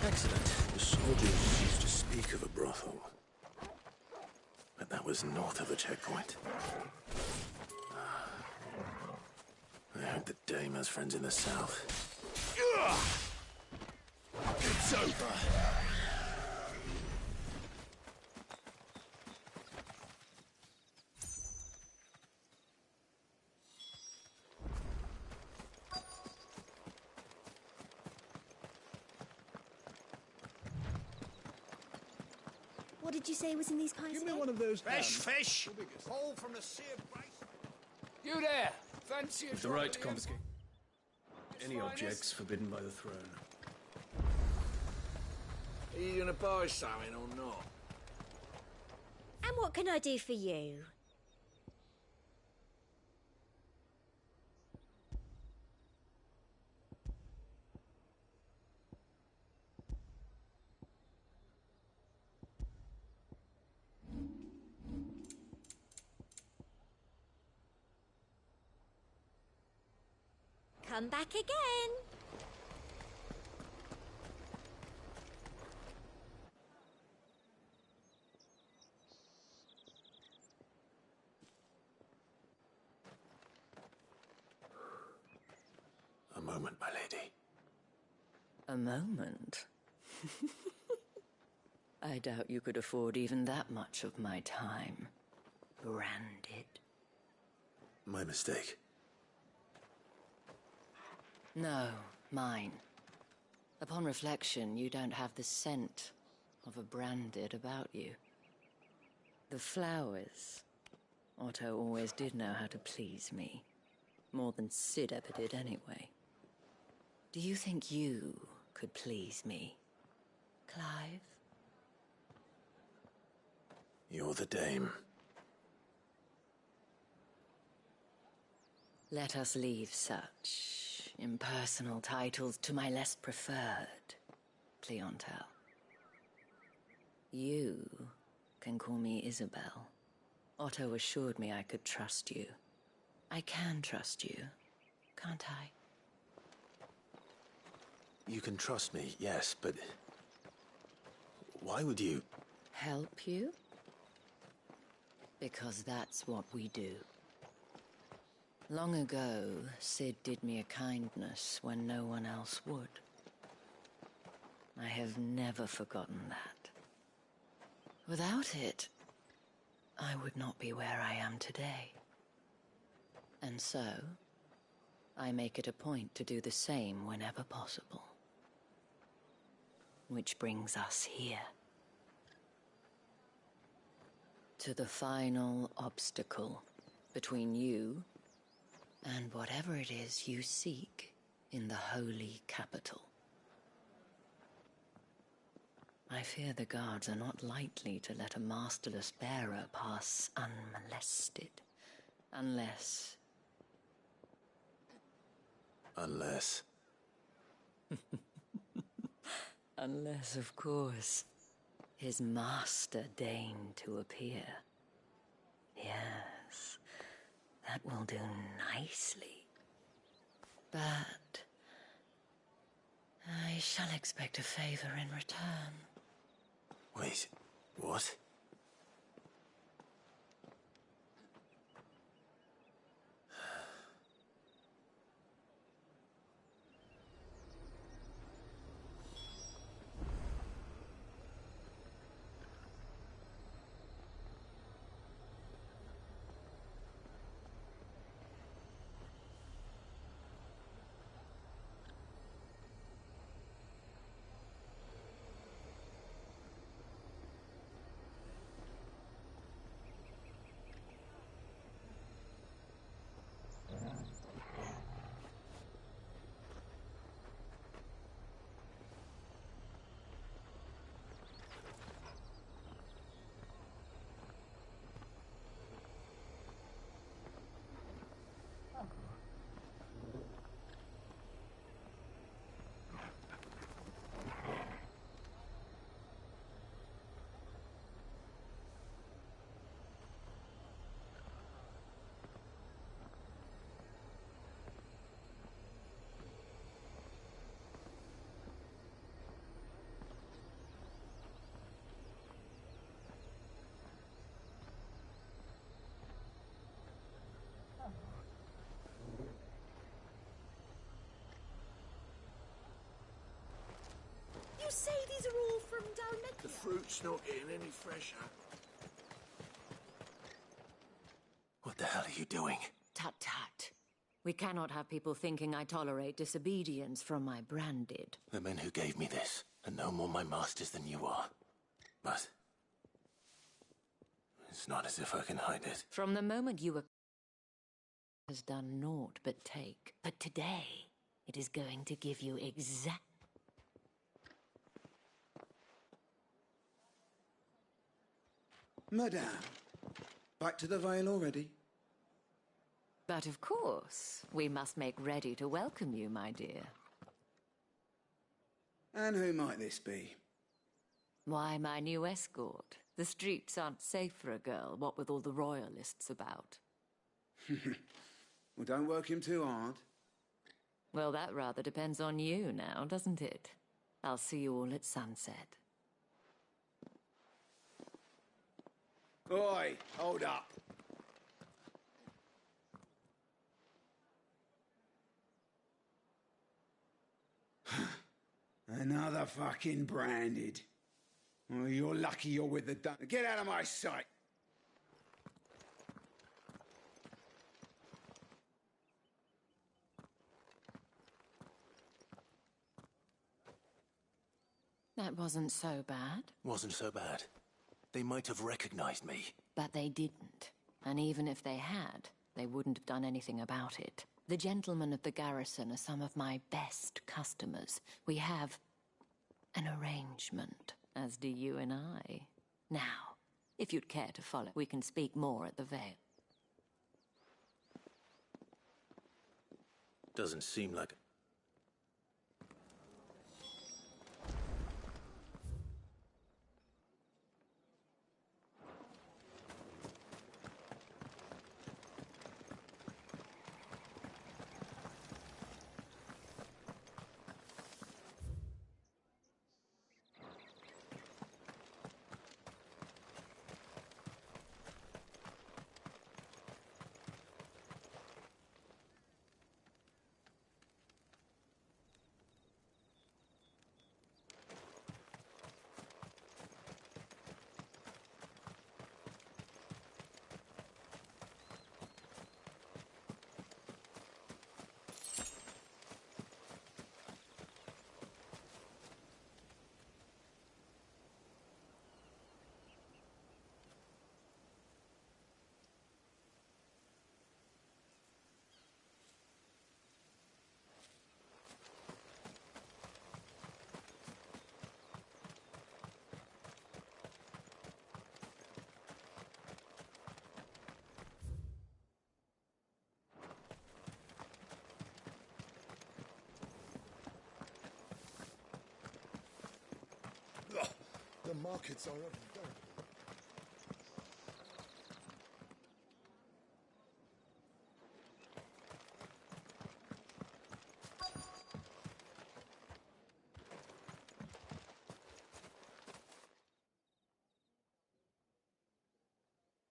[SPEAKER 18] Excellent. The soldiers used to speak of a brothel. But that was north of the checkpoint. I heard that Dame has friends in the south.
[SPEAKER 1] It's over.
[SPEAKER 6] What did you say was in these pies?
[SPEAKER 1] Give me one of those.
[SPEAKER 21] Fish!
[SPEAKER 1] Haul from the sea of grace.
[SPEAKER 8] You there! Fancy a
[SPEAKER 18] With the
[SPEAKER 8] drop
[SPEAKER 18] right
[SPEAKER 8] of
[SPEAKER 18] to
[SPEAKER 8] the
[SPEAKER 18] confiscate any objects forbidden by the throne.
[SPEAKER 21] Are you gonna buy something or not?
[SPEAKER 6] And what can I do for you? Come back again.
[SPEAKER 18] A moment, my lady.
[SPEAKER 12] A moment? I doubt you could afford even that much of my time. Branded.
[SPEAKER 18] My mistake.
[SPEAKER 12] No, mine. Upon reflection, you don't have the scent of a branded about you. The flowers. Otto always did know how to please me. More than Sid ever did anyway. Do you think you could please me, Clive?
[SPEAKER 18] You're the Dame.
[SPEAKER 12] Let us leave such impersonal titles to my less preferred clientele. You can call me Isabel. Otto assured me I could trust you. I can trust you, can't I?
[SPEAKER 18] You can trust me, yes, but why would you?
[SPEAKER 12] Help you? Because that's what we do. Long ago, Sid did me a kindness when no one else would. I have never forgotten that. Without it, I would not be where I am today. And so, I make it a point to do the same whenever possible. Which brings us here. To the final obstacle between you and whatever it is you seek in the holy capital. I fear the guards are not likely to let a masterless bearer pass unmolested, unless...
[SPEAKER 18] Unless...
[SPEAKER 12] Unless, of course, his master deigned to appear. Yes, that will do nicely. But I shall expect a favor in return.
[SPEAKER 18] Wait, what?
[SPEAKER 23] The fruit's not getting any fresher.
[SPEAKER 18] What the hell are you doing?
[SPEAKER 12] Tut tut. We cannot have people thinking I tolerate disobedience from my branded.
[SPEAKER 18] The men who gave me this are no more my masters than you are. But it's not as if I can hide it.
[SPEAKER 12] From the moment you were has done naught but take. But today, it is going to give you exact...
[SPEAKER 15] Madame, back to the Vale already?
[SPEAKER 12] But of course, we must make ready to welcome you, my dear.
[SPEAKER 15] And who might this be?
[SPEAKER 12] Why, my new escort. The streets aren't safe for a girl, what with all the royalists about.
[SPEAKER 15] Well, don't work him too hard.
[SPEAKER 12] Well, that rather depends on you now, doesn't it? I'll see you all at sunset.
[SPEAKER 15] Oi, hold up. Another fucking branded. Well, you're lucky you're with the dun. Get out of my sight!
[SPEAKER 12] That wasn't so bad.
[SPEAKER 18] Wasn't so bad. They might have recognized me.
[SPEAKER 12] But they didn't. And even if they had, they wouldn't have done anything about it. The gentlemen of the garrison are some of my best customers. We have an arrangement, as do you and I. Now, if you'd care to follow, we can speak more at the Vale.
[SPEAKER 18] Doesn't seem like...
[SPEAKER 23] The markets are unbearable.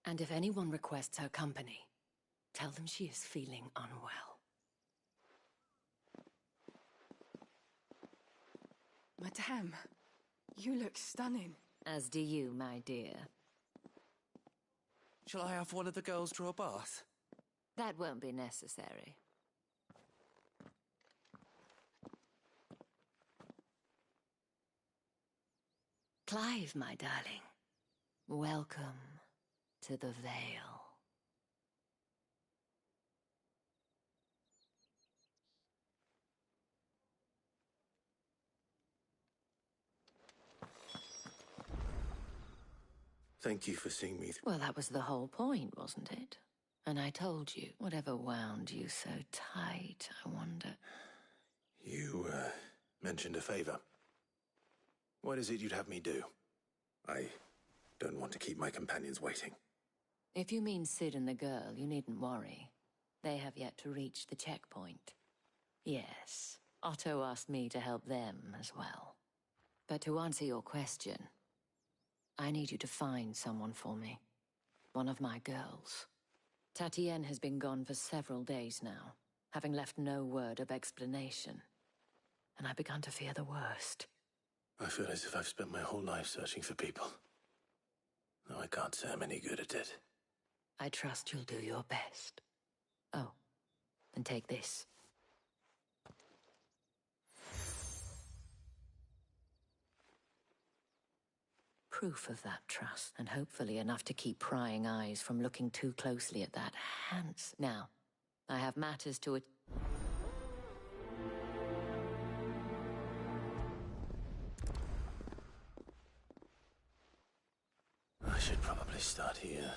[SPEAKER 12] And if anyone requests her company, tell them she is feeling unwell.
[SPEAKER 9] Madame, you look stunning.
[SPEAKER 12] As do you, my dear.
[SPEAKER 5] Shall I have one of the girls draw a bath?
[SPEAKER 12] That won't be necessary. Clive, my darling. Welcome to the Vale.
[SPEAKER 18] Thank you for seeing me through.
[SPEAKER 12] Well, that was the whole point, wasn't it? And I told you, whatever wound you so tight, I wonder...
[SPEAKER 18] You, mentioned a favor. What is it you'd have me do? I don't want to keep my companions waiting.
[SPEAKER 12] If you mean Sid and the girl, you needn't worry. They have yet to reach the checkpoint. Yes, Otto asked me to help them as well. But to answer your question, I need you to find someone for me. One of my girls. Tatienne has been gone for several days now, having left no word of explanation. And I've begun to fear the worst.
[SPEAKER 18] I feel as if I've spent my whole life searching for people. No, I can't say I'm any good at it.
[SPEAKER 12] I trust you'll do your best. Oh, and take this. Proof of that trust, and hopefully enough to keep prying eyes from looking too closely at that hands. Now, I have matters to it.
[SPEAKER 18] I should probably start here.